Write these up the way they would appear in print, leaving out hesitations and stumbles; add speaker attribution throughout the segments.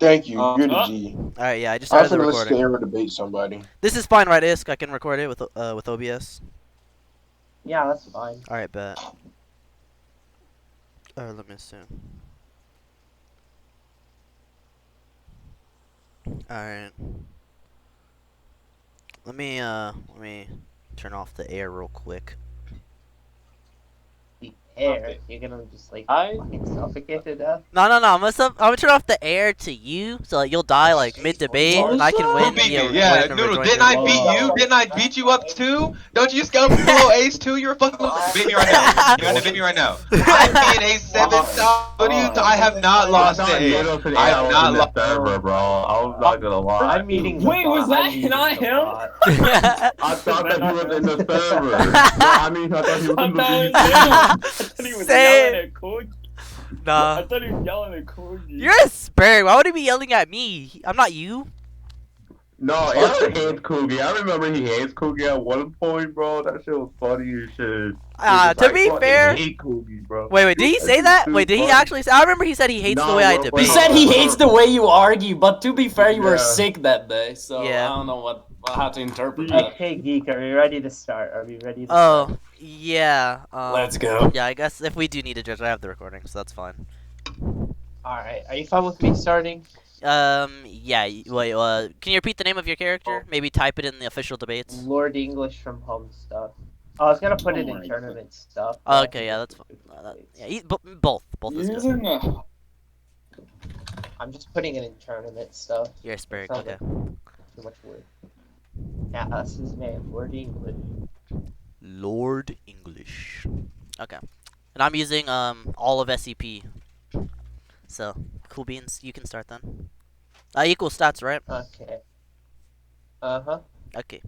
Speaker 1: Thank you. You're the G.
Speaker 2: Alright, yeah, I just
Speaker 1: I was
Speaker 2: started the
Speaker 1: gonna let
Speaker 2: recording.
Speaker 1: Scanner debate somebody.
Speaker 2: This is fine, right, Isk? I can record it with OBS.
Speaker 3: Yeah, that's fine.
Speaker 2: Alright, bet. Alright, let me see. Alright. Let me turn off the air real quick.
Speaker 3: The air. You're gonna just like fucking suffocate to death.
Speaker 2: No, I'm gonna turn off the air to you, so like, you'll die like mid debate, and I can win
Speaker 4: Who beat
Speaker 2: via
Speaker 4: me? Yeah,
Speaker 2: win a
Speaker 4: Noodle,
Speaker 2: rejoinder.
Speaker 4: didn't I beat you? Didn't I beat you up too? Don't you scout below Ace too? You're a fucking loser. Beat me right now. You're gonna beat me right now. I beat Ace 7 times. What do you? I have not lost to Ace. I have not lost.
Speaker 5: server, bro. I was not gonna lie.
Speaker 3: I'm meeting.
Speaker 6: Wait, was that not him?
Speaker 5: I thought that he was in the server. I thought he was in the
Speaker 6: I thought he was yelling at Cookie.
Speaker 2: Nah.
Speaker 6: I thought he was yelling at Cookie.
Speaker 2: You're a spurg. Why would he be yelling at me? I'm not you.
Speaker 5: No, Aaron hates Cookie. I remember he hates Cookie at one point, bro. That shit was funny as shit.
Speaker 2: To be fair.
Speaker 5: Hate Cookie, bro.
Speaker 2: Wait, did he say that? Wait, did he actually say? I remember he said he hates the way I debate.
Speaker 6: He said he hates the way you argue, but to be fair, you were
Speaker 5: Yeah.
Speaker 6: sick that day, so
Speaker 2: Yeah.
Speaker 6: I don't know how to interpret that.
Speaker 3: Okay, Geek, are we ready to start? Are we ready to
Speaker 2: Oh,
Speaker 3: start?
Speaker 2: yeah.
Speaker 6: Let's go.
Speaker 2: Yeah, I guess if we do need to judge, I have the recording, so that's fine.
Speaker 3: Alright, are you fine with me starting?
Speaker 2: Yeah. Wait. Can you repeat the name of your character? Maybe type it in the official debates.
Speaker 3: Lord English from Home Stuff. I was gonna put it in tournament stuff.
Speaker 2: Oh, okay, yeah, that's fine. Yeah, both is good.
Speaker 6: Using a...
Speaker 3: I'm just putting it in tournament stuff.
Speaker 2: You're a spurg.
Speaker 3: Sounds
Speaker 2: Okay.
Speaker 3: Too much word. Yeah, that's his name, Lord English.
Speaker 2: Lord English. Okay. And I'm using all of SCP. So, cool beans. You can start then. Equal stats, right?
Speaker 3: Okay. Uh-huh.
Speaker 2: Okay.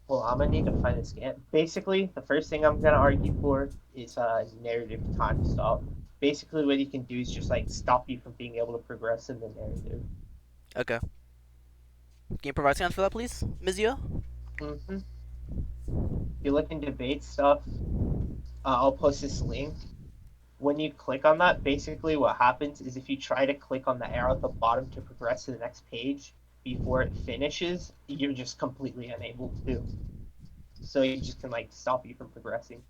Speaker 3: Well, I'm gonna need to find this game. Basically, the first thing I'm gonna argue for is narrative time stop. Basically, what you can do is just like stop you from being able to progress in the narrative.
Speaker 2: Okay. Can you provide scans for that, please, Mizio?
Speaker 3: Mm-hmm. If you look in debate stuff, I'll post this link. When you click on that, basically what happens is if you try to click on the arrow at the bottom to progress to the next page before it finishes, you're just completely unable to. So you just can like stop you from progressing.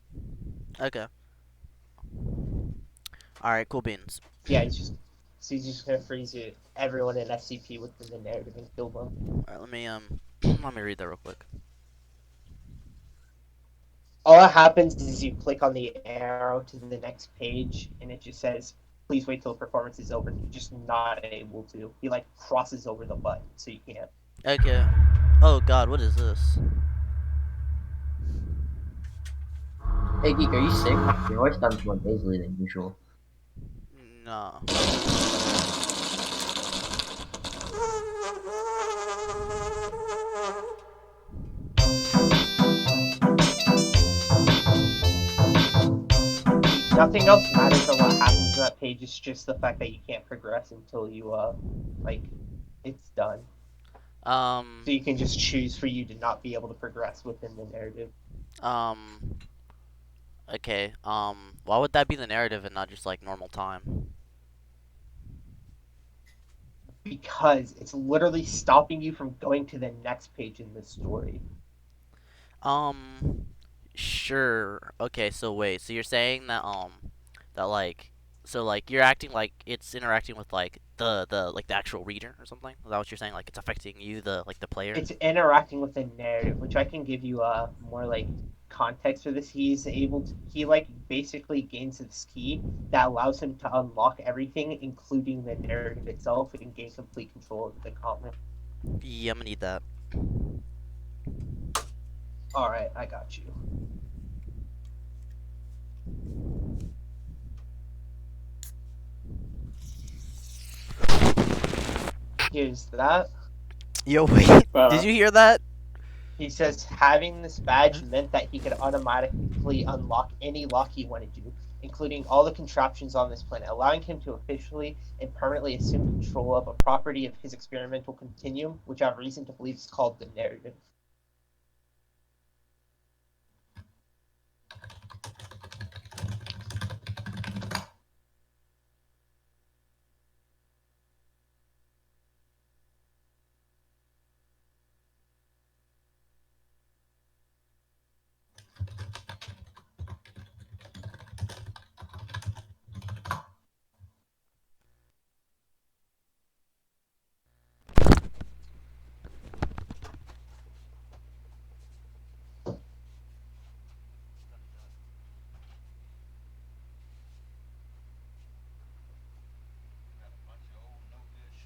Speaker 2: Okay. Alright, cool beans.
Speaker 3: Yeah, he's just gonna freeze you, everyone in SCP within the narrative and kill them.
Speaker 2: Alright, let me read that real quick.
Speaker 3: All that happens is you click on the arrow to the next page, and it just says, "Please wait till the performance is over." You're just not able to. He like crosses over the button, so you can't.
Speaker 2: Okay. Oh God, what is this?
Speaker 7: Hey Geek, are you sick? Your voice sounds more nasally than usual.
Speaker 2: No.
Speaker 3: Nothing else matters on what happens on that page. It's just the fact that you can't progress until you like it's done. So you can just choose for you to not be able to progress within the narrative.
Speaker 2: Okay. Why would that be the narrative and not just like normal time?
Speaker 3: Because it's literally stopping you from going to the next page in the story.
Speaker 2: Sure. Okay, so wait. So you're saying that so like you're acting like it's interacting with like the actual reader or something? Is that what you're saying? Like it's affecting you, the player?
Speaker 3: It's interacting with the narrative, which I can give you more like context for this. He like basically gains this key that allows him to unlock everything, including the narrative itself, and gain complete control of the comic.
Speaker 2: Yeah, I'm gonna need that.
Speaker 3: Alright, I got you. Here's that.
Speaker 2: Yo, wait. Did you hear that?
Speaker 3: He says having this badge meant that he could automatically unlock any lock he wanted to, including all the contraptions on this planet, allowing him to officially and permanently assume control of a property of his experimental continuum, which I have reason to believe is called the narrative.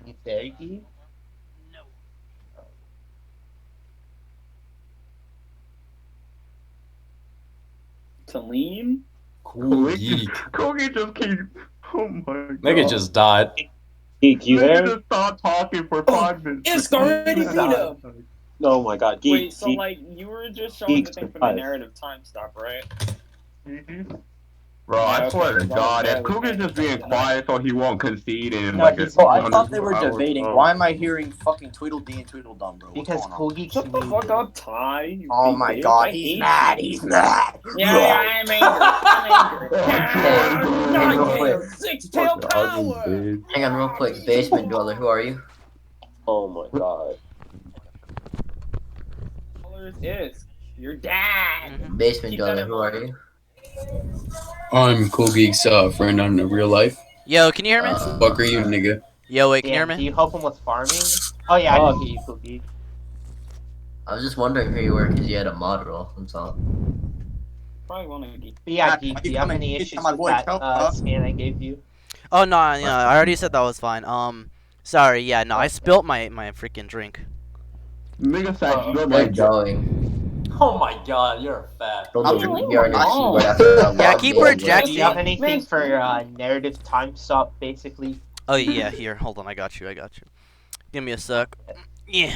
Speaker 3: You there, Geek?
Speaker 6: Talim?
Speaker 5: Cool
Speaker 6: Geek.
Speaker 5: Coogie just keep. Oh my god.
Speaker 6: Nigga just died.
Speaker 8: Geek, you
Speaker 5: Nigga
Speaker 8: there?
Speaker 5: just stopped talking for 5 minutes.
Speaker 6: It's already beat him!
Speaker 8: Oh my god, Geek.
Speaker 9: Wait, so
Speaker 8: Geek.
Speaker 9: like you were just showing
Speaker 8: Geek
Speaker 9: the thing from the
Speaker 8: surprise.
Speaker 9: narrative time stuff, right?
Speaker 5: Bro, I
Speaker 9: Yeah,
Speaker 5: swear to
Speaker 9: okay.
Speaker 5: God, if
Speaker 9: Well,
Speaker 5: Coogie's just being quiet so he won't concede in
Speaker 3: No,
Speaker 5: like
Speaker 3: he's-
Speaker 10: Oh, I
Speaker 3: Honest,
Speaker 10: thought they were
Speaker 5: I was-
Speaker 10: debating.
Speaker 5: oh.
Speaker 10: Why am I hearing fucking Tweedledee and Tweedledum, bro? What's
Speaker 3: Because
Speaker 10: going on?
Speaker 3: Kogi's
Speaker 9: Shut the fuck
Speaker 3: muted.
Speaker 9: up, Ty. You
Speaker 10: Oh
Speaker 9: big
Speaker 10: my
Speaker 9: bitch.
Speaker 10: god,
Speaker 9: I
Speaker 10: he's
Speaker 9: hate
Speaker 10: mad,
Speaker 9: you.
Speaker 10: he's mad!
Speaker 9: Yeah, I'm angry. I'm angry.
Speaker 7: Hey, real quick.
Speaker 9: Six-tail power.
Speaker 7: Hang on real quick. Basement dweller, who are you?
Speaker 8: Oh my god.
Speaker 9: Is your dad.
Speaker 7: Basement
Speaker 9: Keep
Speaker 7: dweller,
Speaker 9: that in
Speaker 7: who are
Speaker 9: mind.
Speaker 7: you?
Speaker 11: I'm Cool Geek's friend on the real life.
Speaker 2: Yo, can you hear me?
Speaker 11: Fuck are you, nigga?
Speaker 2: Yo, wait, can you
Speaker 3: Yeah,
Speaker 2: hear
Speaker 3: do
Speaker 2: me?
Speaker 3: you help him with farming? Oh yeah, I
Speaker 8: Oh.
Speaker 3: can hear you, Cookie.
Speaker 7: I was just wondering who you were because you had a mod roll. That's all.
Speaker 9: Probably one of you.
Speaker 3: But yeah,
Speaker 10: Why
Speaker 3: Geek,
Speaker 10: you
Speaker 3: do you have
Speaker 10: coming
Speaker 3: any
Speaker 10: to
Speaker 3: issues
Speaker 10: my
Speaker 3: with
Speaker 10: boy
Speaker 3: that
Speaker 10: Choke, huh?
Speaker 3: scan I gave you?
Speaker 2: Oh no, I already said that was fine. Sorry, yeah, no, I spilt my freaking drink.
Speaker 5: Nigga said
Speaker 7: Good
Speaker 5: like
Speaker 7: going.
Speaker 6: Oh my god, you're fat.
Speaker 7: Don't
Speaker 10: I'm
Speaker 7: do
Speaker 10: doing
Speaker 7: you're on your
Speaker 9: Oh.
Speaker 7: seat right after that
Speaker 2: Yeah,
Speaker 7: long
Speaker 2: keep
Speaker 7: game.
Speaker 2: projecting.
Speaker 3: Do you have anything
Speaker 9: Man,
Speaker 3: for narrative time stop, basically?
Speaker 2: Oh yeah, here, hold on, I got you. Give me a sec. Yeah.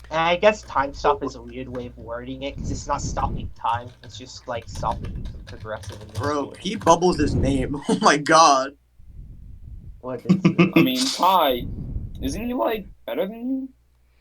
Speaker 3: And I guess time stop is a weird way of wording it, because it's not stopping time, it's just like stopping you from progressing in this
Speaker 10: Bro,
Speaker 3: game.
Speaker 10: he bubbles his name. Oh my god.
Speaker 3: What is it?
Speaker 9: I mean, Ty, isn't he like better than you?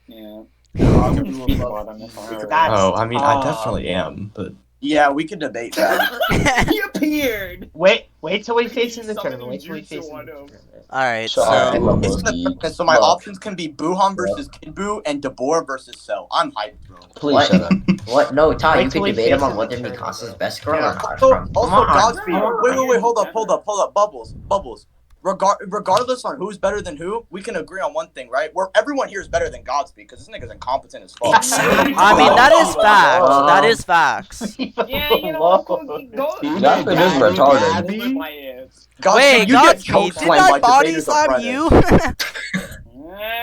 Speaker 9: Yeah.
Speaker 10: Yeah,
Speaker 9: I wouldn't speak about him if I were.
Speaker 3: That's
Speaker 12: Oh, I mean, I
Speaker 3: tough.
Speaker 12: definitely am, but
Speaker 10: Yeah, we could debate that.
Speaker 9: He appeared.
Speaker 3: Wait till we face
Speaker 9: You
Speaker 3: in the
Speaker 9: summoned
Speaker 3: tournament. Wait till we
Speaker 9: Jutsu
Speaker 3: face in
Speaker 9: on
Speaker 3: the
Speaker 9: him.
Speaker 3: tournament.
Speaker 2: Alright,
Speaker 7: So,
Speaker 2: so
Speaker 7: alright, well,
Speaker 10: This is the tournament, so my
Speaker 7: Look.
Speaker 10: options can be Buhan versus Kidbu and Debor versus Cell. I'm hyped, bro.
Speaker 7: Please
Speaker 8: What?
Speaker 7: shut up. What? No, Ty,
Speaker 3: Wait
Speaker 7: you
Speaker 3: till
Speaker 7: can
Speaker 3: we
Speaker 7: debate
Speaker 3: face
Speaker 7: him on
Speaker 3: in
Speaker 7: whether
Speaker 3: the
Speaker 7: Mikasa's
Speaker 3: tournament.
Speaker 7: best girl
Speaker 10: Yeah.
Speaker 7: or not.
Speaker 10: Also,
Speaker 7: Come on.
Speaker 10: Godspeed.
Speaker 9: Come
Speaker 10: Wait,
Speaker 9: on.
Speaker 10: hold up. Bubbles. Regardless on who's better than who, we can agree on one thing, right? Everyone here is better than Godspeed because this nigga's incompetent as fuck.
Speaker 2: I mean that is facts. That is facts.
Speaker 9: Yeah, you know what, Cookie? Go.
Speaker 7: Godspeed is retarded.
Speaker 9: Whip my ass.
Speaker 2: Wait,
Speaker 10: you get
Speaker 2: Godspeed,
Speaker 10: choke
Speaker 2: did
Speaker 10: slammed
Speaker 2: that
Speaker 10: by
Speaker 2: body
Speaker 10: debaters
Speaker 2: slam
Speaker 10: of
Speaker 2: you?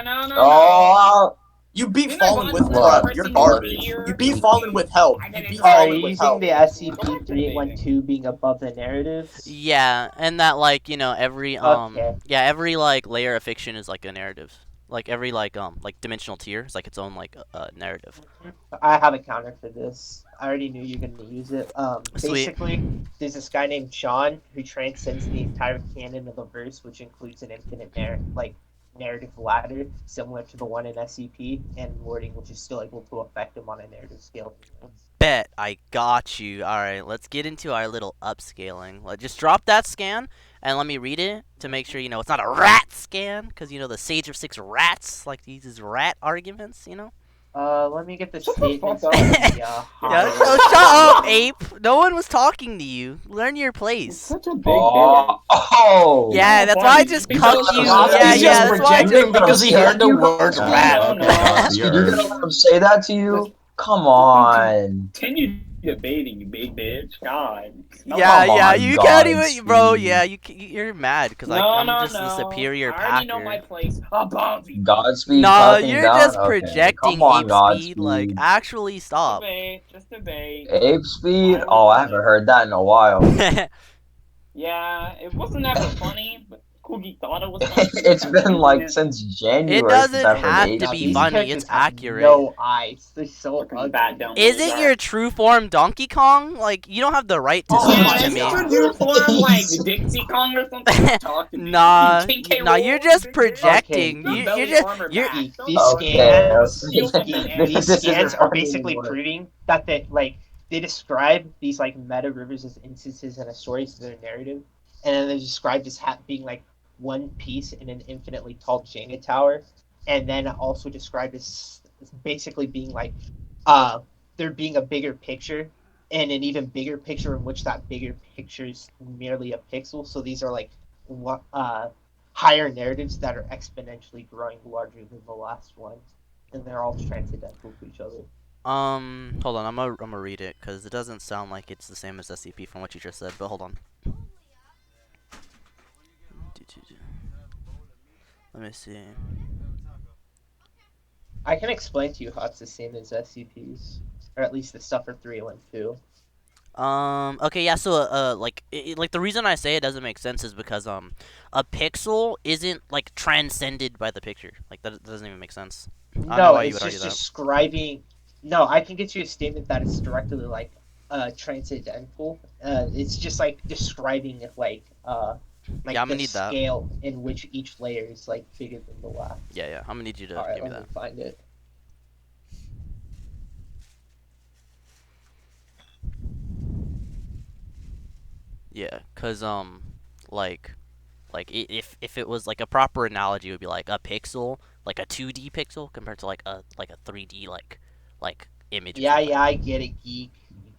Speaker 9: No.
Speaker 7: Oh,
Speaker 10: You beat
Speaker 9: Didn't I
Speaker 10: Fallen with
Speaker 9: body
Speaker 7: Look,
Speaker 9: slam
Speaker 10: You're
Speaker 9: Mercy
Speaker 10: garbage.
Speaker 9: here?
Speaker 10: You beat Fallen with help. You beat
Speaker 3: Are
Speaker 10: Fallen
Speaker 3: you
Speaker 10: with
Speaker 3: using
Speaker 10: help.
Speaker 3: the SCP-3812 being above the narratives?
Speaker 2: Yeah, and that like, you know, every
Speaker 3: Okay.
Speaker 2: every like layer of fiction is like a narrative. Like every like dimensional tier is like its own like narrative.
Speaker 3: I have a counter for this. I already knew you were going to use it.
Speaker 2: Sweet.
Speaker 3: Basically, there's this guy named Sean who transcends the entire canon of the verse, which includes an infinite narrative ladder, similar to the one in SCP, and wording which is still able to affect him on a narrative scale.
Speaker 2: Bet I got you. All right, let's get into our little upscaling. Just drop that scan and let me read it to make sure you know it's not a rat scan, because you know the Sage of Six rats like to use his rat arguments. You know.
Speaker 3: Let me get the
Speaker 9: Shut the
Speaker 3: statements.
Speaker 9: fuck
Speaker 3: from
Speaker 9: up.
Speaker 3: the,
Speaker 2: Yeah, so
Speaker 3: hierarchy.
Speaker 2: shut up, ape. No one was talking to you. Learn your
Speaker 9: You're
Speaker 2: place.
Speaker 9: such a big bitch.
Speaker 7: oh.
Speaker 2: Yeah, that's why I just cut you.
Speaker 6: He's
Speaker 2: Yeah,
Speaker 6: just
Speaker 2: that's why I
Speaker 6: projecting because he heard the word
Speaker 9: No,
Speaker 6: rat.
Speaker 9: no.
Speaker 7: Did you let him say that to you? Come on.
Speaker 9: Continue debating, you big bitch. God. No,
Speaker 2: Yeah,
Speaker 7: Come
Speaker 2: yeah,
Speaker 7: on,
Speaker 2: you can't even,
Speaker 7: Godspeed.
Speaker 2: bro. Yeah, you're mad because
Speaker 9: no,
Speaker 2: I'm
Speaker 9: no,
Speaker 2: just the superior
Speaker 9: I already know my
Speaker 2: packer.
Speaker 9: place above you.
Speaker 7: Godspeed
Speaker 2: No,
Speaker 7: talking
Speaker 2: you're
Speaker 7: down?
Speaker 2: just
Speaker 7: Okay,
Speaker 2: projecting
Speaker 7: come on,
Speaker 2: ape
Speaker 7: Godspeed.
Speaker 2: speed. Like, actually, stop.
Speaker 9: Just debate.
Speaker 7: Ape speed?
Speaker 9: I
Speaker 7: Oh, I
Speaker 9: always-
Speaker 7: haven't heard that in a while.
Speaker 9: Yeah, it wasn't ever funny, but Cookie thought it was funny.
Speaker 7: It's been like since January.
Speaker 2: It doesn't
Speaker 7: since I've heard
Speaker 2: have
Speaker 7: Ape
Speaker 2: to
Speaker 3: Now,
Speaker 2: be
Speaker 7: Speed.
Speaker 3: these
Speaker 2: funny,
Speaker 3: characters
Speaker 2: it's
Speaker 3: have
Speaker 2: accurate.
Speaker 3: No eyes. They're so
Speaker 9: Fucking
Speaker 3: ugly.
Speaker 9: bad dumb.
Speaker 2: Is it your true form Donkey Kong? Like, you don't have the right to
Speaker 9: Oh,
Speaker 2: speak
Speaker 9: yeah,
Speaker 2: to
Speaker 9: you
Speaker 2: me.
Speaker 9: could do form like Dixie Kong or something. Talk to me.
Speaker 2: Nah,
Speaker 9: KK
Speaker 2: nah, you're
Speaker 9: Rool,
Speaker 2: just
Speaker 9: big bitch.
Speaker 2: projecting.
Speaker 3: Okay,
Speaker 2: You,
Speaker 9: Belly
Speaker 2: you're just,
Speaker 9: armor
Speaker 2: you're.
Speaker 9: mask. Don't
Speaker 3: These
Speaker 9: do it.
Speaker 3: scans,
Speaker 9: Steal from
Speaker 7: This-
Speaker 9: me.
Speaker 3: these
Speaker 7: this
Speaker 3: scans
Speaker 7: isn't
Speaker 3: are
Speaker 7: funny
Speaker 3: basically
Speaker 7: anymore.
Speaker 3: proving that they describe these like meta rivers as instances in a story to their narrative, and then they're described as being like one piece in an infinitely tall Jenga tower, and then also described as basically being like there being a bigger picture and an even bigger picture in which that bigger picture is merely a pixel. So these are like higher narratives that are exponentially growing larger than the last one, and they're all transcendental to each other.
Speaker 2: Hold on, I'm gonna read it because it doesn't sound like it's the same as SCP from what you just said. But hold on. Let me see.
Speaker 3: I can explain to you how it's the same as SCPs, or at least the stuff for 312.
Speaker 2: Okay, yeah. So, like the reason I say it doesn't make sense is because a pixel isn't like transcended by the picture. Like that doesn't even make sense. I don't know
Speaker 3: No,
Speaker 2: why you
Speaker 3: it's
Speaker 2: would argue
Speaker 3: just
Speaker 2: that.
Speaker 3: describing. No, I can get you a statement that it's directly like transcendental. It's just like describing it like
Speaker 2: Yeah, I'm
Speaker 3: the
Speaker 2: gonna need that.
Speaker 3: scale in which each layer is like bigger than the last.
Speaker 2: Yeah, yeah. I'm gonna need you to
Speaker 3: All right,
Speaker 2: give me
Speaker 3: let
Speaker 2: that.
Speaker 3: me find it.
Speaker 2: Yeah, cause if it was like a proper analogy, it would be like a pixel, like a 2D pixel compared to like a 3D like image.
Speaker 3: Yeah, yeah, I get it, geek.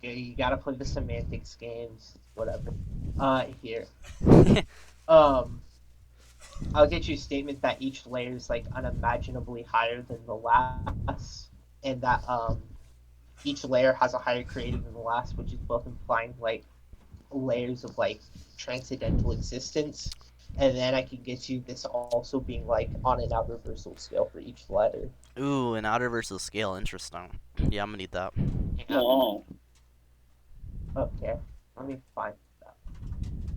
Speaker 3: You gotta play the semantics games, whatever. Here. I'll get you a statement that each layer is like unimaginably higher than the last, and that each layer has a higher creator than the last, which is both implying like layers of like transcendental existence. And then I can get you this also being like on an out reversal scale for each letter.
Speaker 2: Ooh, an outer versus scale. Interesting. Yeah, I'm gonna need that.
Speaker 3: Yeah.
Speaker 9: Oh.
Speaker 3: Okay, let me find that.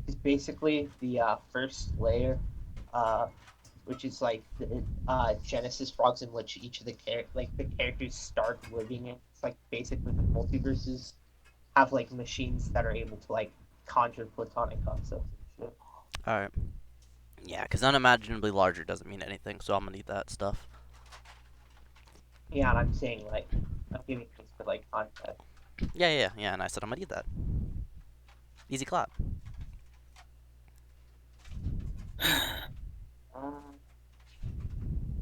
Speaker 3: It's basically the first layer, which is like the Genesis frogs in which each of the characters start living in. It's like basically the multiverses have like machines that are able to like conjure platonic concepts and shit.
Speaker 2: All right. Yeah, because unimaginably larger doesn't mean anything, so I'm gonna need that stuff.
Speaker 3: Yeah, and I'm saying like I'm giving things for like context.
Speaker 2: Yeah, and I said I'm gonna need that. Easy clap.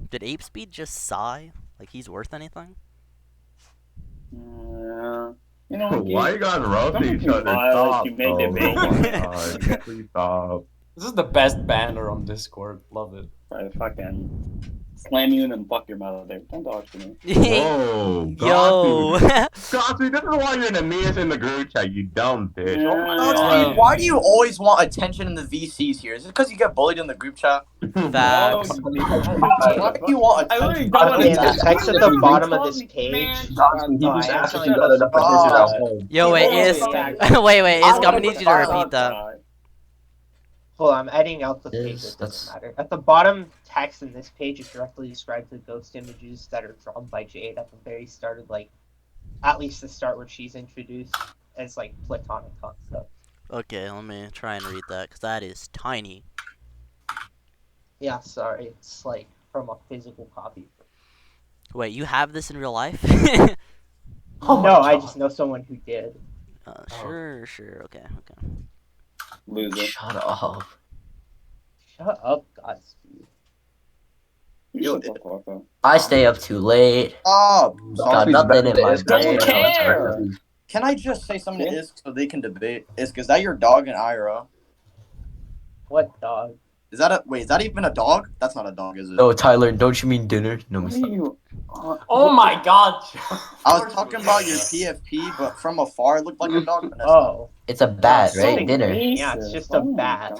Speaker 2: Did Ape Speed just sigh? Like he's worth anything?
Speaker 9: You know,
Speaker 5: Why you guys roasting each other? Stop,
Speaker 9: you make
Speaker 5: bro.
Speaker 9: debate.
Speaker 5: Oh my god, please stop.
Speaker 6: This is the best banner on Discord. Love it.
Speaker 9: I fucking slam you and then fuck your mother. Don't talk to me.
Speaker 5: Whoa,
Speaker 2: Yo.
Speaker 5: Gossy, this is why you're the meanest in the group chat, you dumb bitch. Oh my
Speaker 10: Godspeed,
Speaker 5: god.
Speaker 10: why do you always want attention in the VCs here? Is it because you get bullied in the group chat?
Speaker 2: Facts.
Speaker 10: Why do you want
Speaker 9: I literally
Speaker 10: attention?
Speaker 9: don't want
Speaker 3: Okay,
Speaker 9: to
Speaker 3: the text at the bottom of this page. I accidentally posted.
Speaker 2: Yo, wait, is wait, is I'm gonna need you to repeat that.
Speaker 3: Hold on, I'm editing out the page. It doesn't matter. At the bottom text in this page, it directly describes the ghost images that are drawn by Jade at the very start of like, at least the start where she's introduced as like platonic concept.
Speaker 2: Okay, let me try and read that, because that is tiny.
Speaker 3: Yeah, sorry, it's like from a physical copy.
Speaker 2: Wait, you have this in real life?
Speaker 3: No, I just know someone who did.
Speaker 2: Sure, okay.
Speaker 9: Loser.
Speaker 7: Shut up.
Speaker 3: Shut up, Godspeed.
Speaker 7: I stay up too late.
Speaker 10: Oh,
Speaker 7: Got nothing in my brain.
Speaker 10: Can I just say something to Isk so they can debate? Isk, is that your dog in Ira?
Speaker 3: What dog?
Speaker 10: Is that even a dog? That's not a dog, is it?
Speaker 7: No, Tyler, don't you mean dinner? No, Mr.
Speaker 6: Oh my god.
Speaker 10: I was talking about your PFP, but from afar it looked like a dog.
Speaker 3: Oh.
Speaker 7: It's a bat, right?
Speaker 3: So
Speaker 7: Dinner.
Speaker 3: Yeah, it's just a bat.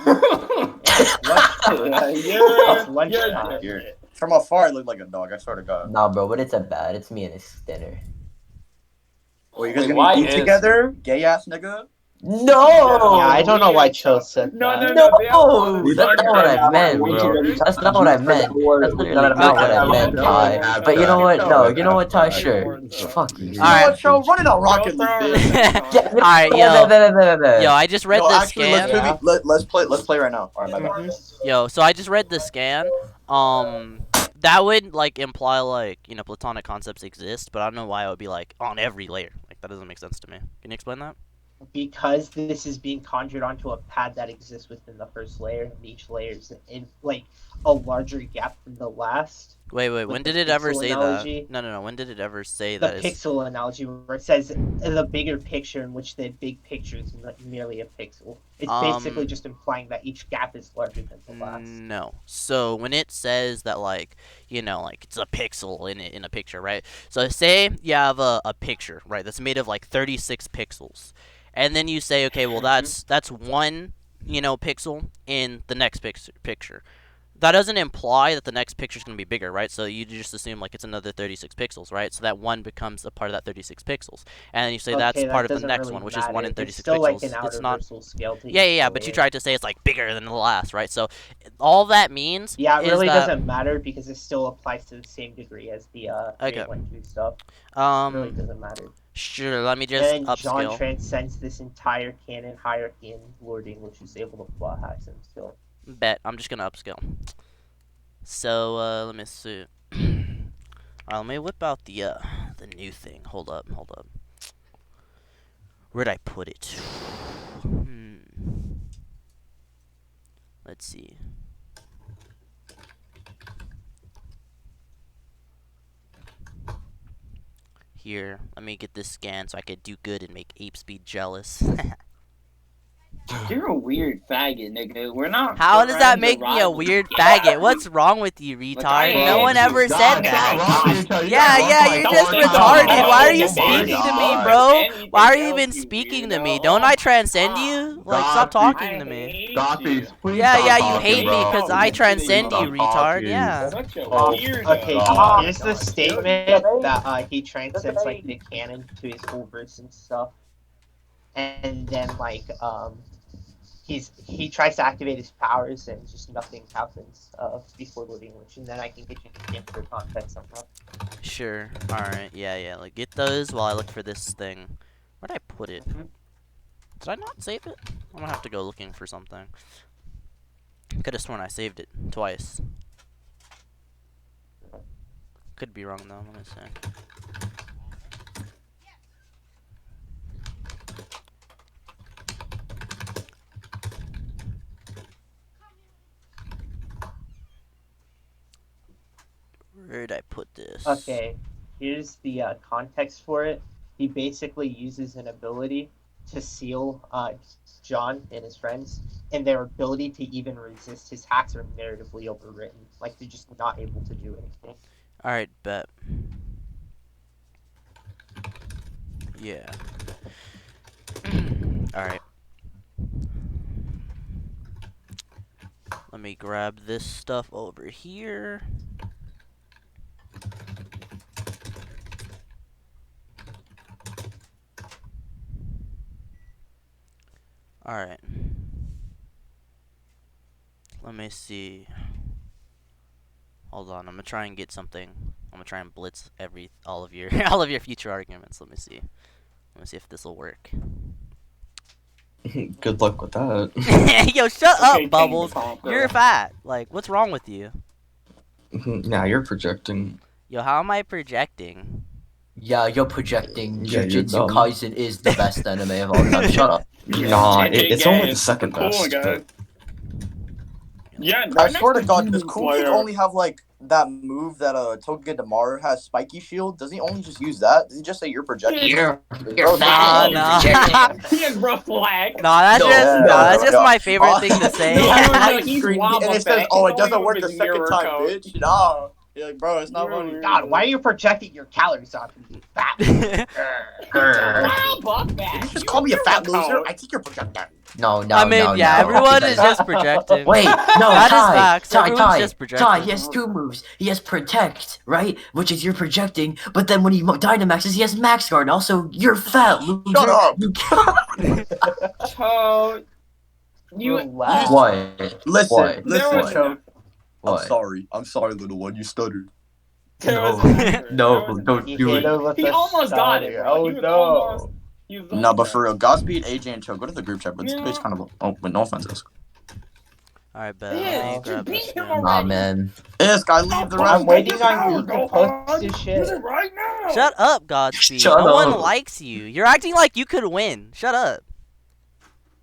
Speaker 10: From afar it looked like a dog, I swear to God.
Speaker 7: Nah, bro, but it's a bat. It's me and his dinner.
Speaker 10: Well, you guys
Speaker 6: Wait,
Speaker 10: gonna
Speaker 6: why
Speaker 10: eat
Speaker 6: is-
Speaker 10: together? Gay ass nigga?
Speaker 7: No!
Speaker 3: Yeah, I don't know why Cho said that.
Speaker 7: No! That's not what I meant, bro. That's not what I meant. That's literally not what I meant, Ty. But you know what? No, you know what, Ty? Sure. Fuck you.
Speaker 10: You know what, Cho? Run it on Rocket League, bitch.
Speaker 2: Alright, yo, I just read
Speaker 10: Yo,
Speaker 2: the
Speaker 10: actually,
Speaker 2: scan.
Speaker 10: let's play right now. Alright, my bad.
Speaker 2: Yo, so I just read the scan. That would like imply like, you know, platonic concepts exist, but I don't know why it would be like on every layer. Like that doesn't make sense to me. Can you explain that?
Speaker 3: Because this is being conjured onto a pad that exists within the first layer, and each layer is in like a larger gap than the last.
Speaker 2: Wait,
Speaker 3: With
Speaker 2: when
Speaker 3: the
Speaker 2: did it ever
Speaker 3: pixel
Speaker 2: say
Speaker 3: analogy.
Speaker 2: that? No, when did it ever say
Speaker 3: The
Speaker 2: that?
Speaker 3: pixel analogy, where it says the bigger picture, in which the big picture is merely a pixel. It's basically just implying that each gap is larger than the last.
Speaker 2: No. So when it says that, like, you know, like it's a pixel in a picture, right? So say you have a picture, right, that's made of like 36 pixels, and then you say, okay, well that's one, you know, pixel in the next picture. that doesn't imply that the next picture is going to be bigger, right? So you just assume like it's another 36 pixels, right? So that one becomes a part of that 36 pixels, and then you say
Speaker 3: Okay,
Speaker 2: that's
Speaker 3: that
Speaker 2: part of the
Speaker 3: doesn't
Speaker 2: next
Speaker 3: really
Speaker 2: one, which is 1 in
Speaker 3: matter.
Speaker 2: 36
Speaker 3: It's still
Speaker 2: pixels.
Speaker 3: like an
Speaker 2: It's not.
Speaker 3: universal scale to
Speaker 2: Yeah. But you tried to say it's like bigger than the last, right? So all that means.
Speaker 3: Yeah, it
Speaker 2: is
Speaker 3: really
Speaker 2: that,
Speaker 3: doesn't matter because it still applies to the same degree as the
Speaker 2: Okay.
Speaker 3: 3.2 stuff. It really doesn't matter.
Speaker 2: Sure. Let me just
Speaker 3: And John
Speaker 2: upscale.
Speaker 3: transcends this entire canon hierarchy in Lord English is able to plot hacks him still.
Speaker 2: Bet. I'm just gonna upscale. So let me see. Let me whip out the new thing. Hold up. Where'd I put it? Let's see. Here, let me get this scan so I could do good and make Ape Speed jealous.
Speaker 9: You're a weird faggot, nigga. We're not.
Speaker 2: How does that
Speaker 9: friends or
Speaker 2: make me a
Speaker 9: rivals.
Speaker 2: weird faggot? What's wrong with you, retard? No one ever said that. Yeah, you're just retarded. Why are you speaking to me, bro? Why are you even speaking to me? Don't I transcend you? Like, stop talking to me. Yeah, you hate me because I transcend you, retard. Yeah.
Speaker 9: Such a
Speaker 3: Okay,
Speaker 9: weirdo.
Speaker 3: here's the statement that he transcends like the canon to his whole verse and stuff, and then like he tries to activate his powers and just nothing happens before Lord English, and then I can get you the for context somehow.
Speaker 2: Sure. All right. Yeah. Like, get those while I look for this thing. Where'd I put it? Did I not save it? I'm gonna have to go looking for something. Could have sworn I saved it twice. Could be wrong though. Let me see. Where did I put this?
Speaker 3: Okay, here's the context for it. He basically uses an ability to seal John and his friends, and their ability to even resist his hacks are narratively overwritten. Like, they're just not able to do anything.
Speaker 2: Alright, bet. Yeah. Alright. Let me grab this stuff over here. Alright. Let me see. Hold on, I'm gonna try and get something. I'm gonna try and blitz all of your future arguments. Let me see. Let me see if this will work.
Speaker 7: Good luck with that.
Speaker 2: Yo, shut up, Bubbles. You're fat. Like, what's wrong with you?
Speaker 7: Now you're projecting.
Speaker 2: Yo, how am I projecting?
Speaker 7: Yeah, you're projecting.
Speaker 5: Yeah, you're
Speaker 7: Jujutsu
Speaker 5: dumb.
Speaker 7: Kaisen is the best anime of all time. Shut up.
Speaker 11: Nah, it's only the second
Speaker 9: Cool,
Speaker 11: best.
Speaker 9: guys. Yeah,
Speaker 10: I swear to God, does Kugi only have like that move that Togedemaru has, spiky shield? Does he only just use that? Does he just say you're projecting?
Speaker 7: You're
Speaker 10: Bro,
Speaker 7: fat.
Speaker 2: Nah.
Speaker 9: He has rough flag.
Speaker 2: Nah, that's
Speaker 10: No,
Speaker 2: just
Speaker 10: no,
Speaker 2: that's
Speaker 10: no,
Speaker 2: just
Speaker 10: no.
Speaker 2: my favorite thing to say.
Speaker 9: No, he's
Speaker 10: Screen,
Speaker 9: lava
Speaker 10: and it says,
Speaker 9: fang.
Speaker 10: "Oh, it
Speaker 9: He's
Speaker 10: doesn't
Speaker 9: only
Speaker 10: work
Speaker 9: with
Speaker 10: the
Speaker 9: his
Speaker 10: second
Speaker 9: mirror
Speaker 10: time,
Speaker 9: code.
Speaker 10: bitch." No, you're like, bro, it's not funny.
Speaker 3: God, why are you projecting your calories off me, you fat?
Speaker 9: Wow, fuck that.
Speaker 10: Did you just call me a fat loser? I think you're projecting.
Speaker 7: No,
Speaker 2: I mean, yeah, everyone is just projecting.
Speaker 7: Wait, no,
Speaker 2: That is facts. Everyone's
Speaker 7: Ty,
Speaker 2: just projecting.
Speaker 7: Ty, he has two moves. He has Protect, right? Which is you're projecting, but then when he Dynamaxes, he has Max Guard. Also, you're fat, loser.
Speaker 10: Shut up.
Speaker 9: So, you.
Speaker 3: Relax.
Speaker 7: What?
Speaker 10: Listen,
Speaker 7: What?
Speaker 10: listen,
Speaker 7: What?
Speaker 10: Cho.
Speaker 7: What?
Speaker 10: I'm sorry, little one. You stuttered.
Speaker 7: No, no, don't
Speaker 3: You
Speaker 7: do
Speaker 3: hit
Speaker 7: it.
Speaker 3: him with
Speaker 9: He
Speaker 3: the
Speaker 9: almost got it,
Speaker 3: starter.
Speaker 9: bro.
Speaker 3: Oh
Speaker 9: He was
Speaker 3: no.
Speaker 9: almost- he was
Speaker 10: No, but
Speaker 9: almost
Speaker 10: for real, Godspeed, AJ, and Cho, go to the group chat. But
Speaker 9: Yeah.
Speaker 10: it's kind of but no offense.
Speaker 2: Alright, bet.
Speaker 9: Yeah,
Speaker 2: Let me
Speaker 9: just
Speaker 2: grab
Speaker 9: beat
Speaker 2: this
Speaker 9: him
Speaker 2: thing.
Speaker 9: already.
Speaker 7: Nah, man.
Speaker 10: Isk, I leave the
Speaker 9: Oh,
Speaker 10: rest.
Speaker 3: I'm waiting
Speaker 9: Just
Speaker 3: on you
Speaker 9: go
Speaker 3: to post
Speaker 9: hard.
Speaker 3: this
Speaker 9: Use
Speaker 3: shit.
Speaker 9: it right now.
Speaker 2: Shut up, Godspeed.
Speaker 7: Shut
Speaker 2: no one
Speaker 7: up.
Speaker 2: likes you. You're acting like you could win. Shut up.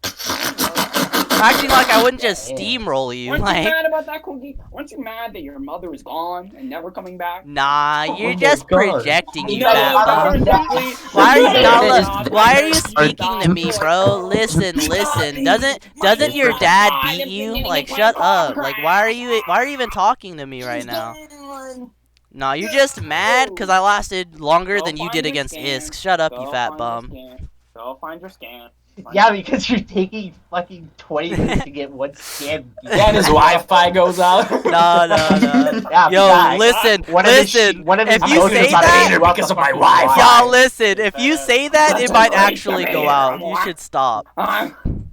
Speaker 2: You're acting like I wouldn't just steamroll you.
Speaker 9: Weren't you
Speaker 2: Like,
Speaker 9: mad about that, Cookie? Weren't you mad that your mother is gone and never coming back?
Speaker 2: nah, you're
Speaker 7: my
Speaker 2: just
Speaker 7: God.
Speaker 2: projecting, you
Speaker 9: No,
Speaker 2: fat bum. Why are you
Speaker 7: That is-
Speaker 2: why are you speaking to me, bro? Listen. Doesn't your dad beat you? Like, shut up. Like, why are you even talking to me right now? Nah, you're just mad because I lasted longer than you did against Isk. Shut up, you fat bum.
Speaker 9: Go find your scan.
Speaker 3: Yeah, because you're taking fucking 20 minutes to get one scan.
Speaker 6: Yeah, and his Wi-Fi goes out.
Speaker 2: No.
Speaker 3: Yeah,
Speaker 2: Yo,
Speaker 3: facts.
Speaker 2: listen.
Speaker 3: One of his
Speaker 2: If
Speaker 3: goats
Speaker 2: you
Speaker 3: is
Speaker 2: say
Speaker 3: about to
Speaker 2: that,
Speaker 3: shoot out
Speaker 6: because
Speaker 3: the
Speaker 6: of my
Speaker 3: fucking
Speaker 6: Wi-Fi.
Speaker 2: y'all listen. If you say that, it might actually go out. You should stop.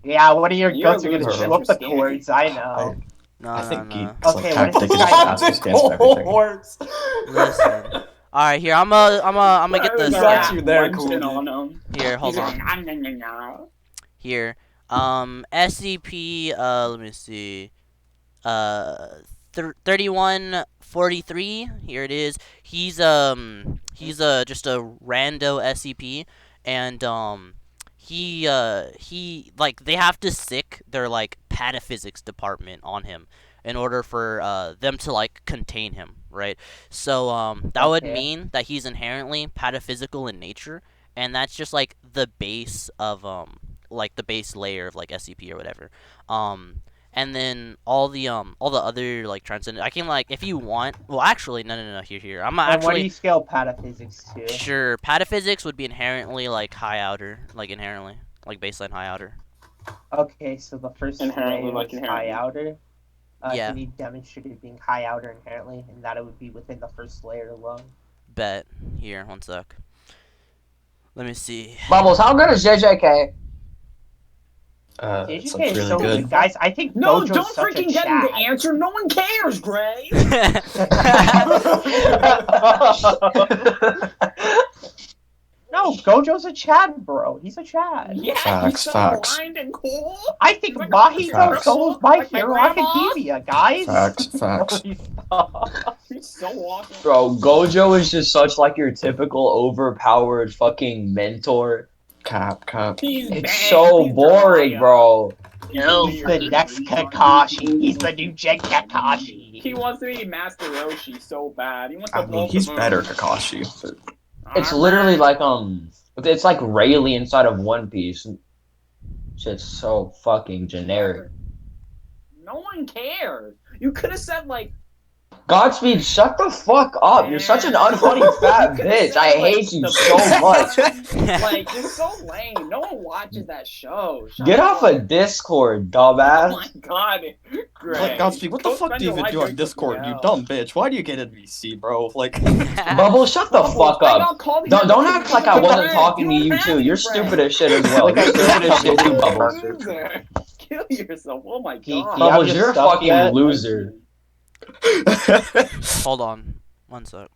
Speaker 3: Yeah, one of your
Speaker 9: You're a
Speaker 3: goats are gonna
Speaker 9: loser.
Speaker 3: chew up the
Speaker 9: You're
Speaker 3: cords. I know.
Speaker 2: No.
Speaker 3: Okay,
Speaker 12: Geek's
Speaker 3: what is
Speaker 12: tactic
Speaker 3: this
Speaker 12: is just
Speaker 3: guy
Speaker 12: ask for
Speaker 3: doing?
Speaker 12: scans for everything.
Speaker 2: Listen. All right, here I'm gonna get this.
Speaker 6: Got you there,
Speaker 9: Munching
Speaker 6: cool.
Speaker 9: on him.
Speaker 2: Here, hold
Speaker 9: He's
Speaker 2: on.
Speaker 9: going, "Nom, nom, nom, nom."
Speaker 2: Here, SCP. Let me see. 3143. Here it is. He's just a rando SCP, and he like they have to sick their like pataphysics department on him in order for them to like contain him, right? So that would
Speaker 3: Okay.
Speaker 2: mean that he's inherently pataphysical in nature, and that's just like the base of like the base layer of like SCP or whatever. And then all the other like transcendent. I can like if you want. Well, actually, no. Here. I'm
Speaker 3: And what do
Speaker 2: actually
Speaker 3: you scale pataphysics to?
Speaker 2: sure. Pataphysics would be inherently like high outer, like inherently like baseline high outer.
Speaker 3: Okay, so the first
Speaker 9: Inherently,
Speaker 3: layer
Speaker 9: like
Speaker 3: is
Speaker 9: inherently.
Speaker 3: high outer.
Speaker 2: Yeah.
Speaker 3: Can you demonstrate it being high outer inherently, and that it would be within the first layer alone?
Speaker 2: Bet. Here, one sec. Let me see.
Speaker 7: Bubbles, how good is JJK?
Speaker 12: It's
Speaker 3: JJK
Speaker 12: like
Speaker 3: is
Speaker 12: really
Speaker 3: so
Speaker 12: good.
Speaker 3: good, guys. I think
Speaker 9: No,
Speaker 3: Gojo's
Speaker 9: don't
Speaker 3: such a
Speaker 9: freaking get him the
Speaker 3: Chad.
Speaker 9: answer. No one cares, Gray.
Speaker 3: No, Gojo's a Chad, bro. He's a Chad.
Speaker 9: Yeah,
Speaker 12: Facts,
Speaker 9: he's so
Speaker 12: facts.
Speaker 9: aligned and cool.
Speaker 3: I think
Speaker 9: Like a
Speaker 3: Mahito's
Speaker 12: Facts.
Speaker 3: so My
Speaker 9: Like my
Speaker 3: Hero
Speaker 9: grandma?
Speaker 3: Academia, guys.
Speaker 12: Facts.
Speaker 9: He's so awesome.
Speaker 7: Bro, Gojo is just such like your typical overpowered fucking mentor.
Speaker 12: Cap.
Speaker 9: He's
Speaker 7: It's
Speaker 9: bad.
Speaker 7: so
Speaker 9: He's
Speaker 7: boring,
Speaker 9: Jiraiya.
Speaker 7: bro.
Speaker 3: He's the next Kakashi. He's the new Gen Kakashi.
Speaker 9: He wants to be Master Roshi so bad. He wants to
Speaker 12: I
Speaker 9: blow
Speaker 12: mean, he's
Speaker 9: the
Speaker 12: better,
Speaker 9: moon.
Speaker 12: Kakashi. But
Speaker 7: It's literally like it's like Rayleigh inside of One Piece. Shit's so fucking generic.
Speaker 9: No one cares. You could have said like
Speaker 7: Godspeed, shut the fuck up. You're such an unfunny fat bitch. I hate you so much.
Speaker 9: like you're so lame. No one watches that show. Shut
Speaker 7: Get
Speaker 9: up.
Speaker 7: off of Discord,
Speaker 9: Oh
Speaker 7: dumbass.
Speaker 9: my god, Greg.
Speaker 12: like, Godspeed, what the
Speaker 9: Go
Speaker 12: fuck
Speaker 9: spend
Speaker 12: do you
Speaker 9: your
Speaker 12: even
Speaker 9: life
Speaker 12: do on
Speaker 9: drinking
Speaker 12: Discord, you
Speaker 9: PL.
Speaker 12: dumb bitch? Why do you get in VC, bro? Like,
Speaker 7: Bubble, shut the fuck
Speaker 9: I
Speaker 7: up.
Speaker 9: got called
Speaker 7: Don't
Speaker 9: here
Speaker 7: act
Speaker 9: because
Speaker 7: like I
Speaker 9: you're
Speaker 7: wasn't
Speaker 9: Greg.
Speaker 7: talking to
Speaker 9: You
Speaker 7: you
Speaker 9: don't
Speaker 7: too.
Speaker 9: have
Speaker 7: You're
Speaker 9: any friends.
Speaker 7: stupid as shit as well.
Speaker 3: Like I
Speaker 7: You're stupid as shit too, Bubbles.
Speaker 9: Loser. Kill yourself. Oh my
Speaker 3: Geek,
Speaker 9: god.
Speaker 3: you have
Speaker 7: Bubbles,
Speaker 3: your
Speaker 7: you're a
Speaker 3: stuff
Speaker 7: fucking
Speaker 3: yet?
Speaker 7: loser.
Speaker 2: Hold on. One sec.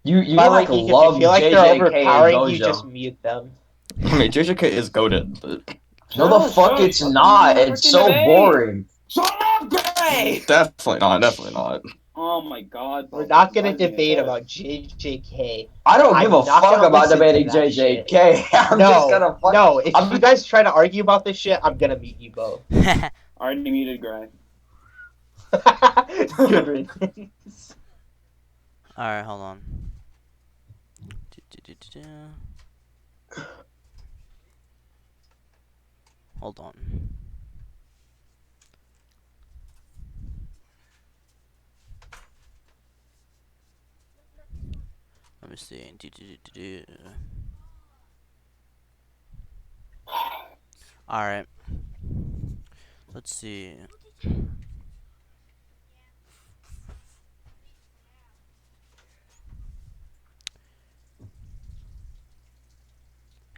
Speaker 7: You
Speaker 3: By the way,
Speaker 7: like
Speaker 3: Geek, if you
Speaker 7: love
Speaker 3: feel like they're
Speaker 7: JJK and
Speaker 3: overpowering, you
Speaker 7: Gojo.
Speaker 3: just mute them.
Speaker 12: I mean, JJK is goaded, but
Speaker 7: No, the fuck it's not. It's so boring.
Speaker 9: Shut up, Gray!
Speaker 12: definitely not.
Speaker 9: Oh my god.
Speaker 3: We're
Speaker 9: Bubbles,
Speaker 3: not gonna
Speaker 9: why do you
Speaker 3: debate
Speaker 9: do
Speaker 3: about JJK.
Speaker 7: I don't give
Speaker 3: I'm
Speaker 7: a
Speaker 3: not
Speaker 7: fuck
Speaker 3: gonna
Speaker 7: about
Speaker 3: listen to
Speaker 7: debating
Speaker 3: that shit.
Speaker 7: JJK. I'm just gonna fuck.
Speaker 3: No, if you guys try to argue about this shit, I'm gonna mute you both.
Speaker 9: Already muted Gray.
Speaker 3: Good riddance.
Speaker 2: Alright, hold on. Hold on. Let me see. Alright. Let's see.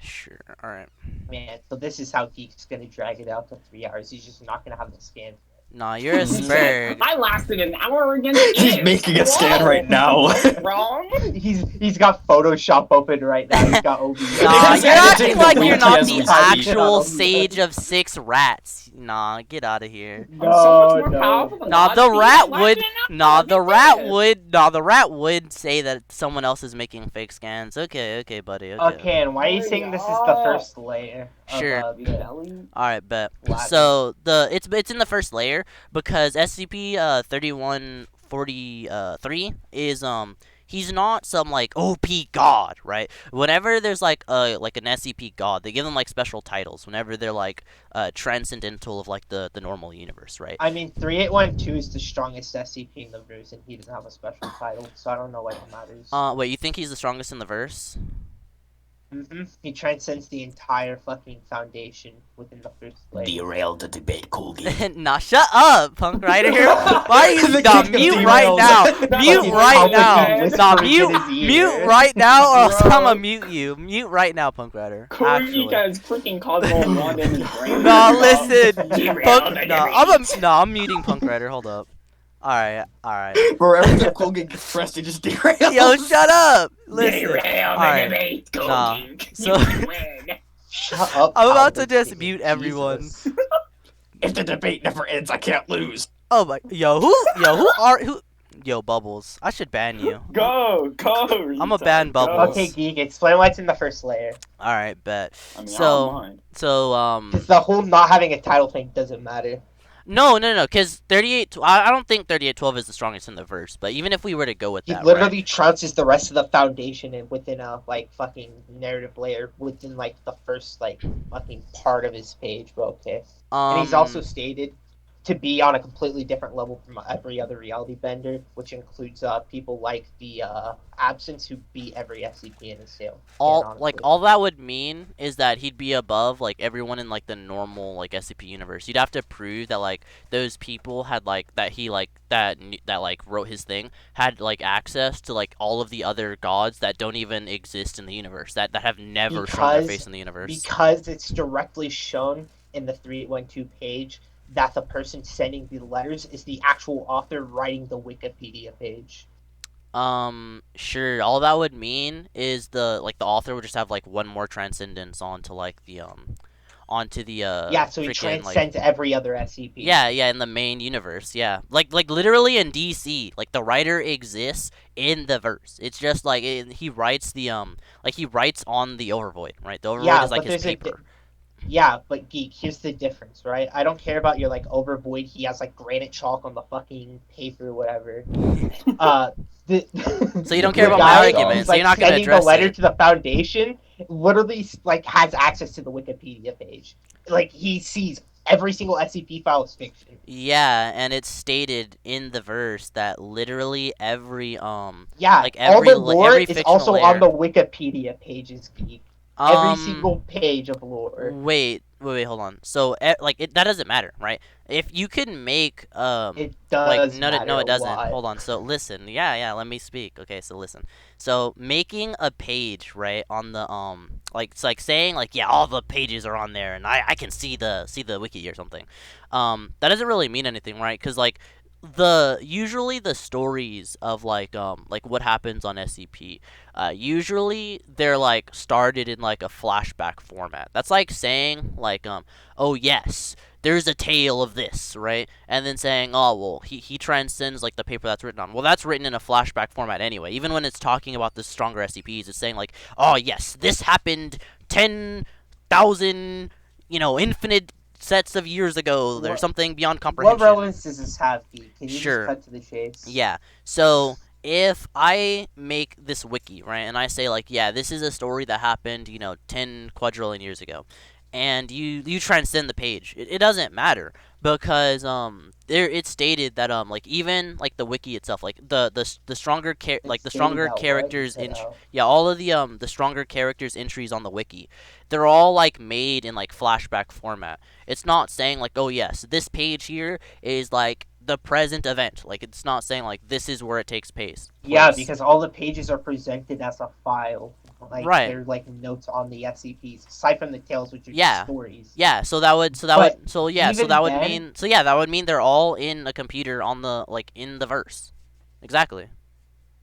Speaker 2: Sure. Alright.
Speaker 3: Man, so this is how Geek's gonna drag it out to 3 hours. He's just not gonna have the scan.
Speaker 2: Nah, you're a spurg.
Speaker 9: I lasted an hour against
Speaker 12: He's
Speaker 9: it.
Speaker 12: making a scan
Speaker 9: Whoa.
Speaker 12: right now.
Speaker 9: Wrong?
Speaker 3: He's got Photoshop open right now. He's got OBS.
Speaker 2: Nah,
Speaker 12: He's
Speaker 2: you're
Speaker 12: editing
Speaker 2: acting
Speaker 12: the
Speaker 2: like you're
Speaker 12: wiki
Speaker 2: not
Speaker 12: as
Speaker 2: the
Speaker 12: we speak.
Speaker 2: actual Sage of 6 Rats. Nah, get out of here.
Speaker 9: I'm so much more powerful than
Speaker 2: Nah,
Speaker 9: God.
Speaker 2: the
Speaker 9: Speed,
Speaker 2: rat
Speaker 9: I lasted
Speaker 2: would.
Speaker 9: an hour.
Speaker 2: Nah, the
Speaker 9: Get
Speaker 2: rat
Speaker 9: this.
Speaker 2: would. Nah, the rat would say that someone else is making fake scans. Okay, buddy.
Speaker 3: Okay, and why are you saying this is the first layer? Of,
Speaker 2: Sure.
Speaker 3: the
Speaker 2: All right, bet.
Speaker 3: Latin.
Speaker 2: So it's in the first layer because SCP 3143 is he's not some like OP god, right? Whenever there's like an SCP god, they give them like special titles. Whenever they're like transcendental of like the normal universe, right?
Speaker 3: I mean, 3812 is the strongest SCP in the verse, and he doesn't have a special title, so I don't know why it matters.
Speaker 2: Wait, you think he's the strongest in the verse?
Speaker 3: He transcends the entire fucking foundation within the first layer.
Speaker 7: Derail the debate, Colgate.
Speaker 2: Nah, shut up, Punk Rider. Why are you mute right
Speaker 9: derailed.
Speaker 2: now? Mute right
Speaker 3: Publicly
Speaker 2: now.
Speaker 3: whispering
Speaker 2: Nah,
Speaker 3: in his ear.
Speaker 2: mute right now, or else
Speaker 9: Bro.
Speaker 2: I'ma mute you. Mute right now, Punk Rider.
Speaker 9: Kogi
Speaker 2: Actually.
Speaker 9: has freaking Cosmo Wanda in his brain.
Speaker 2: Nah, listen.
Speaker 9: Derail
Speaker 2: Punk,
Speaker 9: the
Speaker 2: nah, I'm muting Punk Rider. Hold up. Alright.
Speaker 12: Bro, every time Colgate gets pressed, he just derails.
Speaker 2: Yo, shut up. Listen.
Speaker 9: Derail the
Speaker 2: Alright.
Speaker 9: debate,
Speaker 2: Nah.
Speaker 9: Kogi.
Speaker 2: So-
Speaker 9: You win.
Speaker 3: Shut up.
Speaker 2: I'm about to
Speaker 3: Albert
Speaker 2: just
Speaker 3: King.
Speaker 2: mute everyone.
Speaker 3: Jesus.
Speaker 12: If the debate never ends, I can't lose.
Speaker 2: Oh my. Yo, Bubbles. I should ban you.
Speaker 9: Go.
Speaker 2: I'm a ban
Speaker 9: Go.
Speaker 2: Bubbles.
Speaker 3: Okay, Geek, explain what's in the first layer.
Speaker 2: Alright, bet.
Speaker 9: I mean, I don't
Speaker 2: So,
Speaker 9: mind.
Speaker 3: Because the whole not having a title thing doesn't matter.
Speaker 2: No, because 38. I don't think 3812 is the strongest in the verse, but even if we were to go with
Speaker 3: He
Speaker 2: that,
Speaker 3: literally trounces the rest of the foundation and within a fucking narrative layer within the first fucking part of his page. But okay, and he's also stated to be on a completely different level from every other reality bender, which includes people like the Absence who beat every SCP in his sale.
Speaker 2: all that would mean is that he'd be above everyone in the normal SCP universe. You'd have to prove that those people had that he that wrote his thing had access to all of the other gods that don't even exist in the universe, that have never shown their face in the universe.
Speaker 3: Because it's directly shown in the 3812 page that the person sending the letters is the actual author writing the Wikipedia page.
Speaker 2: Sure. All that would mean is the author would just have one more transcendence onto onto the
Speaker 3: yeah, so he
Speaker 2: freaking,
Speaker 3: transcends every other SCP.
Speaker 2: Yeah, in the main universe. Yeah, like literally in DC, the writer exists in the verse. It's just he writes the he writes on the Overvoid, right? The Overvoid is his paper.
Speaker 3: Yeah, but Geek, here's the difference, right? I don't care about your Overvoid. He has granite chalk on the fucking paper or whatever.
Speaker 2: So you don't care about my argument, so you're not gonna address
Speaker 3: the letter
Speaker 2: it.
Speaker 3: to the Foundation literally has access to the Wikipedia page. He sees every single SCP file is fiction.
Speaker 2: Yeah, and it's stated in the verse that literally every
Speaker 3: all
Speaker 2: every
Speaker 3: the lore
Speaker 2: every
Speaker 3: is also
Speaker 2: layer...
Speaker 3: on the Wikipedia pages, Geek. Every single page of lore.
Speaker 2: Wait, hold on. So, that doesn't matter, right? If you can make,
Speaker 3: it does
Speaker 2: no, it doesn't.
Speaker 3: lot.
Speaker 2: Hold on. So, listen. Yeah, let me speak. Okay, so listen. So, making a page, right, on the, it's saying, yeah, all the pages are on there, and I can see the wiki or something. That doesn't really mean anything, right? Because, usually the stories of what happens on SCP, usually they're started in a flashback format. That's saying oh yes, there's a tale of this, right? And then saying, oh well, he transcends the paper that's written on. Well, that's written in a flashback format anyway. Even when it's talking about the stronger SCPs, it's saying oh yes, this happened 10,000 infinite sets of years ago. There's something beyond comprehension.
Speaker 3: What relevance does this have, Geek? Can you
Speaker 2: Sure.
Speaker 3: just cut to the chase?
Speaker 2: Yeah. So if I make this wiki, right, and I say yeah, this is a story that happened, 10 quadrillion years ago, and you transcend the page, it doesn't matter because there it's stated that even the wiki itself, the stronger the stronger characters all of the stronger characters entries on the wiki, they're all made in flashback format. It's not saying oh yes, this page here is the present event. It's not saying this is where it takes place.
Speaker 3: Yeah, because all the pages are presented as a file.
Speaker 2: Right.
Speaker 3: They're notes on the SCPs, aside from the tales, which are just stories.
Speaker 2: Yeah, that would mean they're all in a computer on the in the verse. Exactly.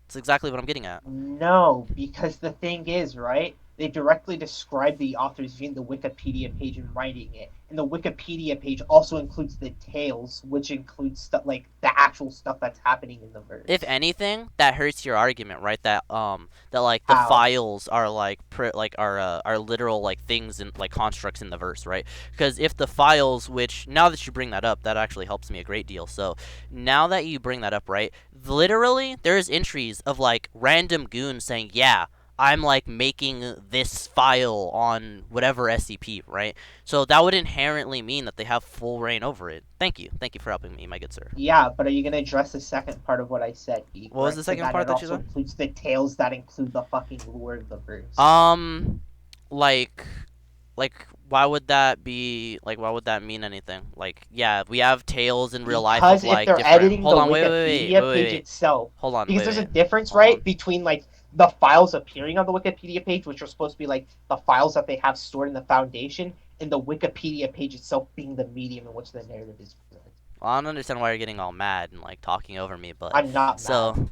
Speaker 2: That's exactly what I'm getting at.
Speaker 3: No, because the thing is, right? They directly describe the authors viewing the Wikipedia page and writing it. And the Wikipedia page also includes the tales, which includes stuff the actual stuff that's happening in the verse.
Speaker 2: If anything, that hurts your argument, right? That the
Speaker 3: How?
Speaker 2: files are are literal things and constructs in the verse, right? Because if the files, which now that you bring that up, that actually helps me a great deal. So now that you bring that up, right? Literally, there's entries of random goons saying, yeah, I'm making this file on whatever SCP, right? So that would inherently mean that they have full reign over it. Thank you for helping me, my good sir.
Speaker 3: Yeah, but are you gonna address the second part of what I said, Geek?
Speaker 2: What was the second part that you
Speaker 3: said? It also includes the tales that include the fucking lore of the verse.
Speaker 2: like why would that be like why would that mean anything? Like yeah, we have tales in real life of
Speaker 3: Because if
Speaker 2: like
Speaker 3: they're
Speaker 2: different
Speaker 3: editing
Speaker 2: hold
Speaker 3: the
Speaker 2: on,
Speaker 3: Wikipedia page
Speaker 2: wait.
Speaker 3: itself,
Speaker 2: Hold on,
Speaker 3: because there's a
Speaker 2: wait.
Speaker 3: difference,
Speaker 2: Hold
Speaker 3: right,
Speaker 2: on.
Speaker 3: between like the files appearing on the Wikipedia page, which are supposed to be like the files that they have stored in the foundation, and the Wikipedia page itself being the medium in which the narrative is presented.
Speaker 2: Well, I don't understand why you're getting all mad and like talking over me, but
Speaker 3: I'm not
Speaker 2: so
Speaker 3: mad.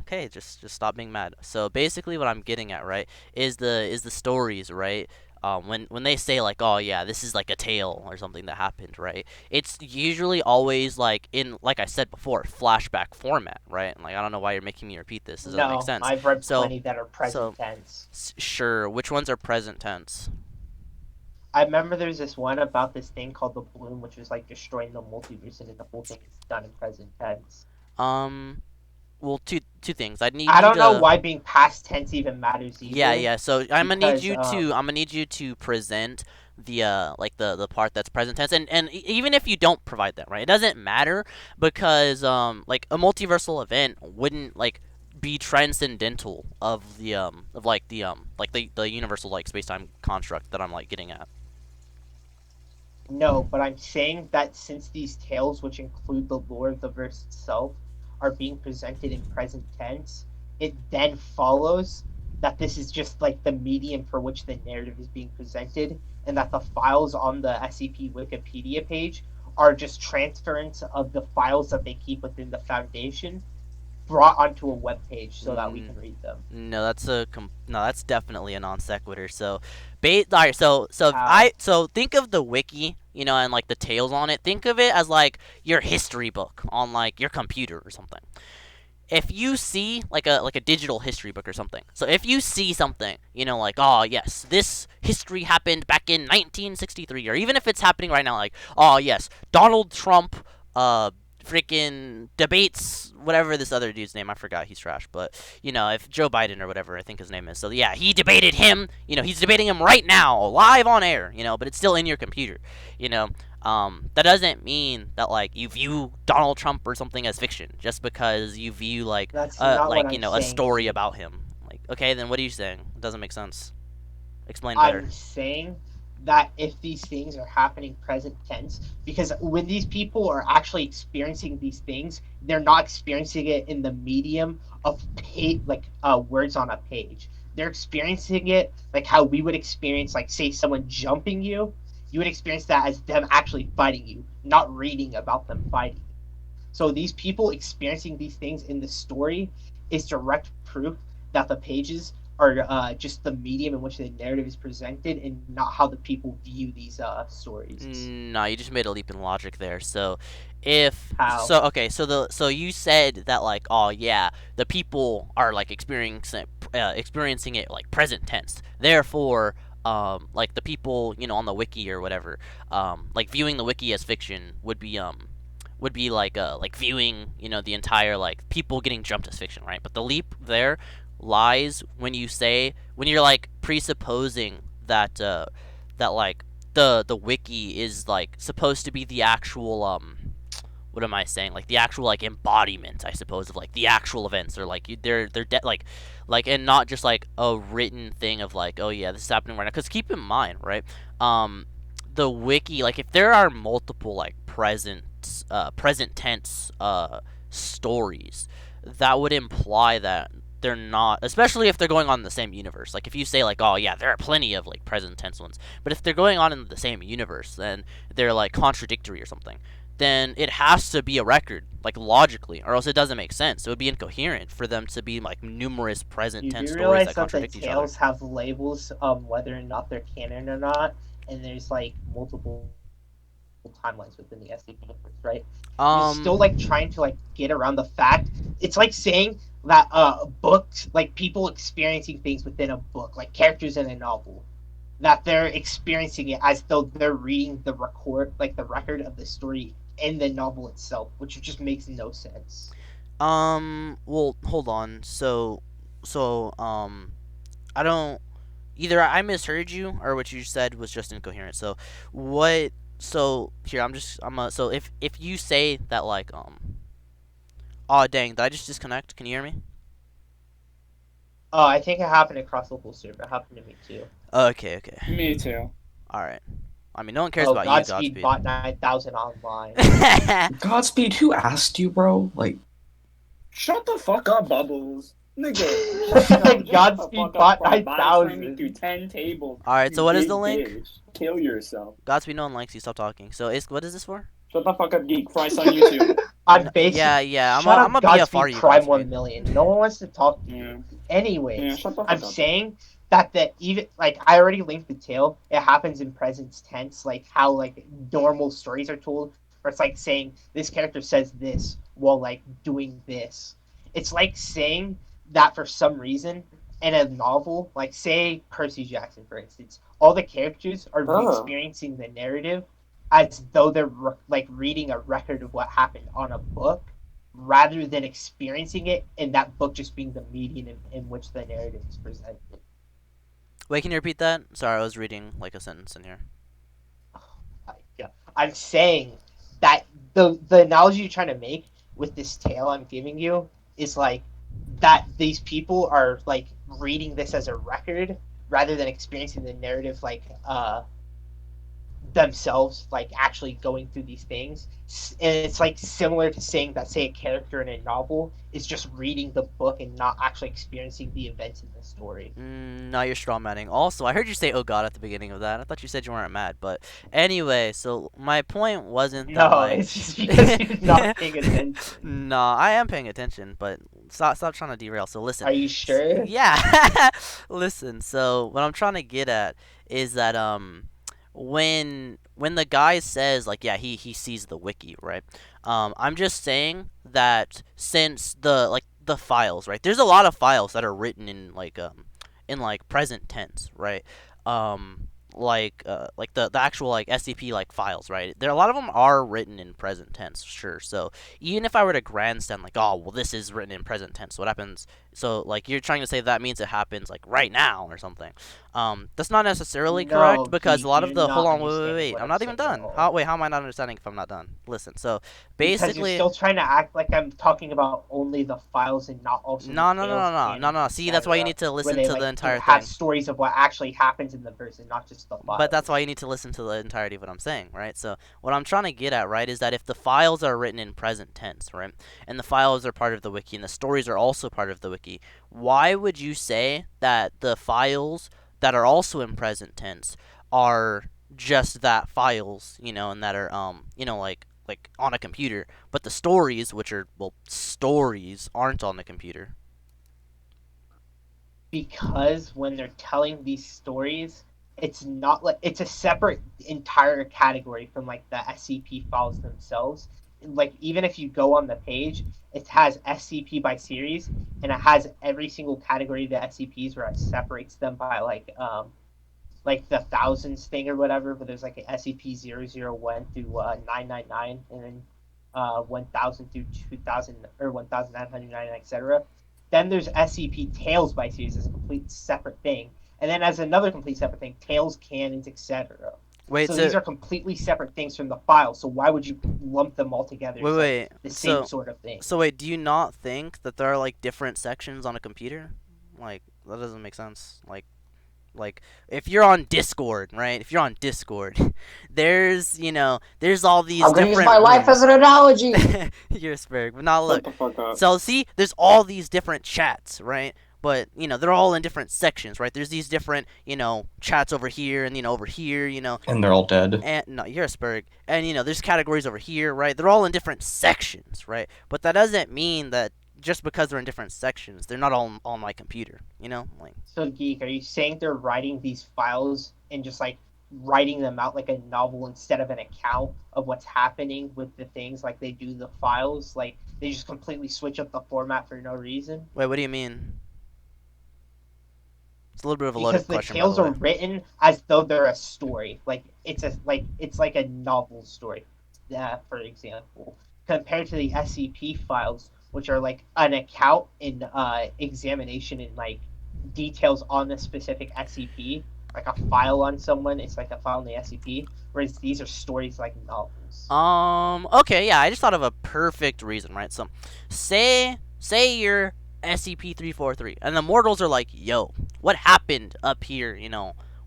Speaker 2: okay, just stop being mad. So basically, what I'm getting at, right, is the stories, right? When they say like, oh yeah, this is like a tale or something that happened, right? It's usually always like in like I said before, flashback format, right? And, like I don't know why you're making me repeat this. This doesn't make
Speaker 3: No,
Speaker 2: sense.
Speaker 3: I've read
Speaker 2: So
Speaker 3: plenty that are present tense.
Speaker 2: sure, which ones are present tense?
Speaker 3: I remember there's this one about this thing called the Bloom, which was like destroying the multiverse, and the whole thing is done in present tense.
Speaker 2: Well, two things. I'd need
Speaker 3: I
Speaker 2: you
Speaker 3: don't know
Speaker 2: to.
Speaker 3: why being past tense even matters either.
Speaker 2: Yeah. So I'm gonna need you
Speaker 3: because,
Speaker 2: to. I'm gonna need you to present the like the part that's present tense, and even if you don't provide that, right, it doesn't matter because like a multiversal event wouldn't like be transcendental of the like the universal like space time construct that I'm like getting at.
Speaker 3: No, but I'm saying that since these tales, which include the lore of the verse itself, are being presented in present tense, it then follows that this is just like the medium for which the narrative is being presented, and that the files on the SCP Wikipedia page are just transference of the files that they keep within the Foundation brought onto a web page so that we can read them.
Speaker 2: No, that's definitely a non sequitur. So, alright, so
Speaker 3: How?
Speaker 2: so think of the wiki, you know, and like the tales on it. Think of it as like your history book on like your computer or something. If you see like a digital history book or something, so if you see something, you know, like oh yes, this history happened back in 1963, or even if it's happening right now, like oh yes, Donald Trump, freaking debates whatever this other dude's name, I forgot, he's trash, but you know, if Joe Biden or whatever I think his name is, so yeah, he debated him, you know, he's debating him right now live on air, you know, but it's still in your computer, you know. That doesn't mean that like you view Donald Trump or something as fiction just because you view like
Speaker 3: That's not what
Speaker 2: you
Speaker 3: I'm
Speaker 2: know, a
Speaker 3: saying.
Speaker 2: story about him. Like okay, then what are you saying? It doesn't make sense. Explain better.
Speaker 3: I'm saying that if these things are happening present tense, because when these people are actually experiencing these things, they're not experiencing it in the medium of words on a page. They're experiencing it like how we would experience, like say someone jumping you. You would experience that as them actually fighting you, not reading about them fighting. So these people experiencing these things in the story is direct proof that the pages are just the medium in which the narrative is presented, and not how the people view these stories.
Speaker 2: No, you just made a leap in logic there. So, if
Speaker 3: How?
Speaker 2: so, okay, so you said that like, oh yeah, the people are like experiencing it like present tense. Therefore, like the people you know on the wiki or whatever, like viewing the wiki as fiction would be like viewing you know the entire like people getting jumped as fiction, right? But the leap there lies when you're like presupposing that that like the wiki is like supposed to be the actual what am I saying? Like the actual like embodiment, I suppose, of like the actual events, or like like and not just like a written thing of like, oh yeah, this is happening right now. Because keep in mind, right? The wiki, like if there are multiple like present tense stories, that would imply that they're not, especially if they're going on in the same universe. Like if you say like, oh yeah, there are plenty of like present tense ones, but if they're going on in the same universe, then they're like contradictory or something. Then it has to be a record, like logically, or else it doesn't make sense. It would be incoherent for them to be like numerous present
Speaker 3: You
Speaker 2: tense
Speaker 3: do
Speaker 2: stories
Speaker 3: realize
Speaker 2: that
Speaker 3: that the
Speaker 2: contradict each other.
Speaker 3: tales have labels whether or not they're canon or not, and there's like multiple timelines within the SCP universe, right? You're still like trying to like get around the fact. It's like saying that books, like people experiencing things within a book, like characters in a novel, that they're experiencing it as though they're reading the record of the story in the novel itself, which just makes no sense.
Speaker 2: Well, hold on. I don't either I misheard you or what you said was just incoherent. So, what? So here so if you say that like oh dang, did I just disconnect? Can you hear me?
Speaker 3: I think it happened across the whole server. It happened to me too.
Speaker 2: Okay, okay.
Speaker 9: Me too.
Speaker 2: All right. I mean, no one cares
Speaker 3: Oh,
Speaker 2: about you,
Speaker 3: Godspeed
Speaker 2: Godspeed.
Speaker 3: bought 9,000 online.
Speaker 12: Godspeed, who asked you, bro? Like,
Speaker 9: Shut the fuck up, Bubbles. Nigga, shut the
Speaker 3: Godspeed
Speaker 9: fuck up
Speaker 3: bought
Speaker 9: before I body slam you
Speaker 3: 9,000.
Speaker 9: through 10 tables.
Speaker 2: All right. So
Speaker 9: You
Speaker 2: what is
Speaker 9: big
Speaker 2: the link?
Speaker 9: bitch. Kill yourself.
Speaker 2: Godspeed, no one likes you. Stop talking. So what is this for?
Speaker 9: Shut the fuck up, Geek. Price on YouTube.
Speaker 3: I'm basic.
Speaker 2: Yeah.
Speaker 3: Shut
Speaker 2: I'm
Speaker 3: up,
Speaker 2: a BFR
Speaker 3: Godspeed
Speaker 2: you,
Speaker 3: Prime
Speaker 2: Godspeed.
Speaker 3: 1 million. No one wants to talk to
Speaker 9: Yeah.
Speaker 3: you. Anyways,
Speaker 9: Yeah, shut the fuck
Speaker 3: I'm
Speaker 9: up.
Speaker 3: saying that even like I already linked the tale. It happens in present tense, like how like normal stories are told. Where it's like saying this character says this while like doing this. It's like saying that for some reason in a novel, like say Percy Jackson, for instance, all the characters are experiencing the narrative as though they're like reading a record of what happened on a book, rather than experiencing it and that book just being the medium in which the narrative is presented.
Speaker 2: Wait, can you repeat that? Sorry, I was reading like a sentence in here.
Speaker 3: Yeah. I'm saying that the analogy you're trying to make with this tale I'm giving you is like that these people are like reading this as a record rather than experiencing the narrative like themselves, like actually going through these things. And it's like similar to saying that, say, a character in a novel is just reading the book and not actually experiencing the events in the story.
Speaker 2: Now you're strawmanning. Also, I heard you say "oh God" at the beginning of that. I thought you said you weren't mad, but anyway. So my point wasn't that
Speaker 3: No,
Speaker 2: like.
Speaker 3: it's just because you're not paying attention.
Speaker 2: No, I am paying attention, but stop trying to derail. So listen.
Speaker 3: Are you sure?
Speaker 2: Yeah. Listen. So what I'm trying to get at is that when the guy says like yeah he sees the wiki, right, I'm just saying that since the files, right, there's a lot of files that are written in like present tense, right, like the actual like SCP like files, right, there a lot of them are written in present tense, sure. So even if I were to grandstand like, oh well, this is written in present tense, what happens, so like you're trying to say that means it happens like right now or something. That's not necessarily correct, because a lot of the hold on, wait, I'm not even done. How am I not understanding if I'm not done? Listen, so
Speaker 3: Because
Speaker 2: basically
Speaker 3: you're still trying to act like I'm talking about only the files and not also
Speaker 2: no. See, that's why you need to listen to the entire thing.
Speaker 3: Have stories of what actually happens in the verse and not just the files.
Speaker 2: But that's why you need to listen to the entirety of what I'm saying, right? So what I'm trying to get at, right, is that if the files are written in present tense, right, and the files are part of the wiki and the stories are also part of the wiki, why would you say that the files that are also in present tense are just that files, and that are like on a computer, but the stories, which are stories, aren't on the computer?
Speaker 3: Because when they're telling these stories, it's not like it's a separate entire category from like the SCP files themselves. Like even if you go on the page, it has SCP by series, and it has every single category of the SCPs where it separates them by like the thousands thing or whatever. But there's like an SCP-001 through 999, and then 1000 through 2000 or 1999, etc. Then there's SCP Tales by series as a complete separate thing, and then as another complete separate thing, Tales canons, etc.
Speaker 2: Wait,
Speaker 3: so these are completely separate things from the file. So why would you lump them all together?
Speaker 2: Wait,
Speaker 3: the same sort of thing.
Speaker 2: So wait, do you not think that there are like different sections on a computer? Like that doesn't make sense. Like if you're on Discord, right? If you're on Discord, there's there's all these.
Speaker 7: I'm gonna
Speaker 2: different
Speaker 7: use my life as an analogy.
Speaker 2: You're spared, but now look. So see, there's all these different chats, right? But they're all in different sections, right? There's these different chats over here and over here,
Speaker 12: And they're all dead.
Speaker 2: And no, you're a spurg. And there's categories over here, right? They're all in different sections, right? But that doesn't mean that just because they're in different sections, they're not all on my computer, like.
Speaker 3: So Geek, are you saying they're writing these files and just like writing them out like a novel instead of an account of what's happening with the things like they do the files? Like they just completely switch up the format for no reason?
Speaker 2: Wait, what do you mean? It's a little bit of a loaded question.
Speaker 3: Because the tales are written as though they're a story. Like it's like a novel story, for example, compared to the SCP files, which are like an account in examination and like details on the specific SCP, like a file on someone. It's like a file in the SCP, whereas these are stories like novels.
Speaker 2: Okay, yeah, I just thought of a perfect reason, right? So, say you're SCP-343, and the mortals are like, yo, what happened up here,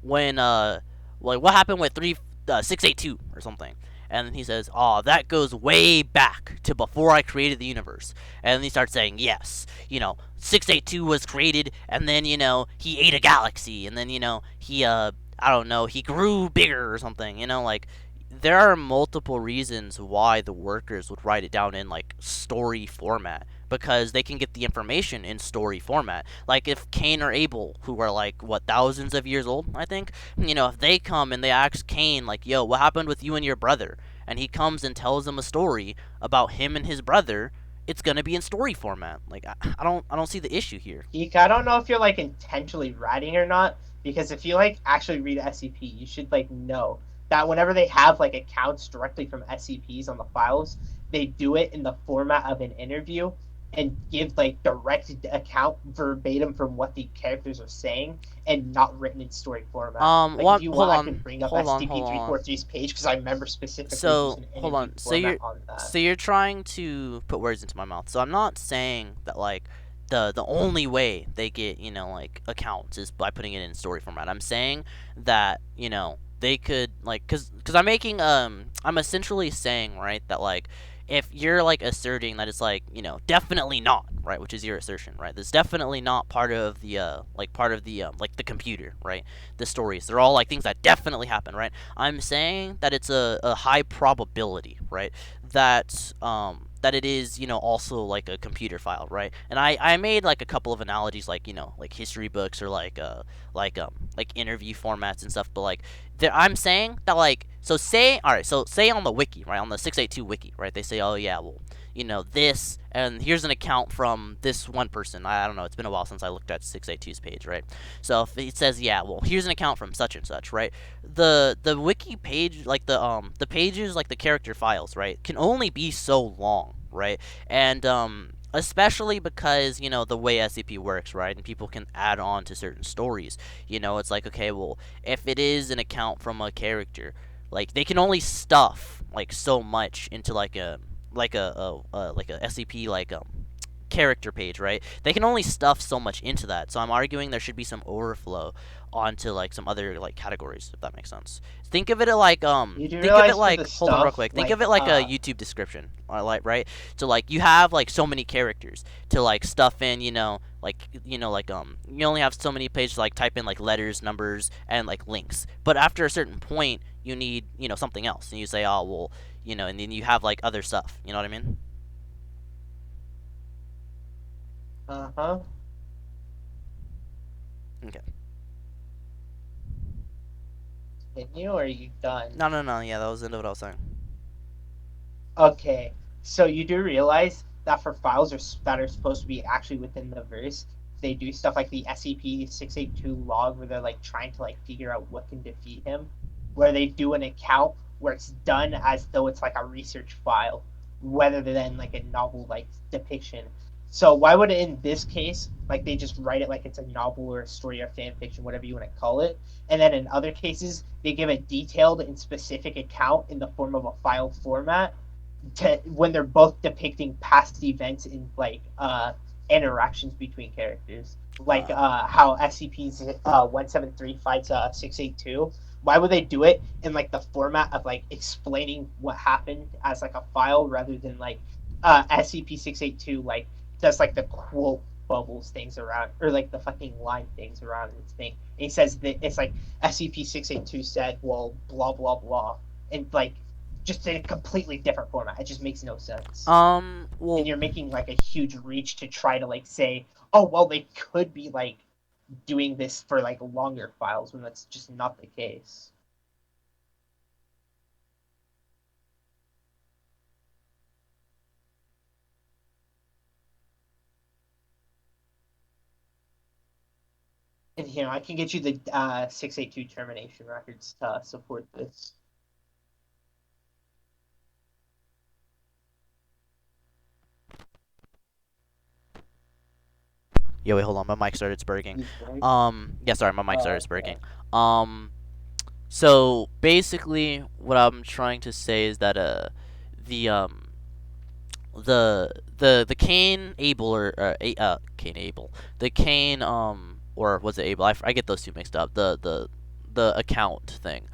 Speaker 2: when like what happened with 682 or something. And then he says, "Oh, that goes way back to before I created the universe." And then he starts saying, "Yes, 682 was created, and then he ate a galaxy, and then he I don't know, he grew bigger or something." Like there are multiple reasons why the workers would write it down in like story format, because they can get the information in story format. Like if Cain or Abel, who are like what, thousands of years old, I think, if they come and they ask Cain like, "Yo, what happened with you and your brother?" and he comes and tells them a story about him and his brother, it's gonna be in story format. Like I don't see the issue here.
Speaker 3: Geek, I don't know if you're like intentionally writing or not, because if you like actually read SCP, you should like know that whenever they have like accounts directly from SCPs on the files, they do it in the format of an interview and give like direct account verbatim from what the characters are saying, and not written in story format. Like if you want, I can bring up SCP-343's page because I remember specifically
Speaker 2: So
Speaker 3: using an
Speaker 2: hold on.
Speaker 3: interview
Speaker 2: So
Speaker 3: format
Speaker 2: you're
Speaker 3: on that.
Speaker 2: so you're trying to put words into my mouth. So I'm not saying that like the only way they get like accounts is by putting it in story format. I'm saying that they could like because I'm essentially saying, right, that like if you're like asserting that it's like definitely not, right, which is your assertion, right, that's definitely not part of the like the computer, right, the stories, they're all like things that definitely happen, right. I'm saying that it's a high probability, right, that it is also like a computer file, right. And I made like a couple of analogies, like like history books, or like interview formats and stuff, but like I'm saying that like, so say, all right, so say on the wiki, right, on the 682 wiki, right, they say, "Oh yeah, well, this, and here's an account from this one person." I don't know, it's been a while since I looked at 682's page, right. So if it says, "Yeah, well, here's an account from such and such," right, the wiki page, like the pages, like the character files, right, can only be so long, right. And especially because the way SCP works, right, and people can add on to certain stories. It's like, okay, well, if it is an account from a character, like they can only stuff like so much into like a SCP like character page, right. They can only stuff so much into that. So I'm arguing there should be some overflow onto like some other like categories, if that makes sense. Think of it like
Speaker 3: You do
Speaker 2: think of it
Speaker 3: realize for
Speaker 2: like,
Speaker 3: the
Speaker 2: hold on real
Speaker 3: stuff,
Speaker 2: quick, think
Speaker 3: like,
Speaker 2: of it like a YouTube description, like, right. So like you have like so many characters to like stuff in, like you only have so many pages to like type in like letters, numbers, and like links. But after a certain point you need something else, and you say, "Oh well," and then you have like other stuff, you know what I mean.
Speaker 3: Uh-huh.
Speaker 2: Okay.
Speaker 3: Continue, or are you done?
Speaker 2: No, yeah, that was the end of what I was saying.
Speaker 3: Okay, so you do realize that for files that are supposed to be actually within the verse, they do stuff like the SCP-682 log, where they're like trying to like figure out what can defeat him, where they do an account where it's done as though it's like a research file, rather than like a novel like depiction. So why would it, in this case, like they just write it like it's a novel or a story or fan fiction, whatever you want to call it, and then in other cases they give a detailed and specific account in the form of a file format, to when they're both depicting past events in like interactions between characters, like how SCP's 173 fights 682. Why would they do it in like the format of like explaining what happened as like a file, rather than like SCP-682 like does like the quote bubbles things around, or like the fucking line things around its thing. And he says that it's like SCP-682 said, well, blah blah blah, and like just in a completely different format. It just makes no sense.
Speaker 2: Well,
Speaker 3: and you're making like a huge reach to try to like say, "Oh well, they could be like doing this for like longer files," when that's just not the case. And I can get you the 682 termination records to support this.
Speaker 2: Yeah, wait, hold on. My mic started spurging. Yeah, sorry, my mic started spurging. So basically, what I'm trying to say is that the the Cain Abel, or Cain Abel, the Cain or was it Abel? I get those two mixed up. The the account thing,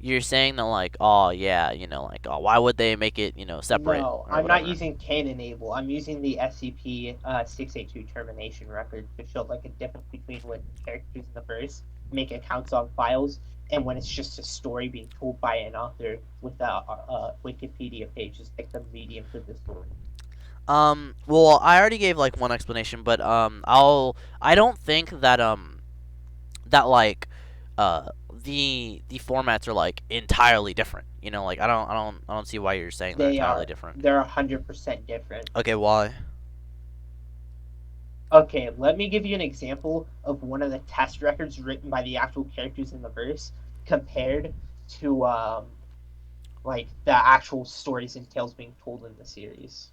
Speaker 2: you're saying that like, oh yeah, like, oh, why would they make it, separate?
Speaker 3: No,
Speaker 2: or
Speaker 3: I'm not
Speaker 2: whatever?
Speaker 3: using can enable. I'm using the SCP 682 termination record to show like a difference between when characters in the verse make accounts on files and when it's just a story being told by an author with a Wikipedia page is like the medium for the story.
Speaker 2: Well, I already gave like one explanation, but I don't think that that like the formats are like entirely different. Like I don't see why you're saying they're
Speaker 3: They
Speaker 2: entirely
Speaker 3: are.
Speaker 2: different.
Speaker 3: They're 100% different.
Speaker 2: Okay, why?
Speaker 3: Okay, let me give you an example of one of the test records written by the actual characters in the verse compared to like the actual stories and tales being told in the series.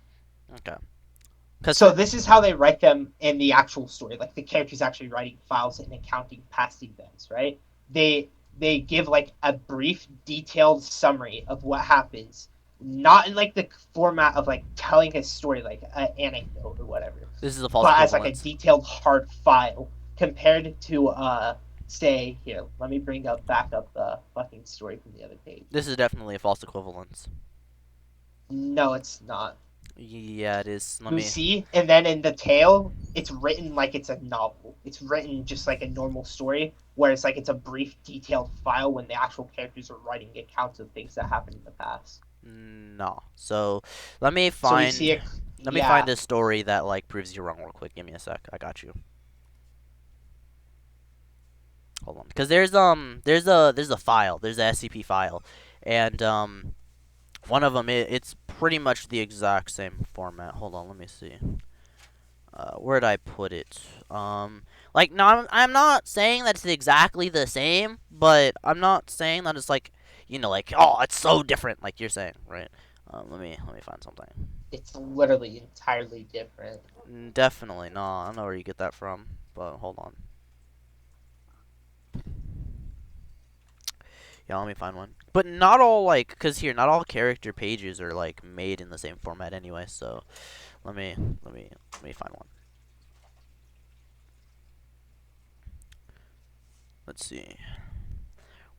Speaker 2: Okay.
Speaker 3: So this is how they write them in the actual story, like the characters actually writing files and accounting past events, right? They give like a brief, detailed summary of what happens, not in like the format of like telling a story, like an anecdote or whatever.
Speaker 2: This is a false
Speaker 3: but as like a
Speaker 2: equivalence.
Speaker 3: detailed hard file compared to say here. Let me bring back up the fucking story from the other page.
Speaker 2: This is definitely a false equivalence.
Speaker 3: No, it's not.
Speaker 2: Yeah, it is. Let
Speaker 3: You
Speaker 2: me
Speaker 3: see, and then in the tale, it's written like it's a novel. It's written just like a normal story, where it's like it's a brief, detailed file when the actual characters are writing accounts of things that happened in the past.
Speaker 2: No. So let me
Speaker 3: So we
Speaker 2: find
Speaker 3: see it.
Speaker 2: let me find a story that like proves you wrong real quick. Give me a sec. I got you. Hold on. Because there's a file. There's a SCP file, and one of them it's pretty much the exact same format. Hold on, let me see. Where'd I put it? Like, no, I'm not saying that it's exactly the same, but I'm not saying that it's like, like, oh, it's so different, like you're saying, right? Let me find something.
Speaker 3: It's literally entirely different.
Speaker 2: Definitely, no, I don't know where you get that from, but hold on. Yeah, let me find one. But not all, like, because here, not all character pages are, like, made in the same format anyway, so let me find one. Let's see.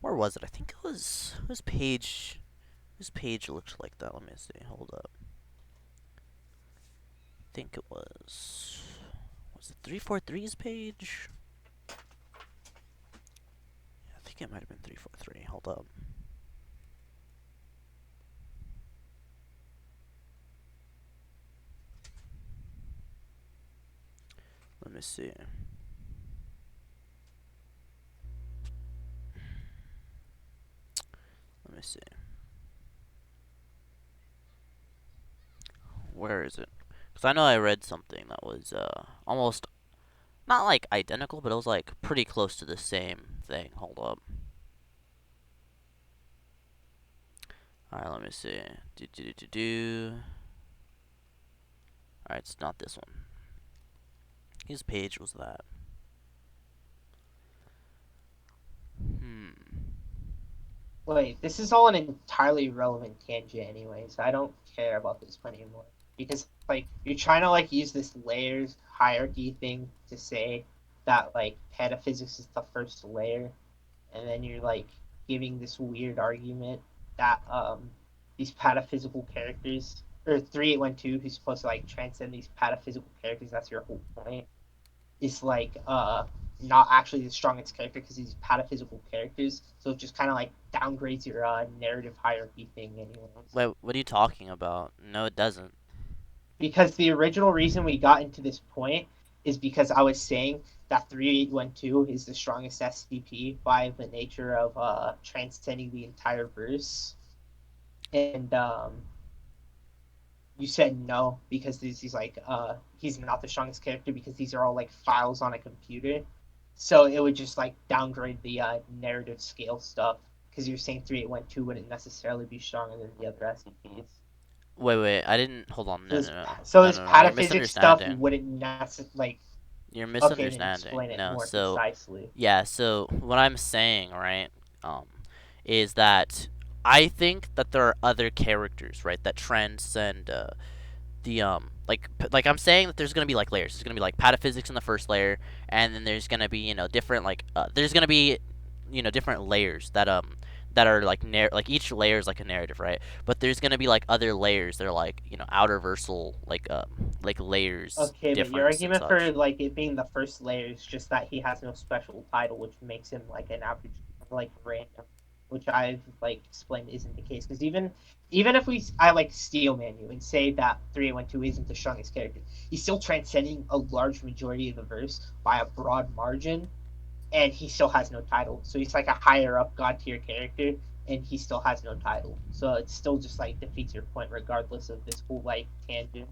Speaker 2: Where was it? I think it was, whose page looked like that? Let me see, hold up. I think it was it 343's page? Yeah, I think it might have been 343, hold up. Let me see. Let me see. Where is it? Because I know I read something that was almost, not like identical, but it was like pretty close to the same thing. Hold up. Alright, let me see. Alright, it's not this one. Whose page was that?
Speaker 3: Wait, this is all an entirely irrelevant tangent anyways. I don't care about this one anymore. Because, like, you're trying to, like, use this layers hierarchy thing to say that, like, pataphysics is the first layer. And then you're, like, giving this weird argument that, these pataphysical characters, or 3812, who's supposed to, like, transcend these pataphysical characters, that's your whole point, is, like, not actually the strongest character because these pataphysical characters, so it just kind of like downgrades your narrative hierarchy thing anyways.
Speaker 2: Wait, what are you talking about? No, it doesn't.
Speaker 3: Because the original reason we got into this point is because I was saying that 3812 is the strongest SCP by the nature of transcending the entire verse. And you said no because he's like he's not the strongest character because these are all like files on a computer. So it would just like downgrade the narrative scale stuff because you're saying 3812 wouldn't necessarily be stronger than the other SCPs.
Speaker 2: Wait, I didn't. Hold on. No.
Speaker 3: So
Speaker 2: No,
Speaker 3: this
Speaker 2: no,
Speaker 3: pataphysics stuff
Speaker 2: misunderstanding.
Speaker 3: wouldn't necessarily like.
Speaker 2: You're
Speaker 3: Okay, then
Speaker 2: misunderstanding.
Speaker 3: explain it
Speaker 2: No,
Speaker 3: more
Speaker 2: so
Speaker 3: concisely.
Speaker 2: yeah, so what I'm saying, right, is that I think that there are other characters, right, that transcend the like I'm saying that there's gonna be like layers. There's gonna be like pataphysics in the first layer, and then there's gonna be different like there's gonna be different layers that are like like each layer is like a narrative, right? But there's gonna be like other layers that are like outer versal like layers,
Speaker 3: Okay, but your
Speaker 2: difference and
Speaker 3: argument for
Speaker 2: such.
Speaker 3: like it being the first layer is just that he has no special title, which makes him like an average, like random, which I've like explained isn't the case. Because even if I like steel man you and say that 3812 isn't the strongest character, he's still transcending a large majority of the verse by a broad margin, and he still has no title. So he's like a higher up god tier character, and he still has no title. So it still just like defeats your point, regardless of this whole like tangent.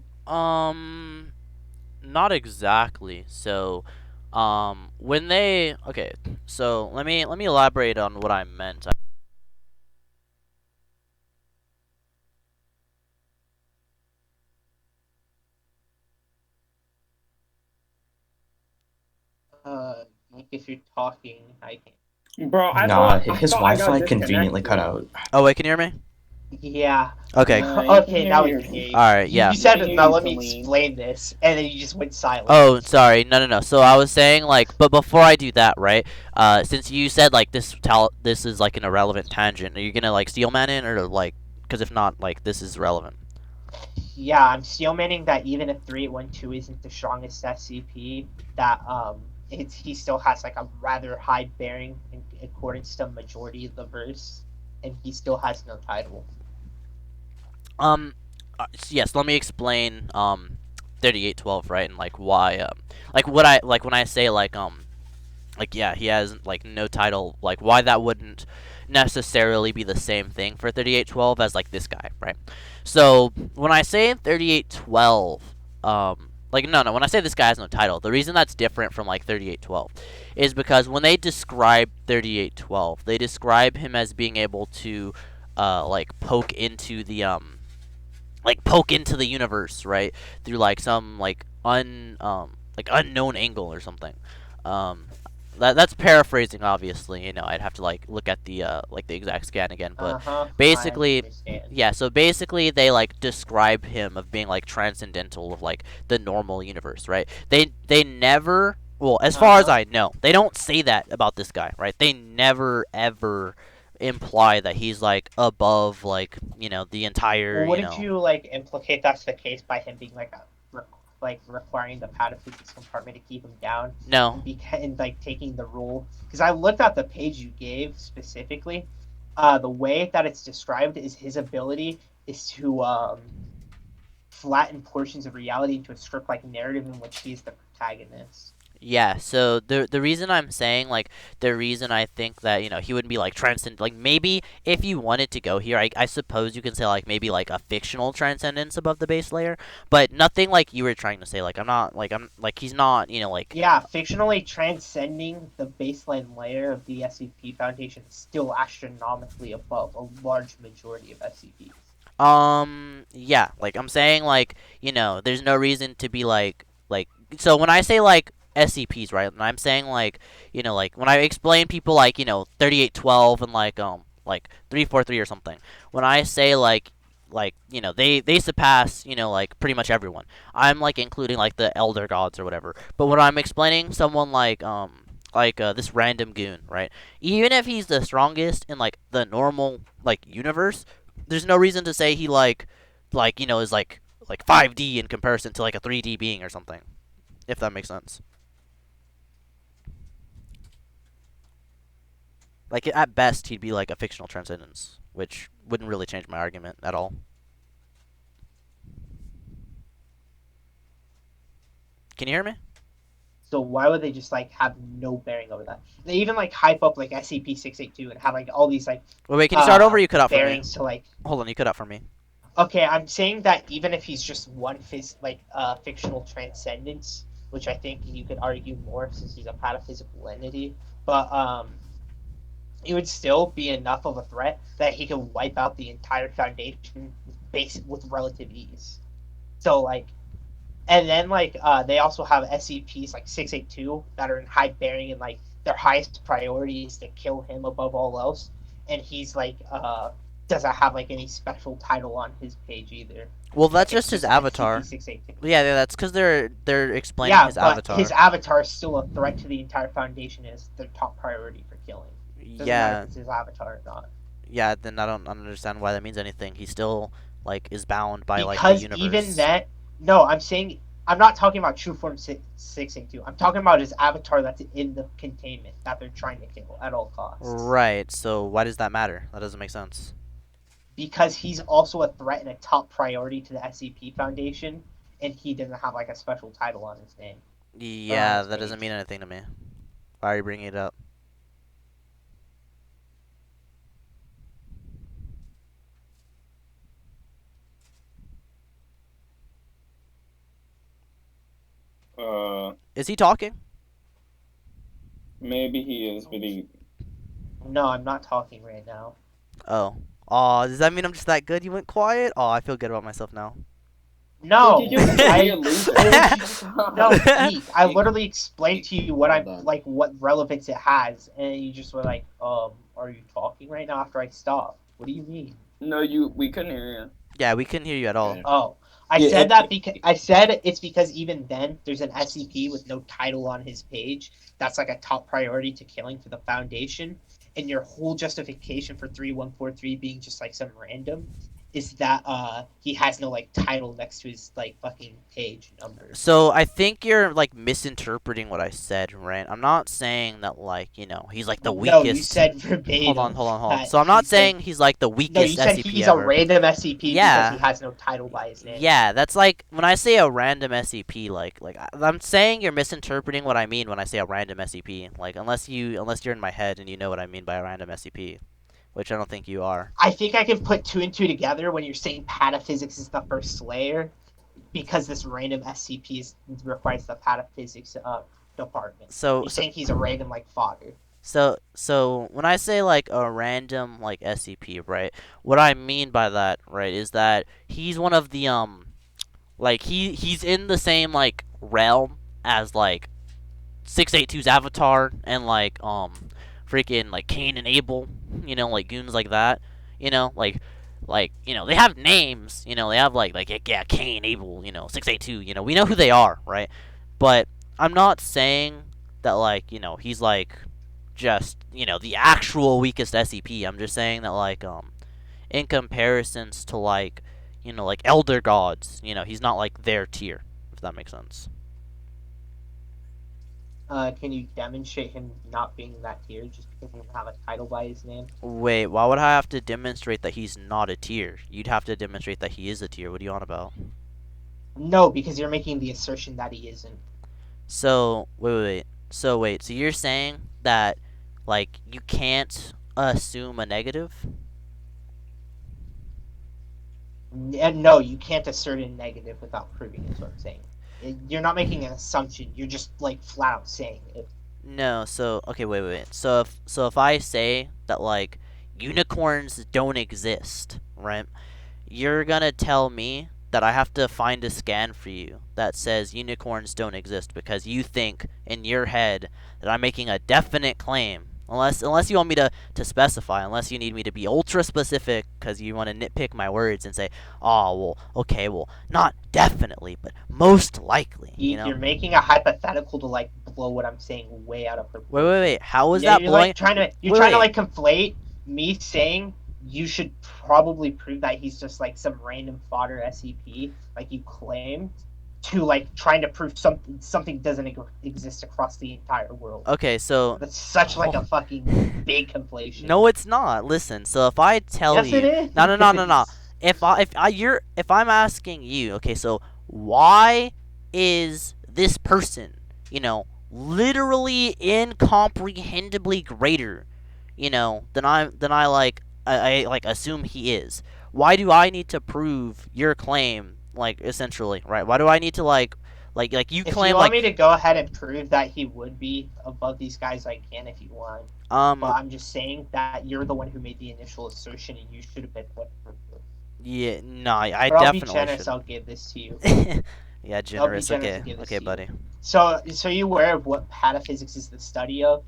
Speaker 2: Not exactly. So, when they okay, so let me elaborate on what I meant.
Speaker 3: If you're talking, I can.
Speaker 9: Bro, I
Speaker 12: Nah,
Speaker 9: thought
Speaker 12: his
Speaker 9: I got
Speaker 12: Wi-Fi conveniently
Speaker 9: disconnected.
Speaker 12: cut out.
Speaker 2: Oh wait, can you hear me?
Speaker 3: Yeah.
Speaker 2: Okay.
Speaker 3: Okay, now we can hear you.
Speaker 2: All right, yeah.
Speaker 3: You said
Speaker 9: can
Speaker 3: now
Speaker 9: hear
Speaker 3: let
Speaker 9: you,
Speaker 3: me
Speaker 9: Celine.
Speaker 3: explain this, and then you just went silent.
Speaker 2: Oh, sorry. No. So I was saying like, but before I do that, right? Since you said like this is like an irrelevant tangent, are you gonna like steel man it or like? Because if not, like this is relevant.
Speaker 3: Yeah, I'm steel manning that even if 3812 isn't the strongest SCP, that he still has like a rather high bearing in accordance to majority of the verse, and he still has no title.
Speaker 2: Yes. Let me explain 3812, right? And like why like what I like when I say like yeah, he has like no title, like why that wouldn't necessarily be the same thing for 3812 as like this guy, right? So when I say 3812, like no, when I say this guy has no title, the reason that's different from like 3812 is because when they describe 3812, they describe him as being able to like poke into the universe, right? Through like some like unknown angle or something. That's paraphrasing, obviously. I'd have to like look at the exact scan again, but basically, yeah. So basically, they like describe him of being like transcendental of like the normal universe, right? They never, well, as far as I know, they don't say that about this guy, right? They never ever imply that he's like above like the entire.
Speaker 3: Well, wouldn't you like implicate that's the case by him being like requiring the pataphysics compartment to keep him down?
Speaker 2: No.
Speaker 3: And like taking the rule, because I looked at the page you gave specifically. The way that it's described is his ability is to flatten portions of reality into a script-like narrative in which he is the protagonist.
Speaker 2: Yeah, so the reason I'm saying like the reason I think that he wouldn't be like transcend, like maybe if you wanted to go here, I suppose you can say like maybe like a fictional transcendence above the base layer, but nothing like you were trying to say. Like I'm like he's not like
Speaker 3: yeah, fictionally transcending the baseline layer of the SCP Foundation is still astronomically above a large majority of SCPs.
Speaker 2: Yeah, like I'm saying like there's no reason to be like so when I say like SCPs, right? And I'm saying like like when I explain people like 3812 and like 343 or something. When I say like they surpass like pretty much everyone. I'm like including like the elder gods or whatever. But when I'm explaining someone like this random goon, right? Even if he's the strongest in like the normal like universe, there's no reason to say he is like 5D in comparison to like a 3D being or something. If that makes sense. Like, at best, he'd be like a fictional transcendence, which wouldn't really change my argument at all. Can you hear me?
Speaker 3: So why would they just like have no bearing over that? They even like hype up like SCP-682 and have like all these like.
Speaker 2: Wait, can you start over? You cut out for me.
Speaker 3: Bearings to like.
Speaker 2: Hold on, you cut out for me.
Speaker 3: Okay, I'm saying that even if he's just one fictional transcendence, which I think you could argue more since he's a pataphysical entity, but it would still be enough of a threat that he could wipe out the entire Foundation with relative ease. So like, and then like they also have SCPs like 682 that are in high bearing and like their highest priority is to kill him above all else, and he's like doesn't have like any special title on his page either.
Speaker 2: Well, that's just his avatar. Yeah, that's because they're explaining his avatar.
Speaker 3: His avatar is still a threat to the entire Foundation, and is their top priority for killing. Doesn't matter
Speaker 2: Yeah.
Speaker 3: if it's his avatar or not.
Speaker 2: Yeah, then I don't understand why that means anything. He still like is bound by like the
Speaker 3: Because
Speaker 2: universe.
Speaker 3: even that, no, I'm saying I'm not talking about True Form 682. I'm talking about his avatar that's in the containment that they're trying to kill at all costs.
Speaker 2: Right. So why does that matter? That doesn't make sense.
Speaker 3: Because he's also a threat and a top priority to the SCP Foundation, and he doesn't have like a special title on his name.
Speaker 2: Yeah, that doesn't mean anything to me. Why are you bringing it up? Is he talking?
Speaker 9: Maybe he is, but he.
Speaker 3: No, I'm not talking right now.
Speaker 2: Oh. Aw, does that mean I'm just that good? You went quiet? Oh, I feel good about myself now.
Speaker 3: No,
Speaker 9: Dude, you just be a loser.
Speaker 3: no, Pete, I literally explained to you what what relevance it has, and you just were like, are you talking right now after I stop? What do you mean?
Speaker 9: No, we couldn't hear you.
Speaker 2: Yeah, we couldn't hear you at all.
Speaker 3: Oh, I said that because I said it's because even then there's an SCP with no title on his page. That's like a top priority to killing for the Foundation, and your whole justification for 3143 being just like some random is that he has no like title next to his like fucking page number.
Speaker 2: So I think you're like misinterpreting what I said, right? I'm not saying that like, you know, he's like the weakest.
Speaker 3: No, you said verbatim.
Speaker 2: Hold on. So I'm not saying he's like the weakest
Speaker 3: No, you said
Speaker 2: SCP
Speaker 3: he's
Speaker 2: ever.
Speaker 3: a random SCP
Speaker 2: Yeah.
Speaker 3: because he has no title by his name.
Speaker 2: Yeah, that's like when I say a random SCP, like I'm saying you're misinterpreting what I mean when I say a random SCP. Like unless you're in my head and you know what I mean by a random SCP, which I don't think you are.
Speaker 3: I think I can put 2 and 2 together when you're saying pataphysics is the first layer, because this random SCP requires the pataphysics department.
Speaker 2: So
Speaker 3: you're saying he's a random like fodder.
Speaker 2: So when I say like a random like SCP, right? What I mean by that, right, is that he's one of the like he's in the same like realm as like 682's avatar and like freaking like Cain and Abel, you know, like goons like that, you know, like you know, they have names, you know, they have like yeah, Cain, Abel, you know, 682, you know, we know who they are, right? But I'm not saying that like, you know, he's like just, you know, the actual weakest SCP. I'm just saying that like in comparisons to like, you know, like elder gods, you know, he's not like their tier, if that makes sense.
Speaker 3: Can you demonstrate him not being that tier just because he doesn't have a title by his name?
Speaker 2: Wait, why would I have to demonstrate that he's not a tier? You'd have to demonstrate that he is a tier. What are you on about?
Speaker 3: No, because you're making the assertion that he isn't.
Speaker 2: So, wait. So you're saying that, like, you can't assume a negative?
Speaker 3: No, you can't assert a negative without proving it, is what I'm saying. You're not making an assumption. You're just, like, flat out saying it.
Speaker 2: No, so, okay, wait. So if I say that, like, unicorns don't exist, right? You're gonna tell me that I have to find a scan for you that says unicorns don't exist because you think in your head that I'm making a definite claim. Unless you want me to specify, unless you need me to be ultra specific because you want to nitpick my words and say, oh, well, okay, well, not definitely, but most likely. You know?
Speaker 3: You're making a hypothetical to, like, blow what I'm saying way out of proportion.
Speaker 2: Wait. How is that
Speaker 3: you're,
Speaker 2: blowing?
Speaker 3: Like, trying to, like, conflate me saying you should probably prove that he's just, like, some random fodder SCP, like you claimed, to like trying to prove something doesn't exist across the entire world.
Speaker 2: Okay, so
Speaker 3: that's such like a fucking big conflation.
Speaker 2: No, it's not. Listen, so if I tell
Speaker 3: yes,
Speaker 2: you,
Speaker 3: it is.
Speaker 2: No. If I'm asking you, okay, so why is this person, you know, literally incomprehendibly greater, you know, than I like assume he is? Why do I need to prove your claim? Like, essentially, right? Why do I need to like you claim?
Speaker 3: If you want me to go ahead and prove that he would be above these guys, I can if you want. But I'm just saying that you're the one who made the initial assertion, and you should have been what proved it.
Speaker 2: Yeah, no, I
Speaker 3: but
Speaker 2: definitely
Speaker 3: I'll be generous.
Speaker 2: should.
Speaker 3: I'll give this to you.
Speaker 2: Yeah, generous. Okay, buddy.
Speaker 3: So you aware of what pataphysics is the study of?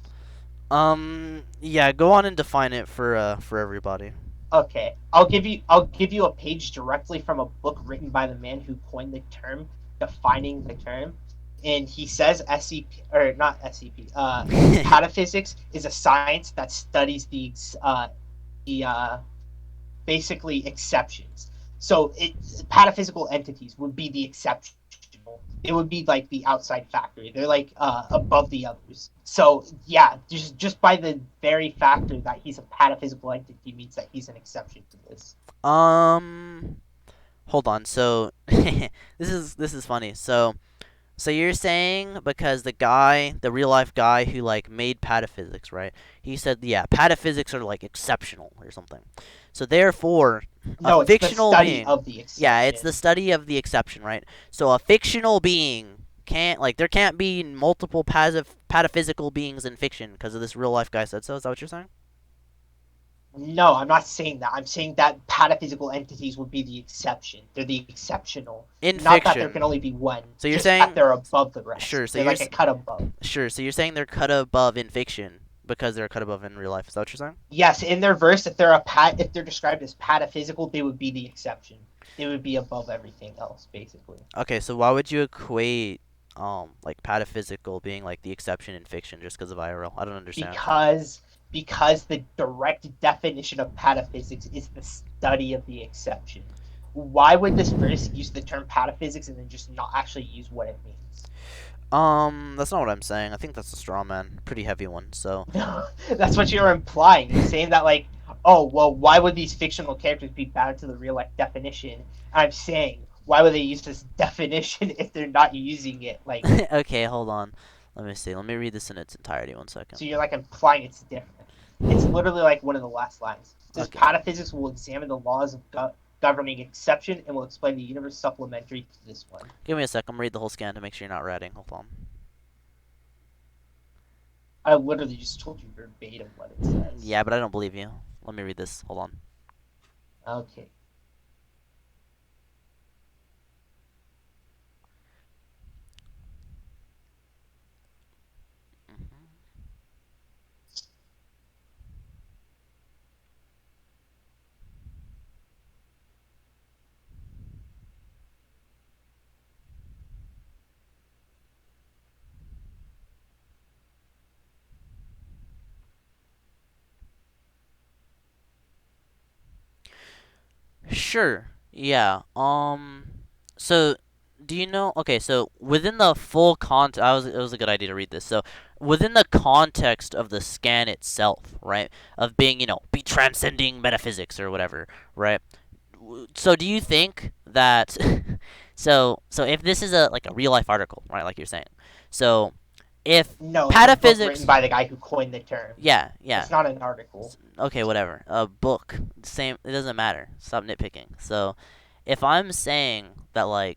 Speaker 2: Yeah, go on and define it for everybody.
Speaker 3: Okay, I'll give you a page directly from a book written by the man who coined the term, defining the term. and he says SCP or not SCP. Pataphysics is a science that studies the basically exceptions. So pataphysical entities would be the exceptional. It would be like the outside factor. They're like above the others. So yeah, just by the very factor that he's a pataphysical entity means that he's an exception to this.
Speaker 2: Hold on. So this is funny. So you're saying because the real life guy who like made pataphysics, right? He said, yeah, pataphysics are like exceptional or something. So therefore,
Speaker 3: No,
Speaker 2: a fictional
Speaker 3: it's the study
Speaker 2: being,
Speaker 3: of the exception.
Speaker 2: yeah, it's the study of the exception, right? So a fictional being there can't be multiple pataphysical beings in fiction because of this real life guy said so. Is that what you're saying?
Speaker 3: No, I'm not saying that. I'm saying that pataphysical entities would be the exception. They're the exceptional.
Speaker 2: In
Speaker 3: not
Speaker 2: fiction.
Speaker 3: That there can only be one.
Speaker 2: So you're
Speaker 3: just
Speaker 2: saying
Speaker 3: that they're above the rest.
Speaker 2: Sure. So
Speaker 3: they're like a cut above.
Speaker 2: Sure. So you're saying they're cut above in fiction because they're cut above in real life. Is that what you're saying?
Speaker 3: Yes, in their verse, if they're described as pataphysical, they would be the exception. They would be above everything else, basically.
Speaker 2: Okay, so why would you equate like pataphysical being like the exception in fiction just because of IRL? I don't understand.
Speaker 3: Because the direct definition of pataphysics is the study of the exception. Why would this verse use the term pataphysics and then just not actually use what it means?
Speaker 2: That's not what I'm saying. I think that's a straw man, pretty heavy one. So
Speaker 3: that's what you're implying. You're saying that like, oh well, why would these fictional characters be bound to the real life definition? And I'm saying, why would they use this definition if they're not using it? Like,
Speaker 2: okay, hold on. Let me see. Let me read this in its entirety. 1 second.
Speaker 3: So you're like implying it's different. It's literally like one of the last lines. It says pataphysics will examine the laws of governing exception and will explain the universe supplementary to this one.
Speaker 2: Give me a sec. I'm read the whole scan to make sure you're not ratting. Hold on.
Speaker 3: I literally just told you verbatim what it says.
Speaker 2: Yeah, but I don't believe you. Let me read this. Hold on.
Speaker 3: Okay.
Speaker 2: Sure. Yeah. So, do you know? Okay. So within the full context, it was a good idea to read this. So within the context of the scan itself, right? Of being, be transcending metaphysics or whatever, right? So do you think that? so if this is a real life article, right? Like you're saying, so. If pataphysics
Speaker 3: it's a book written by the guy who coined the term.
Speaker 2: Yeah.
Speaker 3: It's not an article.
Speaker 2: Okay, whatever. A book. Same. It doesn't matter. Stop nitpicking. So, if I'm saying that, I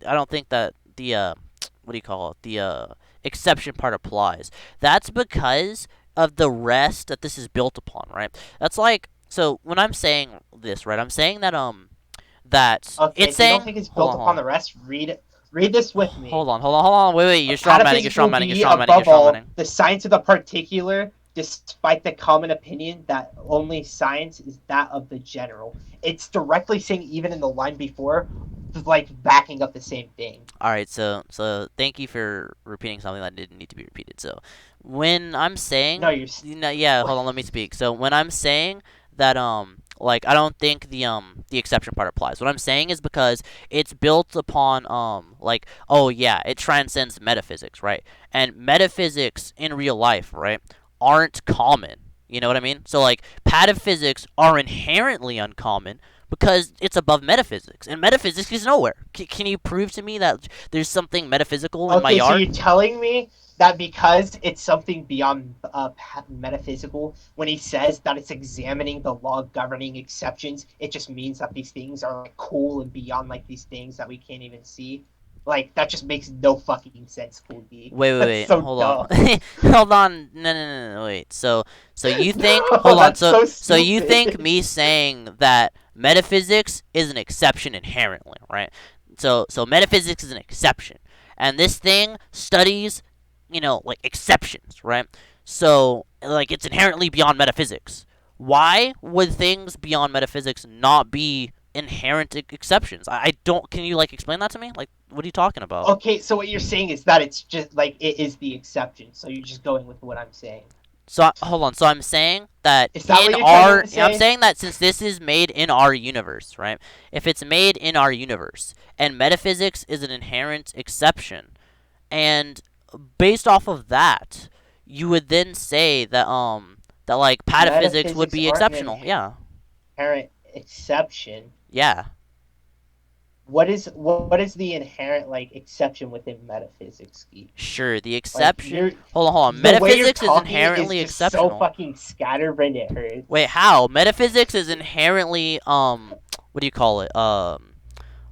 Speaker 2: don't think that the what do you call it? The exception part applies. That's because of the rest that this is built upon, right? That's like so when I'm saying this, right? I'm saying that that
Speaker 3: okay,
Speaker 2: it's saying.
Speaker 3: You don't think it's built upon the rest? Read it. Read this with me.
Speaker 2: Hold on. Wait. You're strawmanning.
Speaker 3: The science of the particular, despite the common opinion that only science is that of the general. It's directly saying, even in the line before, like backing up the same thing.
Speaker 2: All right. So thank you for repeating something that didn't need to be repeated. So when I'm saying yeah, hold on. Let me speak. So when I'm saying that I don't think the exception part applies. What I'm saying is because it's built upon oh yeah, it transcends metaphysics, right? And metaphysics in real life, right, aren't common. You know what I mean? So pataphysics are inherently uncommon because it's above metaphysics, and metaphysics is nowhere. Can you prove to me that there's something metaphysical in my yard?
Speaker 3: So you're telling me that because it's something beyond metaphysical, when he says that it's examining the law governing exceptions, it just means that these things are cool and beyond these things that we can't even see. That just makes no fucking sense, Coogie.
Speaker 2: Wait.
Speaker 3: So
Speaker 2: hold
Speaker 3: dumb.
Speaker 2: on. Hold on. No. Wait. So you think? Hold on. So you think me saying that metaphysics is an exception inherently, right? So metaphysics is an exception, and this thing studies, exceptions, right? So it's inherently beyond metaphysics. Why would things beyond metaphysics not be inherent exceptions? I don't. Can you explain that to me? What are you talking about?
Speaker 3: Okay, so what you're saying is that it's just like it is the exception. So you're just going with what I'm saying.
Speaker 2: So hold on. So I'm saying that
Speaker 3: Is that what
Speaker 2: in
Speaker 3: you're trying to say?
Speaker 2: I'm saying that since this is made in our universe, right? If it's made in our universe and metaphysics is an inherent exception, and based off of that, you would then say that that like pataphysics would be exceptional. Yeah.
Speaker 3: Inherent exception.
Speaker 2: Yeah.
Speaker 3: What is the inherent like exception within metaphysics, Geek?
Speaker 2: Sure, the exception.
Speaker 3: Like,
Speaker 2: hold on.
Speaker 3: the
Speaker 2: Metaphysics
Speaker 3: way
Speaker 2: is
Speaker 3: you're
Speaker 2: inherently
Speaker 3: is just
Speaker 2: exceptional.
Speaker 3: so fucking scatterbrained it hurts.
Speaker 2: Wait, how? Metaphysics is inherently what do you call it?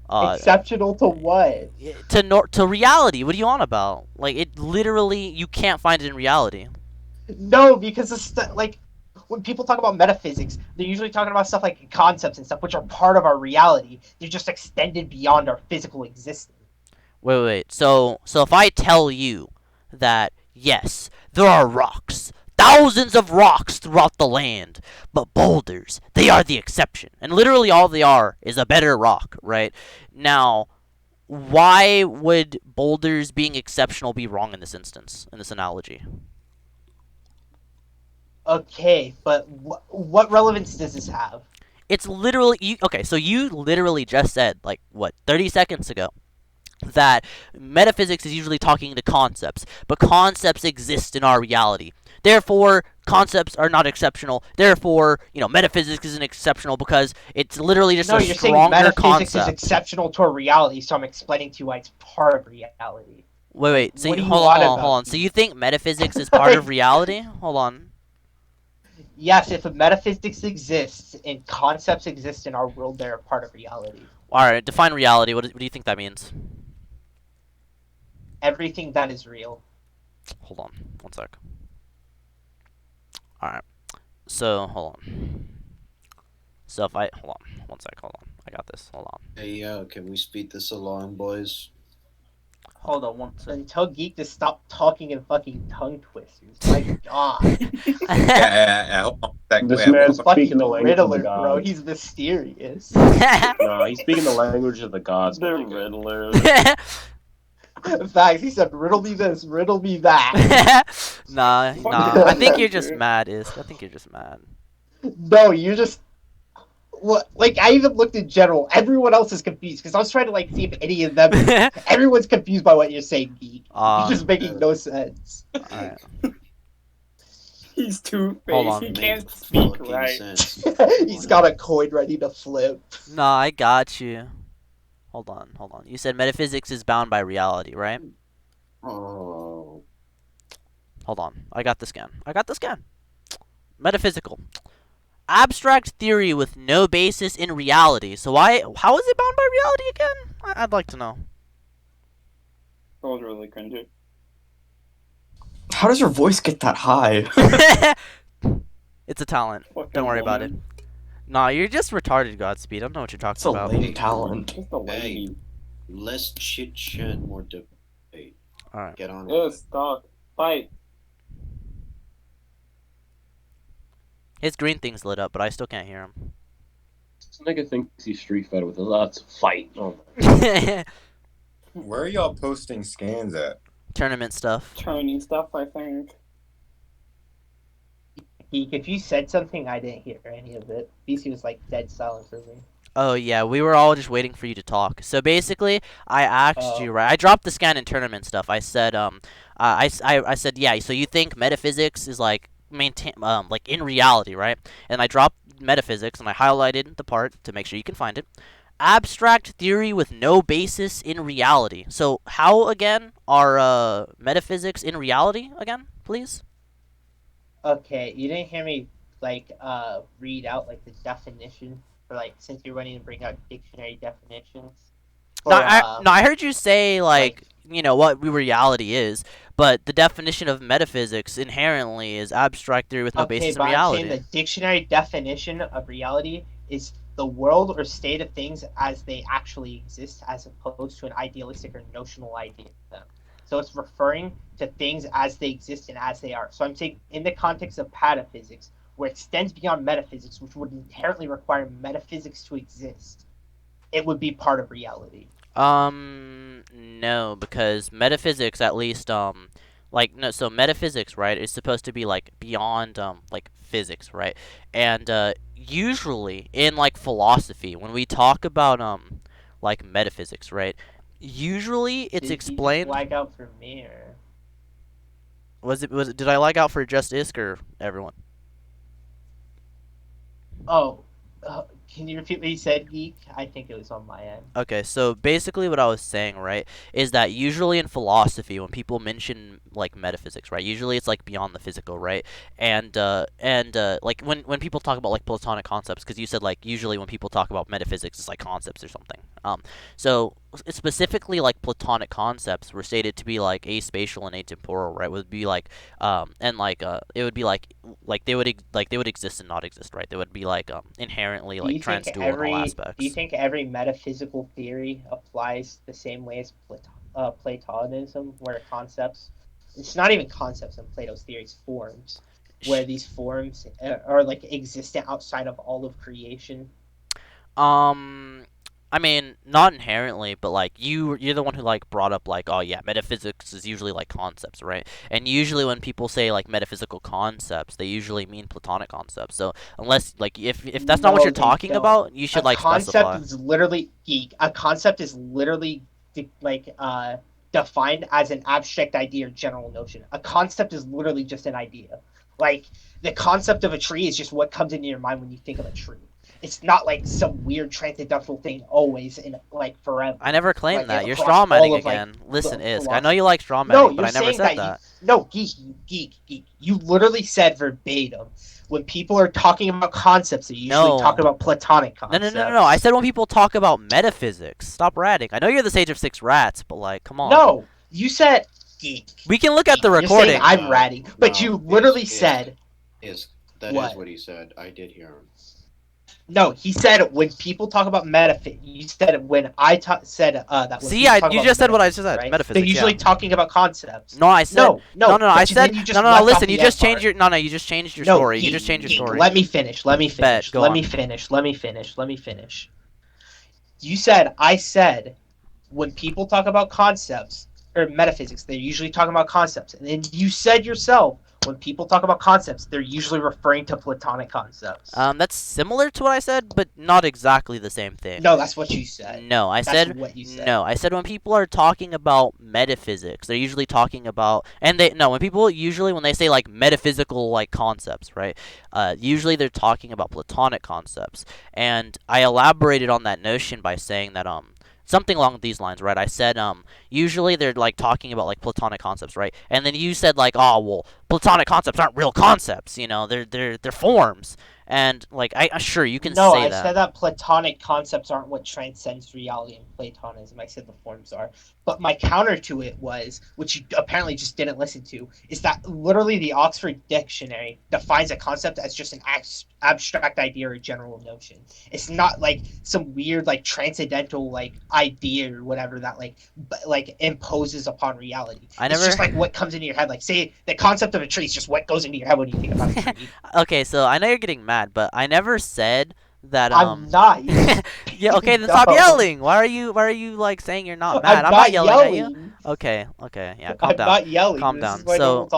Speaker 3: Exceptional to what?
Speaker 2: To reality. What are you on about? Like it literally you can't find it in reality.
Speaker 3: No, because it's like when people talk about metaphysics, they're usually talking about stuff like concepts and stuff, which are part of our reality. They're just extended beyond our physical existence.
Speaker 2: Wait. So if I tell you that yes, there are rocks, thousands of rocks throughout the land, but boulders, they are the exception, and literally all they are is a better rock, right? Now, why would boulders being exceptional be wrong in this instance, in this analogy?
Speaker 3: Okay, but what relevance does this have?
Speaker 2: It's literally okay. So you literally just said like what 30 seconds ago that metaphysics is usually talking to concepts, but concepts exist in our reality. Therefore, concepts are not exceptional. Therefore, metaphysics isn't exceptional because it's literally just a
Speaker 3: you're saying
Speaker 2: stronger
Speaker 3: metaphysics
Speaker 2: concept.
Speaker 3: is exceptional to our reality, so I'm explaining to you why it's part of reality.
Speaker 2: Wait. So
Speaker 3: What do you
Speaker 2: hold
Speaker 3: want
Speaker 2: on.
Speaker 3: about
Speaker 2: So you think metaphysics is part of reality? Hold on.
Speaker 3: Yes, if metaphysics exists and concepts exist in our world, they're a part of reality.
Speaker 2: All right. Define reality. What do you think that means?
Speaker 3: Everything that is real.
Speaker 2: Hold on. One sec. All right. So hold on. So if I hold on. One sec. Hold on. I got this. Hold on.
Speaker 11: Hey, yo, can we speed this along, boys?
Speaker 2: Hold on one second.
Speaker 3: Tell Geek to stop talking in fucking tongue twisters. My god.
Speaker 4: Yeah. Hold on a
Speaker 1: This
Speaker 4: second.
Speaker 1: man's
Speaker 3: Fucking
Speaker 1: speaking the language of the
Speaker 3: Riddler, bro.
Speaker 1: gods.
Speaker 3: He's mysterious.
Speaker 1: No, he's speaking the language of the gods.
Speaker 8: The Riddler.
Speaker 3: Facts. He said, "Riddle me this, riddle me that."
Speaker 2: Nah. I think you're just mad, Isk. I think you're just mad.
Speaker 3: No, you're just. What? Like I even looked in general. Everyone else is confused because I was trying to like see if any of them. Everyone's confused by what you're saying, Geek. You're just making no sense.
Speaker 2: Alright.
Speaker 9: He's
Speaker 2: Hold
Speaker 9: two-faced.
Speaker 2: on.
Speaker 9: He can't speak right.
Speaker 3: He's got a coin ready to flip.
Speaker 2: Nah, I got you. Hold on. You said metaphysics is bound by reality, right?
Speaker 11: Oh.
Speaker 2: Hold on. I got the scan. Metaphysical. Abstract theory with no basis in reality. So how is it bound by reality again? I'd like to know.
Speaker 9: That was really cringy.
Speaker 12: How does your voice get that high?
Speaker 2: It's a talent.
Speaker 9: Fucking
Speaker 2: Don't worry about it.
Speaker 9: woman.
Speaker 2: Nah, you're just retarded, Godspeed. I don't know what you're talking
Speaker 12: It's a
Speaker 2: about.
Speaker 12: lame talent.
Speaker 9: Just a lady.
Speaker 11: Less chit chat, more debate.
Speaker 2: Alright.
Speaker 11: Get on
Speaker 9: Yeah,
Speaker 11: it.
Speaker 9: stop. Fight.
Speaker 2: His green thing's lit up, but I still can't hear him.
Speaker 8: This nigga thinks he's Street Fighter with us. Let's fight. Oh
Speaker 13: Where are y'all posting scans at?
Speaker 2: Tournament stuff.
Speaker 9: Training stuff, I think.
Speaker 3: Geek, if you said something, I didn't hear any of it. BC was like dead silent for me.
Speaker 2: Oh yeah, we were all just waiting for you to talk. So basically, I asked you, right? I dropped the scan and tournament stuff. I said, I said, yeah. So you think metaphysics is like like in reality, right? And I dropped metaphysics and I highlighted the part to make sure you can find it. Abstract theory with no basis in reality. So how again are metaphysics in reality again, please?
Speaker 3: Okay, you didn't hear me like read out like the definition for like since you're running to bring out dictionary definitions. For,
Speaker 2: I heard you say like what reality is, but the definition of metaphysics inherently is abstract theory with no basis in reality.
Speaker 3: I'm saying the dictionary definition of reality is the world or state of things as they actually exist, as opposed to an idealistic or notional idea of them. So it's referring to things as they exist and as they are. So I'm saying in the context of pataphysics, where it extends beyond metaphysics, which would inherently require metaphysics to exist, it would be part of reality.
Speaker 2: no, because metaphysics, at least, like, no, so metaphysics, right, is supposed to be, like, beyond, like, physics, right? And, usually, in, like, philosophy, when we talk about, like, metaphysics, right, usually it's explained...
Speaker 3: Did you just lag out for me, or...
Speaker 2: did I lag out for just Isk or everyone?
Speaker 3: Oh, can you repeat what you said, Geek? I think it was on my end.
Speaker 2: Okay, so basically what I was saying, right, is that usually in philosophy, when people mention, like, metaphysics, right, usually it's, like, beyond the physical, right, and like, when people talk about, like, Platonic concepts, because you said, like, usually when people talk about metaphysics, it's, like, concepts or something, so specifically, like, Platonic concepts were stated to be, like, aspatial and atemporal, right, would be, like, and, like, it would be, like, they would exist and not exist, right, they would be, like, inherently, like, transdual in all aspects.
Speaker 3: Do you think every metaphysical theory applies the same way as Platonism, where concepts, it's not even concepts in Plato's theories, forms, where these forms are, like, existent outside of all of creation?
Speaker 2: I mean, not inherently, but, like, you're the one who, like, brought up, like, oh, yeah, metaphysics is usually, like, concepts, right? And usually when people say, like, metaphysical concepts, they usually mean Platonic concepts. So, unless, like, if that's not what you're talking about, you should, like, specify.
Speaker 3: A concept is literally, like, defined as an abstract idea or general notion. A concept is literally just an idea. Like, the concept of a tree is just what comes into your mind when you think of a tree. It's not like some weird transcendental thing always in, like, forever.
Speaker 2: I never claimed that. You're strawmanning again. Listen, Isk, I know you like strawmanning, but I never said that.
Speaker 3: No, Geek. You literally said verbatim, when people are talking about concepts, they usually talk about Platonic concepts.
Speaker 2: No. I said when people talk about metaphysics. Stop ratting. I know you're the sage of 6 rats, but, like, come on.
Speaker 3: No, you said Geek.
Speaker 2: We can look at the recording.
Speaker 3: You're saying I'm ratting, but you literally said...
Speaker 14: That is what he said. I did hear him.
Speaker 3: No, he said when people talk about metaphysics. You said when I said that.
Speaker 2: See, you just said what I just said. Right? Metaphysics.
Speaker 3: They're usually talking about concepts.
Speaker 2: No, I said no. I said no. Listen, you just changed your You just changed your story. You just changed your story.
Speaker 3: Let me finish. Let me finish. You said I said when people talk about concepts or metaphysics, they're usually talking about concepts, and then you said yourself. When people talk about concepts, they're usually referring to Platonic concepts.
Speaker 2: That's similar to what I said, but not exactly the same thing.
Speaker 3: No, that's what you said.
Speaker 2: No, I said what you said. No, I said when people are talking about metaphysics, they're usually talking about when they say, like, metaphysical, like, concepts, right? Usually they're talking about Platonic concepts. And I elaborated on that notion by saying that something along these lines, right? I said, usually they're, like, talking about, like, Platonic concepts, right? And then you said, like, oh, well, Platonic concepts aren't real concepts, you know, they're forms. And, like, sure, you can say that.
Speaker 3: No, I said that Platonic concepts aren't what transcends reality in Platonism. I said the forms are. But my counter to it was, which you apparently just didn't listen to, is that literally the Oxford Dictionary defines a concept as just an abstract idea or general notion. It's not, like, some weird, like, transcendental, like, idea or whatever that, like imposes upon reality. It's just, like, what comes into your head. Like, say, the concept of a tree is just what goes into your head when you think about a tree.
Speaker 2: Okay, so I know you're getting mad, but I never said that
Speaker 3: I'm not.
Speaker 2: Yeah, okay, then stop yelling. Why are you like saying you're not mad? I'm not yelling at you. Okay, yeah, calm down.
Speaker 3: I'm not yelling.
Speaker 2: Calm down.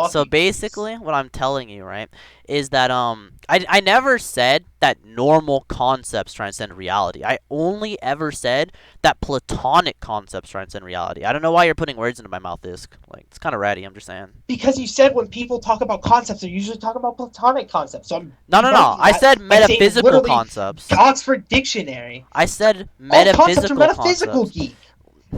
Speaker 2: So basically what I'm telling you, right, is that I never said that normal concepts transcend reality. I only ever said that Platonic concepts transcend reality. I don't know why you're putting words into my mouth, Isk. Like, it's kind of ratty, I'm just saying.
Speaker 3: Because you said when people talk about concepts, they're usually talking about Platonic concepts. So
Speaker 2: No. I said metaphysical concepts.
Speaker 3: Oxford Dictionary.
Speaker 2: I said metaphysical
Speaker 3: metaphysical, Geek.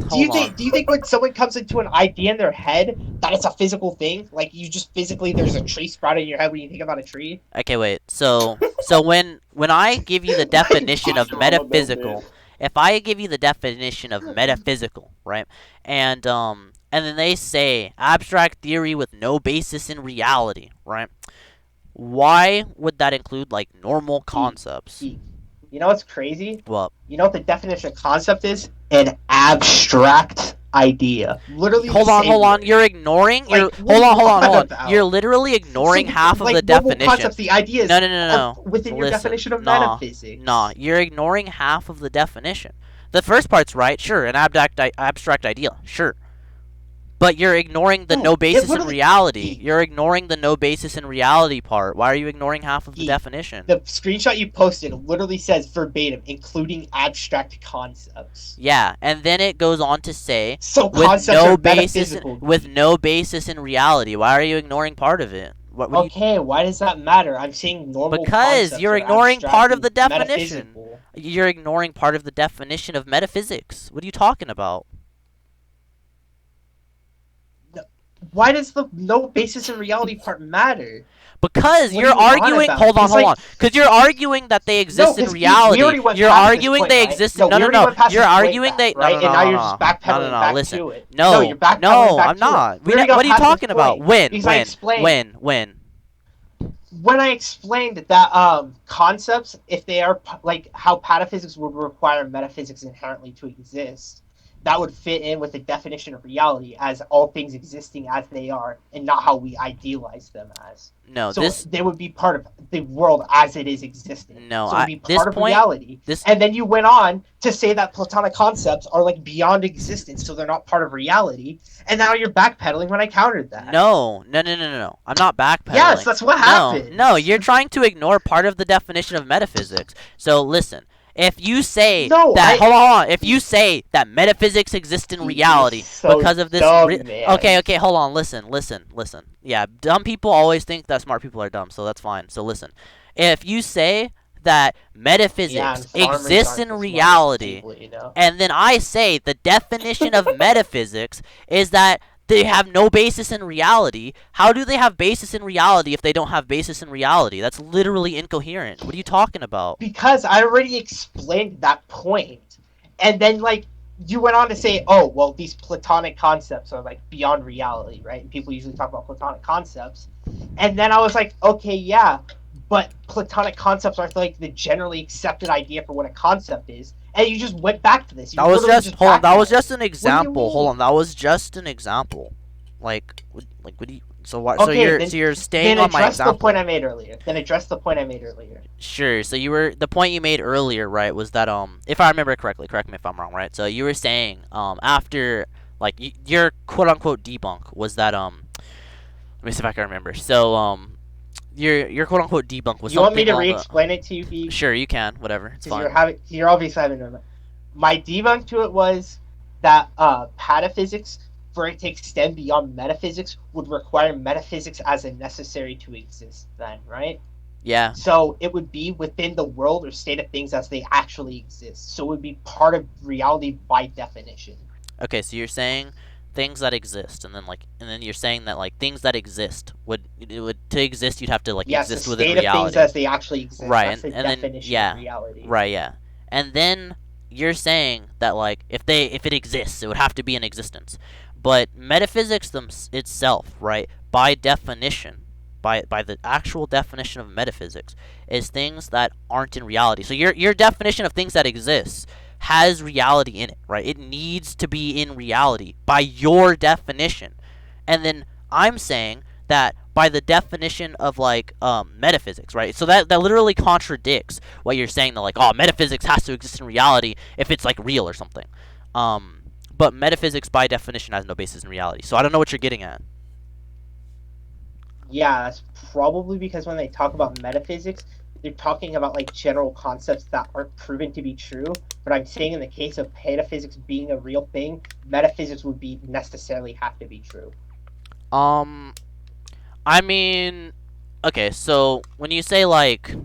Speaker 3: Do you think when someone comes into an idea in their head that it's a physical thing? Like, you just physically, there's a tree sprouting in your head when you think about a tree?
Speaker 2: Okay, wait. So when I give you the definition of metaphysical, if I give you the definition of metaphysical, right, and then they say abstract theory with no basis in reality, right? Why would that include, like, normal concepts?
Speaker 3: You know what's crazy?
Speaker 2: What?
Speaker 3: You know what the definition of concept is? An abstract idea. Literally.
Speaker 2: Hold on. You're ignoring. Hold on. You're literally ignoring half of the definition.
Speaker 3: Concepts, the ideas.
Speaker 2: No.
Speaker 3: Within your definition of metaphysics.
Speaker 2: No, you're ignoring half of the definition. The first part's right, sure, an abstract idea, sure. But you're ignoring the no basis in reality. You're ignoring the no basis in reality part. Why are you ignoring half of the definition?
Speaker 3: The screenshot you posted literally says verbatim, including abstract concepts.
Speaker 2: Yeah, and then it goes on to say,
Speaker 3: so concepts are metaphysical.
Speaker 2: With no basis in reality. Why are you ignoring part of it?
Speaker 3: Okay, why does that matter? I'm saying normal
Speaker 2: because you're ignoring part of the definition. You're ignoring part of the definition of metaphysics. What are you talking about?
Speaker 3: Why does the no basis in reality part matter?
Speaker 2: Because you're arguing. Hold on. Because you're arguing that they exist in reality. You're arguing they exist. No. You're arguing they. No.
Speaker 3: And now you're just backpedaling back
Speaker 2: listen.
Speaker 3: to it.
Speaker 2: No,
Speaker 3: you're backpedaling back
Speaker 2: I'm not.
Speaker 3: To it.
Speaker 2: What are you talking about? When?
Speaker 3: When I explained that concepts, if they are like how pataphysics would require metaphysics inherently to exist, that would fit in with the definition of reality as all things existing as they are and not how we idealize them as.
Speaker 2: No,
Speaker 3: so they would be part of the world as it is existing.
Speaker 2: No,
Speaker 3: so it would be part of reality. And then you went on to say that Platonic concepts are like beyond existence, so they're not part of reality. And now you're backpedaling when I countered that.
Speaker 2: No. I'm not backpedaling.
Speaker 3: Yes, that's what happened.
Speaker 2: No, you're trying to ignore part of the definition of metaphysics. So listen. If you say hold on. If you say that metaphysics exist in reality because of this, okay, hold on. Listen. Yeah, dumb people always think that smart people are dumb, so that's fine. So listen, if you say that metaphysics exists in reality, and then I say the definition of metaphysics is that they have no basis in reality. How do they have basis in reality if they don't have basis in reality? That's literally incoherent. What are you talking about?
Speaker 3: Because I already explained that point. And then, like, you went on to say, oh, well, these Platonic concepts are, like, beyond reality, right? And people usually talk about Platonic concepts. And then I was like, okay, yeah, but Platonic concepts are, like, the generally accepted idea for what a concept is. And you just went back to this.
Speaker 2: That was just an example. Hold on, that was just an example. Like what do you? So what?
Speaker 3: Okay,
Speaker 2: so you're staying on my example.
Speaker 3: Then address the point I made earlier.
Speaker 2: Sure. So the point you made earlier, right, was that if I remember correctly, correct me if I'm wrong, right? So you were saying after like your quote unquote debunk was that let me see if I can remember. So your quote unquote debunk was.
Speaker 3: You want me to re-explain it to you, Pete?
Speaker 2: Sure, you can. Whatever, it's fine.
Speaker 3: You're obviously having a. My debunk to it was that pataphysics, for it to extend beyond metaphysics, would require metaphysics as a necessary to exist. Then, right?
Speaker 2: Yeah.
Speaker 3: So it would be within the world or state of things as they actually exist. So it would be part of reality by definition.
Speaker 2: Okay, so you're saying things that exist, and then you're saying that like things that exist would to exist you'd have to like exist within reality.
Speaker 3: Yes, the state of things as they actually exist.
Speaker 2: Right,
Speaker 3: that's the definition of reality.
Speaker 2: Right, yeah. And then you're saying that like if it exists, it would have to be in existence. But metaphysics itself, right, by definition, by the actual definition of metaphysics, is things that aren't in reality. So your definition of things that exist has reality in it, right? It needs to be in reality by your definition. And then I'm saying that by the definition of like metaphysics, right? So that literally contradicts what you're saying, that like, oh, metaphysics has to exist in reality if it's like real or something. But metaphysics by definition has no basis in reality. So I don't know what you're getting at.
Speaker 3: Yeah, that's probably because when they talk about metaphysics, they're talking about like general concepts that aren't proven to be true. But I'm saying in the case of pataphysics being a real thing, metaphysics would be necessarily have to be true.
Speaker 2: I mean, okay, so when you say like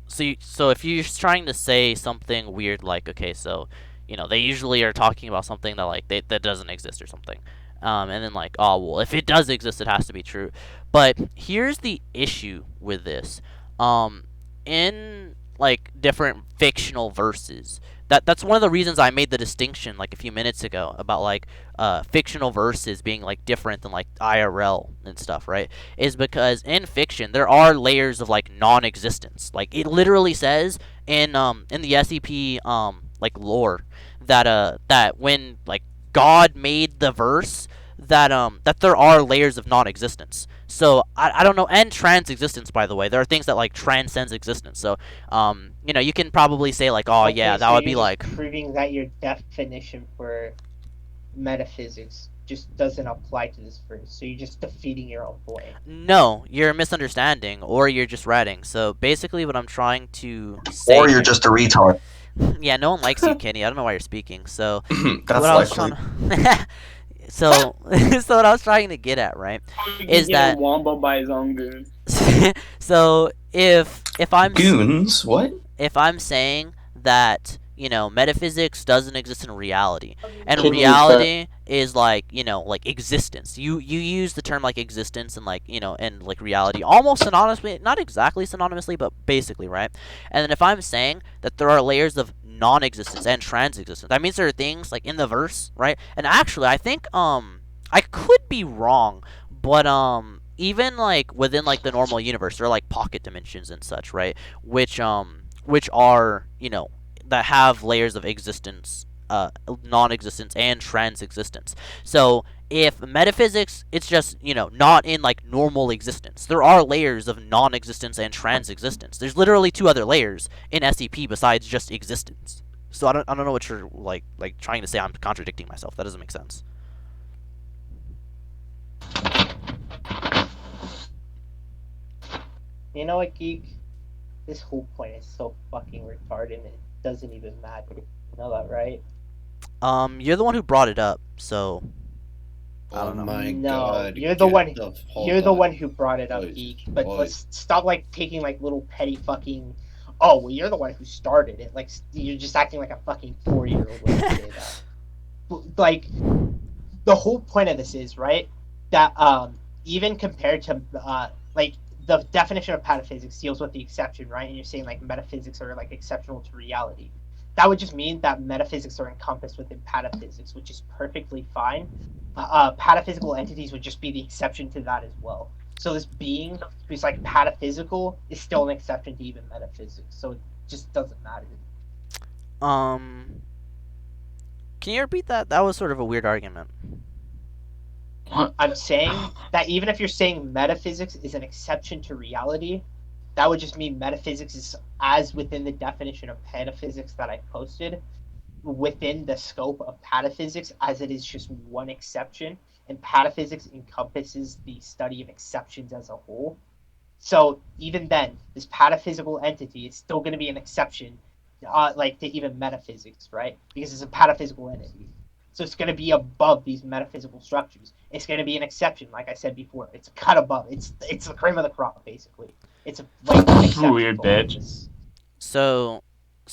Speaker 2: so if you're trying to say something weird, like, okay, so, you know, they usually are talking about something that like that doesn't exist or something. And then like, oh, well, if it does exist, it has to be true. But here's the issue with this. In like different fictional verses, that's one of the reasons I made the distinction like a few minutes ago about like fictional verses being like different than like IRL and stuff, right? Is because in fiction there are layers of like non-existence. Like it literally says in the SCP like lore that when like God made the verse, that there are layers of non-existence. So I don't know, and trans-existence, by the way. There are things that like transcends existence. So you know, you can probably say like, oh
Speaker 3: Okay,
Speaker 2: yeah, that
Speaker 3: so
Speaker 2: would
Speaker 3: you're
Speaker 2: be
Speaker 3: just
Speaker 2: like
Speaker 3: proving that your definition for metaphysics just doesn't apply to this verse. So you're just defeating your own point.
Speaker 2: no, you're misunderstanding, or you're just ratting. So basically, what I'm trying to say.
Speaker 12: Or you're
Speaker 2: here-
Speaker 12: just a retard.
Speaker 2: Yeah, no one likes you, Kenny. I don't know why you're speaking. So
Speaker 12: That's
Speaker 2: what I was
Speaker 12: likely.
Speaker 2: trying to so so what I was trying to get at, right, is that
Speaker 9: Wombo by his own goons.
Speaker 2: so if I'm
Speaker 12: Goons? What?
Speaker 2: if I'm saying that, you know, metaphysics doesn't exist in reality, and
Speaker 8: Can you
Speaker 2: reality is like, you know, like existence. You use the term like existence and like, you know, and like reality almost synonymously, not exactly synonymously, but basically, right? And then if I'm saying that there are layers of non-existence and trans-existence, that means there are things like in the verse, right? And actually, I think I could be wrong, but even like within like the normal universe, there are like pocket dimensions and such, right? Which are, you know, that have layers of existence, non-existence and trans-existence. So if metaphysics, it's just, you know, not in like normal existence. There are layers of non-existence and trans-existence. There's literally 2 other layers in SCP besides just existence. So I don't know what you're like trying to say. I'm contradicting myself. That doesn't make sense.
Speaker 3: You know what, Geek? This whole point is so fucking retarded and it doesn't even matter. You know that, right?
Speaker 2: You're the one who brought it up, so I don't know.
Speaker 14: My
Speaker 3: No,
Speaker 14: God,
Speaker 3: you're the
Speaker 14: get
Speaker 3: one.
Speaker 14: hold
Speaker 3: You're the
Speaker 14: on.
Speaker 3: one who brought it up,
Speaker 14: Boys,
Speaker 3: Geek. But
Speaker 14: boys.
Speaker 3: let's stop like taking like little petty fucking. Oh, well, you're the one who started it. Like you're just acting like a fucking 4-year-old when you say that. Like the whole point of this is right that even compared to like the definition of pataphysics deals with the exception, right? And you're saying like metaphysics are like exceptional to reality. That would just mean that metaphysics are encompassed within pataphysics, which is perfectly fine. Pataphysical entities would just be the exception to that as well. So this being who's like pataphysical is still an exception to even metaphysics. So it just doesn't matter.
Speaker 2: Can you repeat that? That was sort of a weird argument.
Speaker 3: I'm saying that even if you're saying metaphysics is an exception to reality, that would just mean metaphysics is as within the definition of pataphysics that I posted, within the scope of pataphysics, as it is just one exception, and pataphysics encompasses the study of exceptions as a whole. So even then, this pataphysical entity is still going to be an exception, like to even metaphysics, right? Because it's a pataphysical entity. So it's going to be above these metaphysical structures. It's going to be an exception, like I said before. It's a cut above. It's the cream of the crop, basically. It's a like an exception
Speaker 1: Weird
Speaker 3: to all of
Speaker 1: bitch.
Speaker 3: this.
Speaker 2: So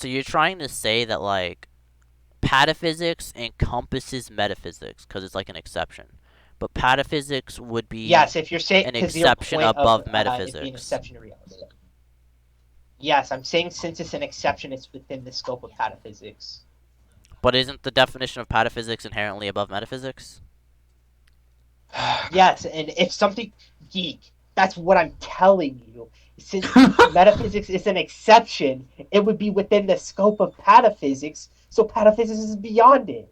Speaker 2: you're trying to say that like pataphysics encompasses metaphysics because it's like an exception, but pataphysics would be
Speaker 3: Yes, if you're saying
Speaker 2: an
Speaker 3: 'cause your
Speaker 2: exception
Speaker 3: point
Speaker 2: above
Speaker 3: of, it being an
Speaker 2: metaphysics.
Speaker 3: exception to reality. Yes, I'm saying since it's an exception, it's within the scope of pataphysics.
Speaker 2: But isn't the definition of pataphysics inherently above metaphysics?
Speaker 3: Yes, and if something geek, that's what I'm telling you. Since metaphysics is an exception, it would be within the scope of pataphysics, so pataphysics is beyond it.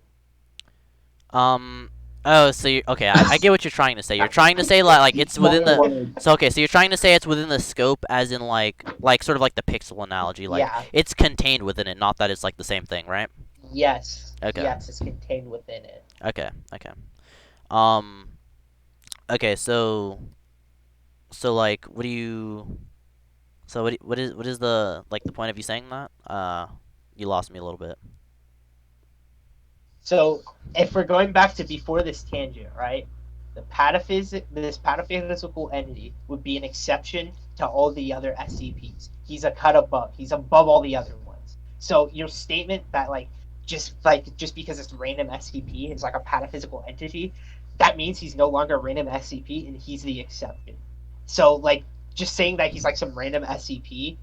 Speaker 2: Oh, so you okay? I get what you're trying to say. You're trying to say like it's within the. So okay, so you're trying to say it's within the scope, as in like sort of like the pixel analogy, like
Speaker 3: Yeah.
Speaker 2: it's contained within it, not that it's like the same thing, right?
Speaker 3: Yes.
Speaker 2: Okay.
Speaker 3: Yes, it's contained within it.
Speaker 2: Okay. Okay. So like, what do you? So what is the like the point of you saying that? You lost me a little bit.
Speaker 3: So if we're going back to before this tangent, right? This pataphysical entity would be an exception to all the other SCPs. He's a cut above. He's above all the other ones. So your statement that just because it's random SCP is like a pataphysical entity, that means he's no longer a random SCP and he's the exception. So like just saying that he's like some random SCP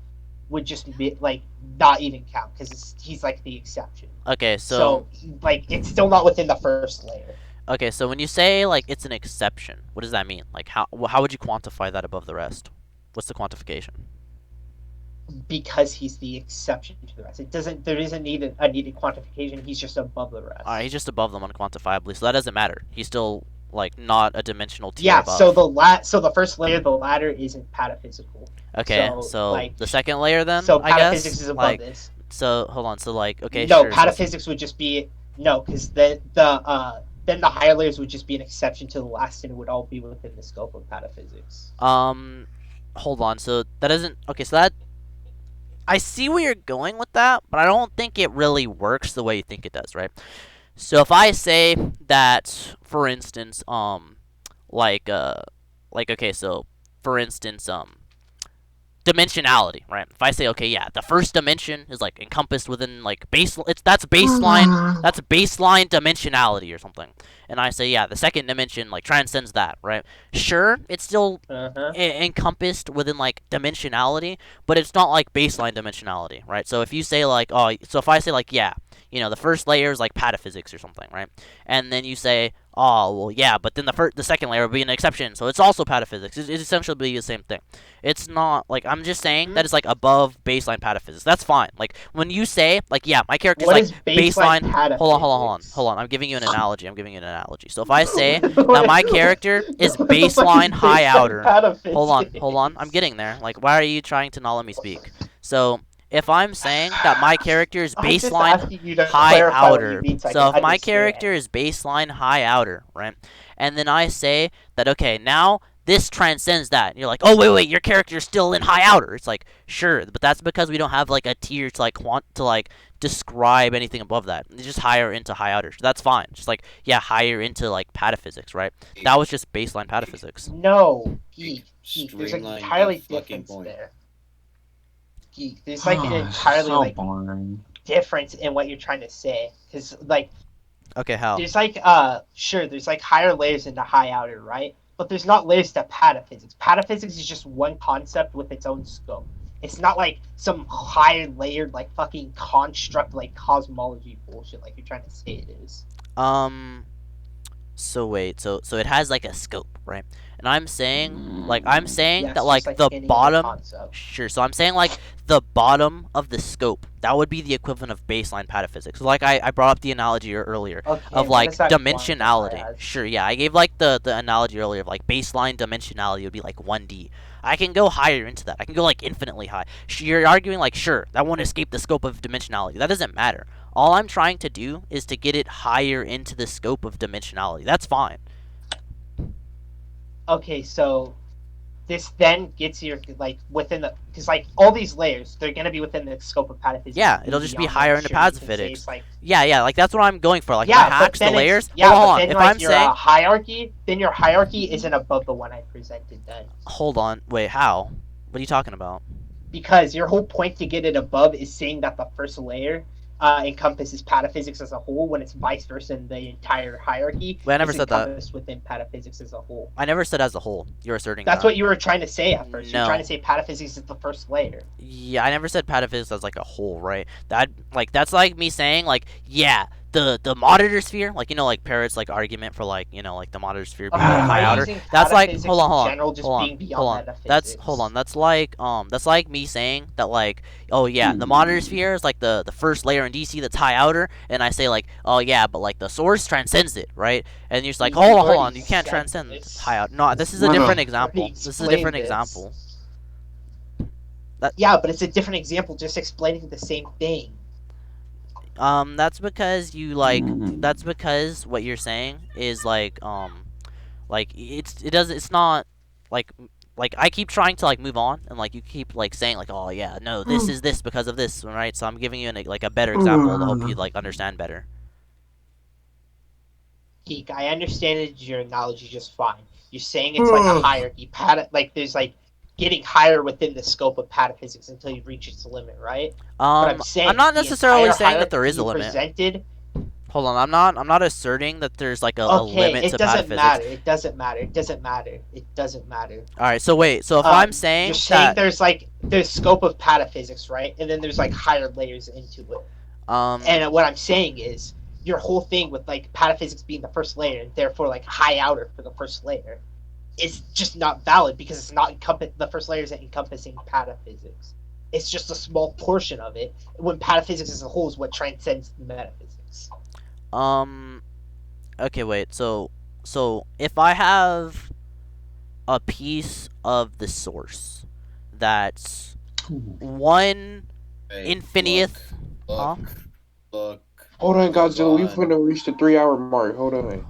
Speaker 3: would just be like not even count because he's like the exception.
Speaker 2: Okay, so
Speaker 3: like it's still not within the first layer.
Speaker 2: Okay, so when you say like it's an exception, what does that mean? Like how would you quantify that above the rest? What's the quantification?
Speaker 3: Because he's the exception to the rest. There isn't a needed quantification. He's just above the rest.
Speaker 2: He's just above them unquantifiably, so that doesn't matter. He's still like not a dimensional tier
Speaker 3: Yeah,
Speaker 2: above.
Speaker 3: so the first layer, the ladder, isn't pataphysical.
Speaker 2: Okay, so
Speaker 3: like
Speaker 2: the second layer then,
Speaker 3: so
Speaker 2: I guess.
Speaker 3: pataphysics is above
Speaker 2: Like,
Speaker 3: this.
Speaker 2: so hold on. So like, okay,
Speaker 3: No,
Speaker 2: sure.
Speaker 3: pataphysics would just be no, because then the higher layers would just be an exception to the last, and it would all be within the scope of pataphysics.
Speaker 2: Hold on. So that isn't okay. So that I see where you're going with that, but I don't think it really works the way you think it does, right? So if I say that, for instance, okay, so for instance, dimensionality, right? If I say, okay, yeah, the first dimension is like encompassed within like that's baseline dimensionality or something, and I say, yeah, the second dimension like transcends that, right? Sure, it's still encompassed within like dimensionality, but it's not like baseline dimensionality, right? So if you say like, oh, so if I say like, yeah, you know, the first layer is like pataphysics or something, right? And then you say, oh, well, yeah, but then the second layer would be an exception, so it's also pataphysics. It's essentially be the same thing. It's not like I'm just saying that it's like above baseline pataphysics. That's fine. Like when you say like, yeah, my character's
Speaker 3: What
Speaker 2: like
Speaker 3: is baseline pataphysics?
Speaker 2: Hold on. I'm giving you an analogy. So if I say that my character is baseline high outer, hold on. I'm getting there. Like, why are you trying to not let me speak? So if I'm saying that my character is baseline high outer, so if my character is baseline high outer, right, and then I say that, okay, now this transcends that, and you're like, oh wait, your character's still in high outer. It's like, sure, but that's because we don't have like a tier to like describe anything above that. It's just higher into high outer. So that's fine. Just like, yeah, higher into like pataphysics, right? That was just baseline pataphysics.
Speaker 3: No, geek. There's an entirely difference there. Geek. There's like an entirely difference in what you're trying to say, because like,
Speaker 2: okay, how?
Speaker 3: There's like sure, there's like higher layers into high outer, right? But there's not layers to pataphysics. Pataphysics is just one concept with its own scope. It's not like some higher layered like fucking construct like cosmology bullshit like you're trying to say it is.
Speaker 2: So wait, so it has like a scope, right? And I'm saying that like the bottom, sure. So I'm saying like the bottom of the scope, that would be the equivalent of baseline pataphysics. So like I brought up the analogy earlier of like dimensionality. Sure, yeah, I gave like the analogy earlier of like baseline dimensionality would be like 1D. I can go higher into that. I can go like infinitely high. You're arguing like, sure, that won't escape the scope of dimensionality. That doesn't matter. All I'm trying to do is to get it higher into the scope of dimensionality. That's fine.
Speaker 3: Okay, so this then gets your like within the, because like all these layers, they're gonna be within the scope of pataphysics.
Speaker 2: Yeah, it'll just be higher into pataphysics. Like, yeah, like that's what I'm going for. Like,
Speaker 3: yeah,
Speaker 2: if I hacks the layers.
Speaker 3: Yeah,
Speaker 2: hold on.
Speaker 3: Then,
Speaker 2: if
Speaker 3: like,
Speaker 2: I'm
Speaker 3: your
Speaker 2: saying
Speaker 3: hierarchy, then your hierarchy isn't above the one I presented. Then.
Speaker 2: Hold on. Wait, how? What are you talking about?
Speaker 3: Because your whole point to get it above is saying that the first layer encompasses pataphysics as a whole, when it's vice versa in the entire hierarchy.
Speaker 2: Wait, I never said that.
Speaker 3: Within pataphysics as a whole.
Speaker 2: I never said as a whole. You're asserting
Speaker 3: that's
Speaker 2: that.
Speaker 3: what you were trying to say at first.
Speaker 2: No.
Speaker 3: You're trying to say pataphysics is the first layer.
Speaker 2: Yeah, I never said pataphysics as like a whole, right? That's like me saying like, yeah, the monitor sphere, like, you know, like Parrot's like argument for like, you know, like the monitor sphere being high outer. That's like hold on. That's like me saying that like, oh yeah, the monitor sphere is like the first layer in DC that's high outer, and I say like, oh yeah, but like the source transcends it, right? And you're just like, hold on, you can't transcend high outer. No, this is a different example. This is a different example.
Speaker 3: Yeah, but it's a different example, just explaining the same thing.
Speaker 2: That's because you like. That's because what you're saying is like it's not like I keep trying to like move on, and like you keep like saying like, oh yeah, no, this is this because of this, right? So I'm giving you like a better example to help you like understand better.
Speaker 3: Geek, I understand your analogy just fine. You're saying it's like a hierarchy, like there's like getting higher within the scope of pataphysics until you reach its limit, right?
Speaker 2: I'm not necessarily saying that there is a limit. Hold on, I'm not asserting that there's like a limit to pataphysics.
Speaker 3: It doesn't matter.
Speaker 2: All right, so wait, so if I'm saying
Speaker 3: you're saying there's scope of pataphysics, right? And then there's like higher layers into it. And what I'm saying is your whole thing with like pataphysics being the first layer, and therefore like high outer for the first layer, is just not valid because it's not the first layer isn't encompassing pataphysics. It's just a small portion of it, when pataphysics as a whole is what transcends metaphysics.
Speaker 2: Okay, wait. So So if I have a piece of the source that's one infiniteth. Huh?
Speaker 14: Look.
Speaker 8: Hold on, Godzilla. We've finna reach the 3-hour mark. Hold on.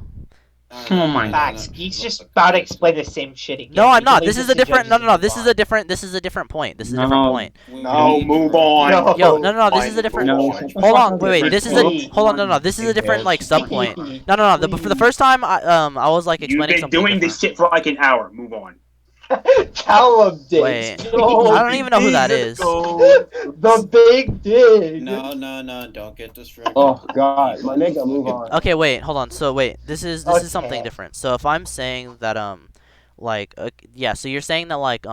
Speaker 6: Oh my
Speaker 3: Facts. Geek's just about to explain the same shit again.
Speaker 2: No, I'm
Speaker 3: We can
Speaker 2: not.
Speaker 3: leave
Speaker 2: This is
Speaker 3: to
Speaker 2: a different.
Speaker 3: judges
Speaker 2: No.
Speaker 3: and
Speaker 2: This
Speaker 3: move
Speaker 2: is
Speaker 3: on.
Speaker 2: a different. This is a different point. This is a different point.
Speaker 6: No, move on.
Speaker 2: Yo, no. This is a different.
Speaker 6: No.
Speaker 2: Hold on. Wait. This is a.
Speaker 3: Geek.
Speaker 2: Hold on. No. This is a different like sub point. No. For the first time, I was like
Speaker 6: You've
Speaker 2: explaining
Speaker 6: been
Speaker 2: something
Speaker 6: doing
Speaker 2: different.
Speaker 6: this shit for like an hour. Move on.
Speaker 3: Tell him, Diggs.
Speaker 2: Wait. I don't even know who that is.
Speaker 3: The big dig.
Speaker 14: No, don't get distracted.
Speaker 8: Oh God, my nigga, move on.
Speaker 2: Okay, wait, hold on. So wait, this is something different. So if I'm saying that like yeah, so you're saying that like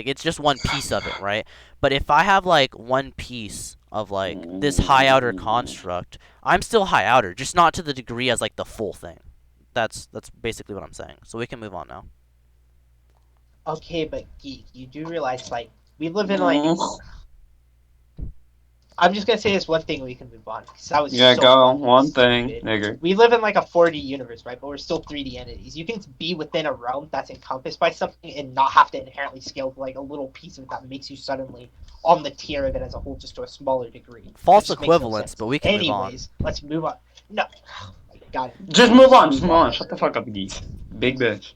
Speaker 2: it's just one piece of it, right? But if I have like one piece of like this high outer construct, I'm still high outer, just not to the degree as like the full thing. That's basically what I'm saying. So we can move on now.
Speaker 3: Okay, but Geek, you do realize like we live in like. I'm just gonna say this one thing. We can move on. Cause that was
Speaker 6: Yeah,
Speaker 3: so
Speaker 6: go.
Speaker 3: fucking
Speaker 6: One thing,
Speaker 3: stupid.
Speaker 6: nigger.
Speaker 3: We live in like a 4D universe, right? But we're still 3D entities. You can be within a realm that's encompassed by something and not have to inherently scale to like a little piece of it that makes you suddenly on the tier of it as a whole, just to a smaller degree.
Speaker 2: False
Speaker 3: Which makes no
Speaker 2: equivalence,
Speaker 3: sense.
Speaker 2: but we can move on.
Speaker 3: Anyways, let's move on. No, got it.
Speaker 6: Just move on. Just move on. Shut the fuck up, geek. Big bitch.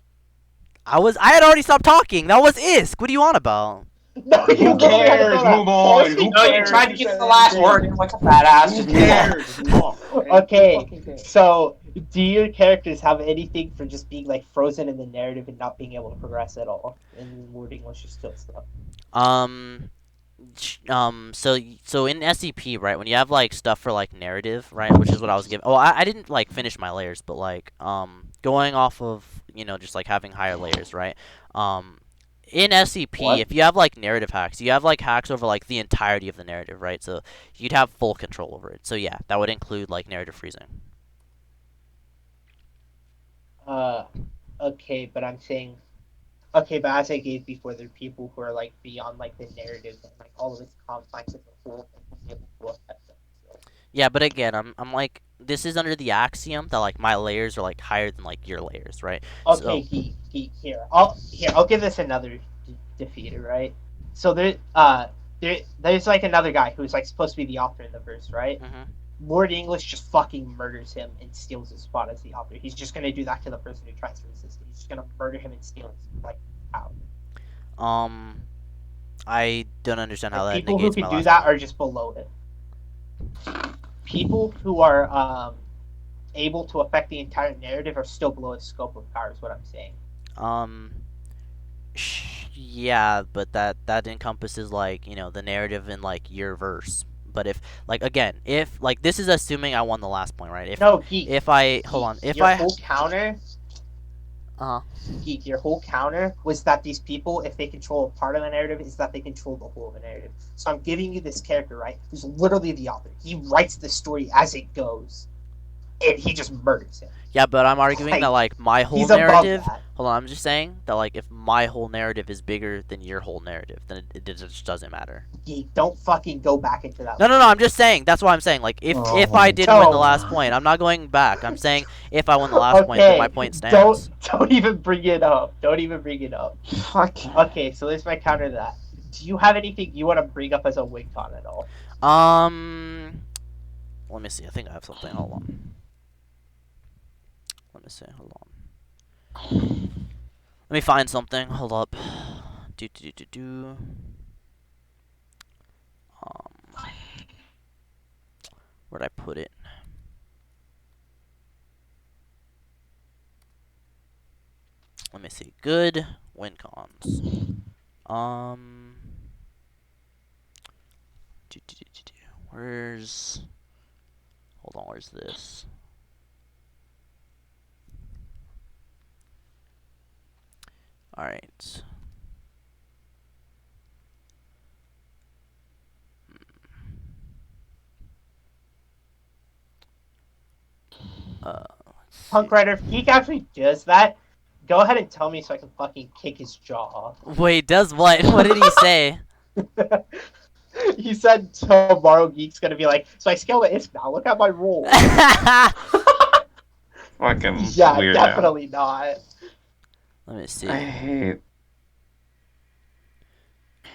Speaker 2: I had already stopped talking. That was Isk. What are you on about?
Speaker 3: No,
Speaker 6: Who cares? Move on. Who
Speaker 12: No, you
Speaker 6: cares?
Speaker 12: tried to get the last word in like a fat ass.
Speaker 6: Who cares?
Speaker 3: Okay, so do your characters have anything for just being like frozen in the narrative and not being able to progress at all? And Word English is still stuff.
Speaker 2: So in SCP, right, when you have like stuff for like narrative, right, which is what I was given. Oh, I didn't like finish my layers, but like going off of just like having higher layers, right? In SCP, if you have like narrative hacks, you have like hacks over like the entirety of the narrative, right? So you'd have full control over it. So yeah, that would include like narrative freezing.
Speaker 3: Okay, but I'm saying, okay, but as I gave before, there are people who are like beyond like the narrative and like all of its confines of the whole thing.
Speaker 2: Yeah, but again, I'm like, this is under the axiom that like my layers are like higher than like your layers, right?
Speaker 3: Okay,
Speaker 2: So,
Speaker 3: Geek, I'll give this another defeater, right? So there's like another guy who's like supposed to be the author in the verse, right? Lord English just fucking murders him and steals his spot as the author. He's just gonna do that to the person who tries to resist it. He's just gonna murder him and steal his like out.
Speaker 2: I don't understand how that
Speaker 3: People who
Speaker 2: negates
Speaker 3: can
Speaker 2: my
Speaker 3: do
Speaker 2: last
Speaker 3: that
Speaker 2: point.
Speaker 3: are just below it. People who are able to affect the entire narrative are still below its scope of power, is what I'm saying.
Speaker 2: Yeah, but that encompasses like the narrative in like your verse. But if like again, if like this is assuming I won the last point, right? If
Speaker 3: no, Geek,
Speaker 2: if I
Speaker 3: Geek,
Speaker 2: hold on, if
Speaker 3: your
Speaker 2: I
Speaker 3: whole counter,
Speaker 2: Geek,
Speaker 3: your whole counter was that these people, if they control a part of the narrative, is that they control the whole of the narrative. So I'm giving you this character, right, who's literally the author. He writes the story as it goes, and he just murders him.
Speaker 2: Yeah, but I'm arguing
Speaker 3: Like,
Speaker 2: that like my whole
Speaker 3: he's above
Speaker 2: narrative.
Speaker 3: that.
Speaker 2: Hold on, I'm just saying that like if my whole narrative is bigger than your whole narrative, then it just doesn't matter.
Speaker 3: Geek, don't fucking go back into that.
Speaker 2: No, I'm just saying. That's what I'm saying. Like if I did win the last point, I'm not going back. I'm saying if I won the last point, then my point stands.
Speaker 3: Don't even bring it up. Don't even bring it up.
Speaker 6: Fuck.
Speaker 3: Okay, so there's my counter to that. Do you have anything you want to bring up as a win con at all?
Speaker 2: Let me see. I think I have something. Hold on. Let me see. Hold on. Let me find something. Hold up. Where'd I put it? Let me see. Good win cons. Where's? Hold on. Where's this? All right.
Speaker 3: Punk Rider, if Geek actually does that, go ahead and tell me so I can fucking kick his jaw off.
Speaker 2: Wait, does what? What did he say?
Speaker 3: He said tomorrow Geek's gonna be like, so I scaled the ISP now, look at my roll.
Speaker 6: Fucking
Speaker 3: Yeah,
Speaker 6: weirdo.
Speaker 3: definitely not.
Speaker 2: Let me see.
Speaker 6: I hate.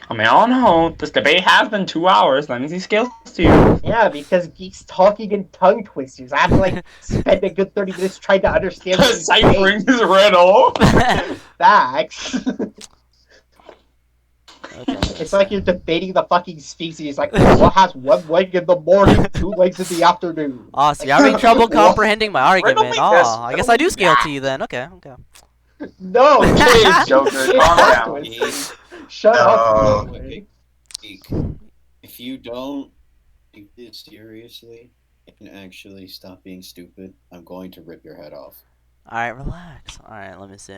Speaker 6: I mean, I don't know. This debate has been 2 hours. Let me see skills to you.
Speaker 3: Yeah, because Geek's talking in tongue twisters. I have to like spend a good 30 minutes trying to understand what he's saying.
Speaker 6: Deciphering his riddle.
Speaker 3: Facts.
Speaker 2: Okay, let me
Speaker 3: It's
Speaker 2: see.
Speaker 3: like you're debating the fucking species. Like, what has one leg in the morning, 2 legs in the afternoon?
Speaker 2: Oh, so you're having trouble comprehending my argument.
Speaker 6: me
Speaker 2: Oh,
Speaker 6: this.
Speaker 2: I guess I do scale to you then. Okay, okay.
Speaker 3: No,
Speaker 6: Please, Joker, calm down.
Speaker 3: Shut up. Joker.
Speaker 14: If you don't take this seriously and actually stop being stupid, I'm going to rip your head off.
Speaker 2: Alright, relax. Alright, let me see.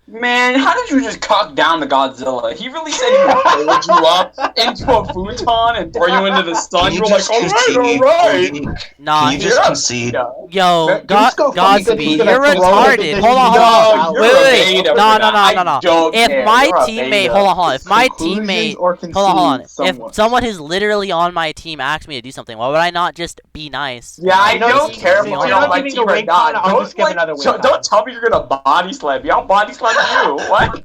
Speaker 6: Man, how did you just cock down the Godzilla? He really said he would fold you up into a futon and throw you into the sun. You were like, alright.
Speaker 2: Nah,
Speaker 8: Can you just concede?
Speaker 2: Yo,
Speaker 3: Just go fucking
Speaker 2: Godspeed,
Speaker 3: gonna
Speaker 2: you're
Speaker 3: throw it
Speaker 2: retarded.
Speaker 3: into
Speaker 2: Hold on,
Speaker 3: the
Speaker 2: hold on.
Speaker 3: No,
Speaker 2: Wait,
Speaker 6: you're a
Speaker 2: wait, wait.
Speaker 6: beta
Speaker 2: No,
Speaker 6: for
Speaker 2: no,
Speaker 6: that.
Speaker 2: no, no,
Speaker 6: I
Speaker 2: no.
Speaker 6: don't
Speaker 2: If
Speaker 6: care.
Speaker 2: my
Speaker 6: You're a
Speaker 2: teammate,
Speaker 6: beta.
Speaker 2: hold on. If my
Speaker 5: Conclusions
Speaker 2: teammate,
Speaker 5: or
Speaker 2: hold on.
Speaker 5: concede
Speaker 2: If
Speaker 5: somewhat.
Speaker 2: someone who's literally on my team asks me to do something, why would I not just be nice?
Speaker 6: Yeah, I
Speaker 3: You know,
Speaker 6: don't
Speaker 3: since
Speaker 6: care if
Speaker 3: you're
Speaker 6: you're
Speaker 3: not
Speaker 6: on my
Speaker 3: giving
Speaker 6: team
Speaker 3: a
Speaker 6: or
Speaker 3: wing
Speaker 6: not.
Speaker 3: con, I'll
Speaker 6: Don't,
Speaker 3: just give another wing con.
Speaker 6: don't tell me you're gonna body slam me. I'll body slam you. What?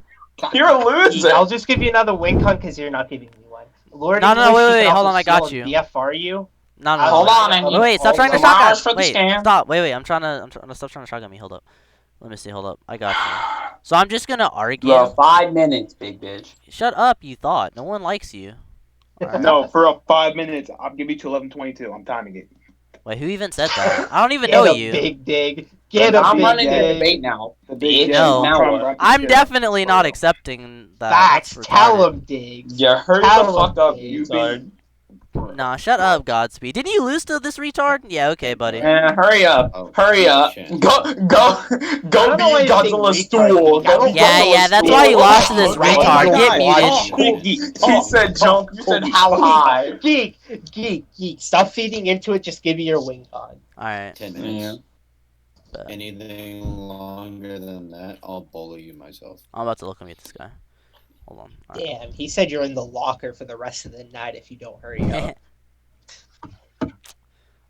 Speaker 6: You're a loser.
Speaker 3: I'll just give you another wing con because you're not giving me one. Lord
Speaker 2: No, no,
Speaker 3: English,
Speaker 2: wait,
Speaker 3: she
Speaker 2: wait,
Speaker 3: can
Speaker 2: hold
Speaker 3: also
Speaker 2: on, I got
Speaker 3: steal
Speaker 2: you.
Speaker 3: and BFR you.
Speaker 2: No, no,
Speaker 6: Hold
Speaker 2: no.
Speaker 6: on, I need
Speaker 2: Wait, stop trying to
Speaker 6: $2
Speaker 2: shotgun.
Speaker 6: for the
Speaker 2: Wait,
Speaker 6: scam.
Speaker 2: stop. Wait. I'm trying to stop trying to shotgun me. Hold up. Let me see. Hold up. I got you. So I'm just gonna argue.
Speaker 6: Bro, 5 minutes, big bitch.
Speaker 2: Shut up, you thought. No one likes you. Alright.
Speaker 6: No, for 5 minutes, I'll give you to 11:22. I'm timing it.
Speaker 2: Wait, who even said that? I don't even
Speaker 3: Get
Speaker 2: know
Speaker 3: a
Speaker 2: you.
Speaker 3: big dig. Get a
Speaker 6: I'm
Speaker 3: big
Speaker 6: running the
Speaker 3: dig.
Speaker 6: debate now. The
Speaker 2: Bitch.
Speaker 6: bitch.
Speaker 2: No.
Speaker 6: Now what?
Speaker 2: I'm definitely not accepting that.
Speaker 3: Facts.
Speaker 2: That's
Speaker 3: Tell
Speaker 2: retarded.
Speaker 3: him, Diggs.
Speaker 6: Yeah, hurry
Speaker 3: Tell
Speaker 6: the fuck
Speaker 3: him,
Speaker 6: up,
Speaker 3: Diggs.
Speaker 6: retard.
Speaker 2: Nah, shut up, Godspeed. Didn't you lose to this retard? Yeah, okay, buddy.
Speaker 6: Hurry up. Hurry up. Go be
Speaker 3: don't know why you're saying
Speaker 6: Godzilla's
Speaker 3: retard,
Speaker 6: stool.
Speaker 3: Geek. I
Speaker 6: Go be
Speaker 3: don't
Speaker 2: Yeah,
Speaker 6: Godzilla's
Speaker 2: yeah, that's
Speaker 6: stool.
Speaker 2: why you lost to this
Speaker 3: Right.
Speaker 2: retard. Get
Speaker 3: Talk,
Speaker 2: muted.
Speaker 6: He said jump. You said how high.
Speaker 3: Geek. Stop feeding into it. Just give me your wing con.
Speaker 2: Alright.
Speaker 14: 10 minutes. Anything longer than that, I'll bully you myself.
Speaker 2: I'm about to look at this guy. Hold on. All right.
Speaker 3: Damn, he said you're in the locker for the rest of the night if you don't hurry up.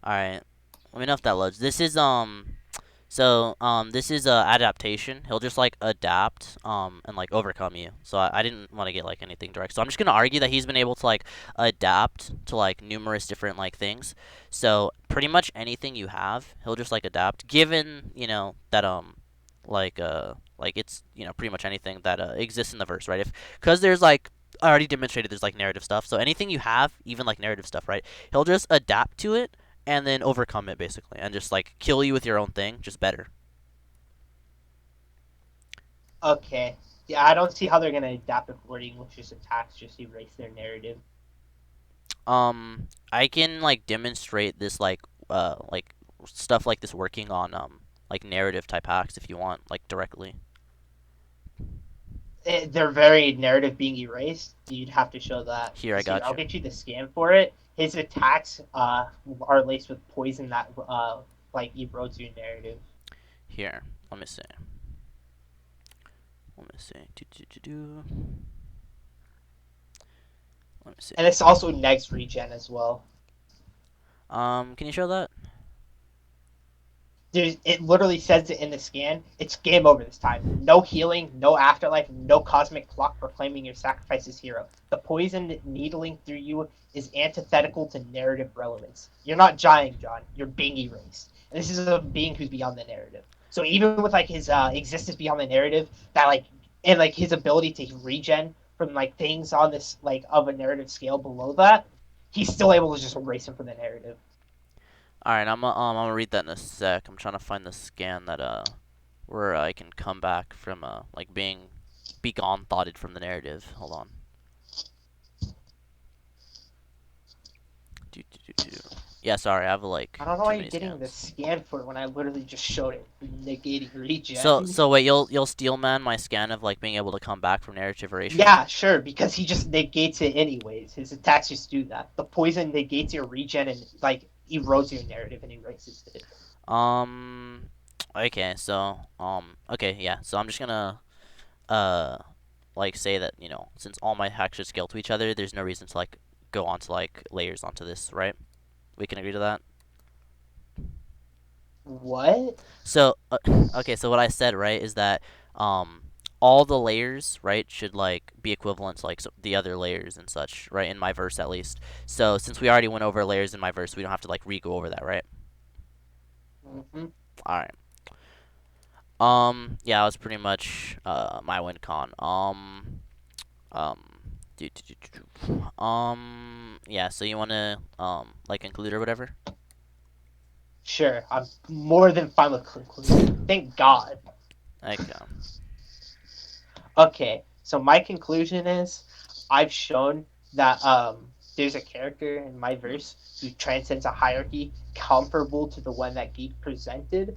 Speaker 2: Alright. Let me know if that loads. This is this is adaptation. He'll just like adapt and like overcome you. So I didn't want to get like anything direct. So I'm just gonna argue that he's been able to like adapt to like numerous different like things. So pretty much anything you have, he'll just like adapt. Given, you know, that like it's, you know, pretty much anything that exists in the verse, right? Because there's like, I already demonstrated there's like narrative stuff. So anything you have, even like narrative stuff, right? He'll just adapt to it and then overcome it basically, and just like kill you with your own thing, just better.
Speaker 3: Okay. Yeah, I don't see how they're gonna adapt if Lord English's attacks just erase their narrative.
Speaker 2: I can like demonstrate this like stuff like this working on like narrative type hacks if you want, like directly.
Speaker 3: They're very narrative being erased. You'd have to show that.
Speaker 2: Here, I got
Speaker 3: I'll
Speaker 2: you.
Speaker 3: get you the scan for it. His attacks are laced with poison that like erodes your narrative.
Speaker 2: Here, let me see. Let me see. Let me see.
Speaker 3: And it's also next regen as well.
Speaker 2: Can you show that?
Speaker 3: It literally says it in the scan. It's game over this time. No healing, no afterlife, no cosmic clock proclaiming your sacrifice as hero. The poison needling through you is antithetical to narrative relevance. You're not dying, John. You're being erased. And this is a being who's beyond the narrative. So even with like his existence beyond the narrative, that like and like his ability to regen from like things on this like of a narrative scale below that, he's still able to just erase him from the narrative.
Speaker 2: Alright, I'm gonna read that in a sec. I'm trying to find the scan that where I can come back from like be gone thoughted from the narrative. Hold on. Yeah, sorry, I have like.
Speaker 3: I don't know
Speaker 2: too
Speaker 3: why
Speaker 2: many
Speaker 3: you're getting
Speaker 2: scans.
Speaker 3: the scan for it when I literally just showed it, negating regen.
Speaker 2: So wait, you'll steel man my scan of like being able to come back from narrative erasure?
Speaker 3: Yeah, sure, because he just negates it anyways. His attacks just do that. The poison negates your regen and like erodes your narrative and erases it.
Speaker 2: Okay, so okay, yeah. So I'm just gonna like say that, you know, since all my hacks should scale to each other, there's no reason to like go on to like layers onto this, right? We can agree to that.
Speaker 3: What?
Speaker 2: So okay, so what I said, right, is that all the layers, right, should like be equivalent to like the other layers and such, right, in my verse at least. So since we already went over layers in my verse, we don't have to like re-go over that, right?
Speaker 3: Mhm.
Speaker 2: All right. Yeah, that was pretty much my win con. Um, yeah. So you wanna like conclude or whatever?
Speaker 3: Sure, I'm more than fine with conclusion. Thank God.
Speaker 2: Okay.
Speaker 3: Okay, so my conclusion is, I've shown that there's a character in my verse who transcends a hierarchy comparable to the one that Geek presented,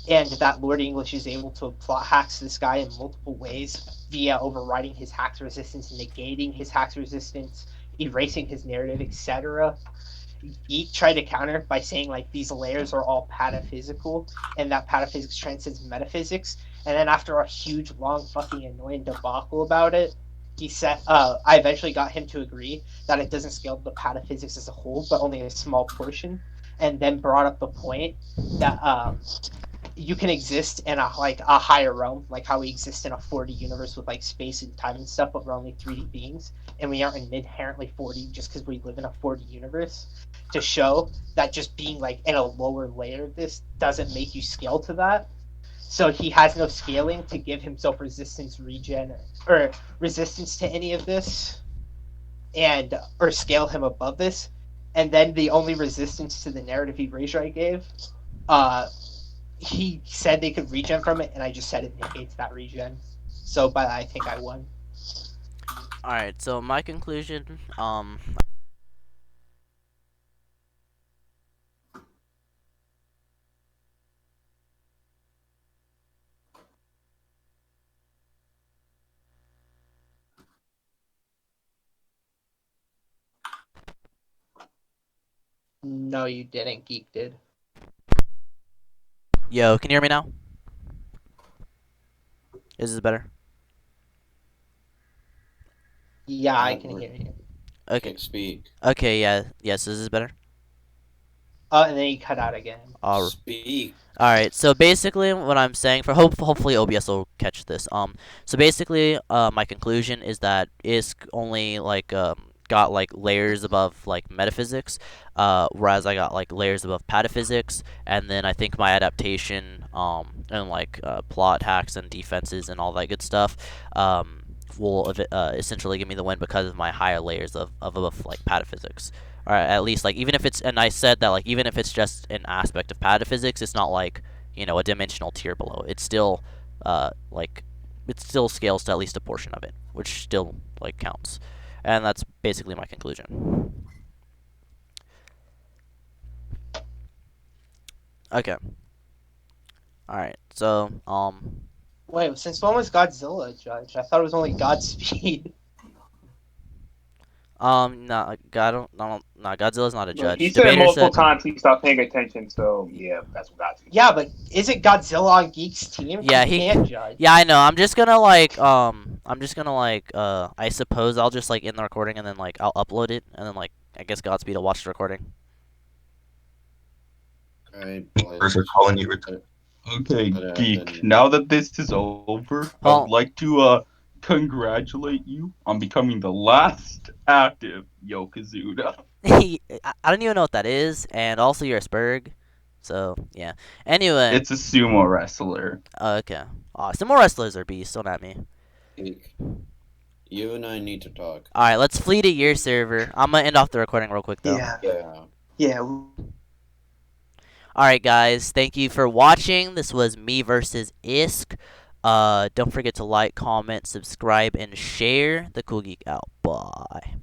Speaker 3: and that Lord English is able to plot hacks this guy in multiple ways via overriding his hack's resistance, negating his hack's resistance, erasing his narrative, etc. Geek tried to counter by saying like these layers are all pataphysical and that pataphysics transcends metaphysics. And then after a huge, long, fucking annoying debacle about it, he said, I eventually got him to agree that it doesn't scale the pataphysics as a whole, but only a small portion. And then brought up the point that you can exist in a higher realm, like how we exist in a 4D universe with like space and time and stuff, but we're only 3D beings, and we aren't inherently 4D just because we live in a 4D universe. To show that just being like in a lower layer of this doesn't make you scale to that. So he has no scaling to give himself resistance regen or resistance to any of this, and or scale him above this. And then the only resistance to the narrative erasure I gave, uh, he said they could regen from it, and I just said it negates that regen. So by that, I think I won.
Speaker 2: All right. So my conclusion,
Speaker 3: No, you didn't. Geek did.
Speaker 2: Yo, can you hear me now? Is this better?
Speaker 3: Yeah, I can hear you.
Speaker 2: Okay.
Speaker 14: Speak.
Speaker 2: Okay. Yeah. Yes. Is this better?
Speaker 3: And then you cut out again.
Speaker 14: Speak.
Speaker 2: All right. So basically, what I'm saying for hopefully OBS will catch this. So basically, my conclusion is that ISK only like got like layers above like metaphysics, whereas I got like layers above pataphysics, and then I think my adaptation and like plot hacks and defenses and all that good stuff will essentially give me the win because of my higher layers of above like pataphysics. Or at least like even if it's, and I said that like even if it's just an aspect of pataphysics, it's not like, you know, a dimensional tier below. It's still like it still scales to at least a portion of it, which still like counts. And that's basically my conclusion. Okay. All right. So
Speaker 3: Wait, since when was Godzilla a judge? I thought it was only Godspeed.
Speaker 2: no, Godzilla's not a
Speaker 9: Look,
Speaker 2: judge.
Speaker 9: he said
Speaker 2: Debater
Speaker 9: multiple
Speaker 2: said
Speaker 9: times he stopped paying attention, so yeah, that's what got you.
Speaker 3: Yeah, but is it Godzilla on Geek's team?
Speaker 2: yeah,
Speaker 3: he can't judge.
Speaker 2: Yeah, I know. I'm just gonna like I suppose I'll just like end the recording and then like I'll upload it and then like I guess Godspeed will watch the recording.
Speaker 14: Alright,
Speaker 5: Boys are calling you retarded. Okay, Geek, now that this is over, I would like to congratulate you on becoming the last active Yokozuna.
Speaker 2: I don't even know what that is, and also you're a Spurg, so yeah. Anyway,
Speaker 5: It's a sumo wrestler.
Speaker 2: Okay. Sumo wrestlers are beasts. Don't at me.
Speaker 14: You and I need to talk.
Speaker 2: All right, let's flee to your server. I'm gonna end off the recording real quick though.
Speaker 10: Yeah.
Speaker 2: All right, guys. Thank you for watching. This was me versus ISK. Don't forget to like, comment, subscribe, and share. The Cool Geek out. Bye.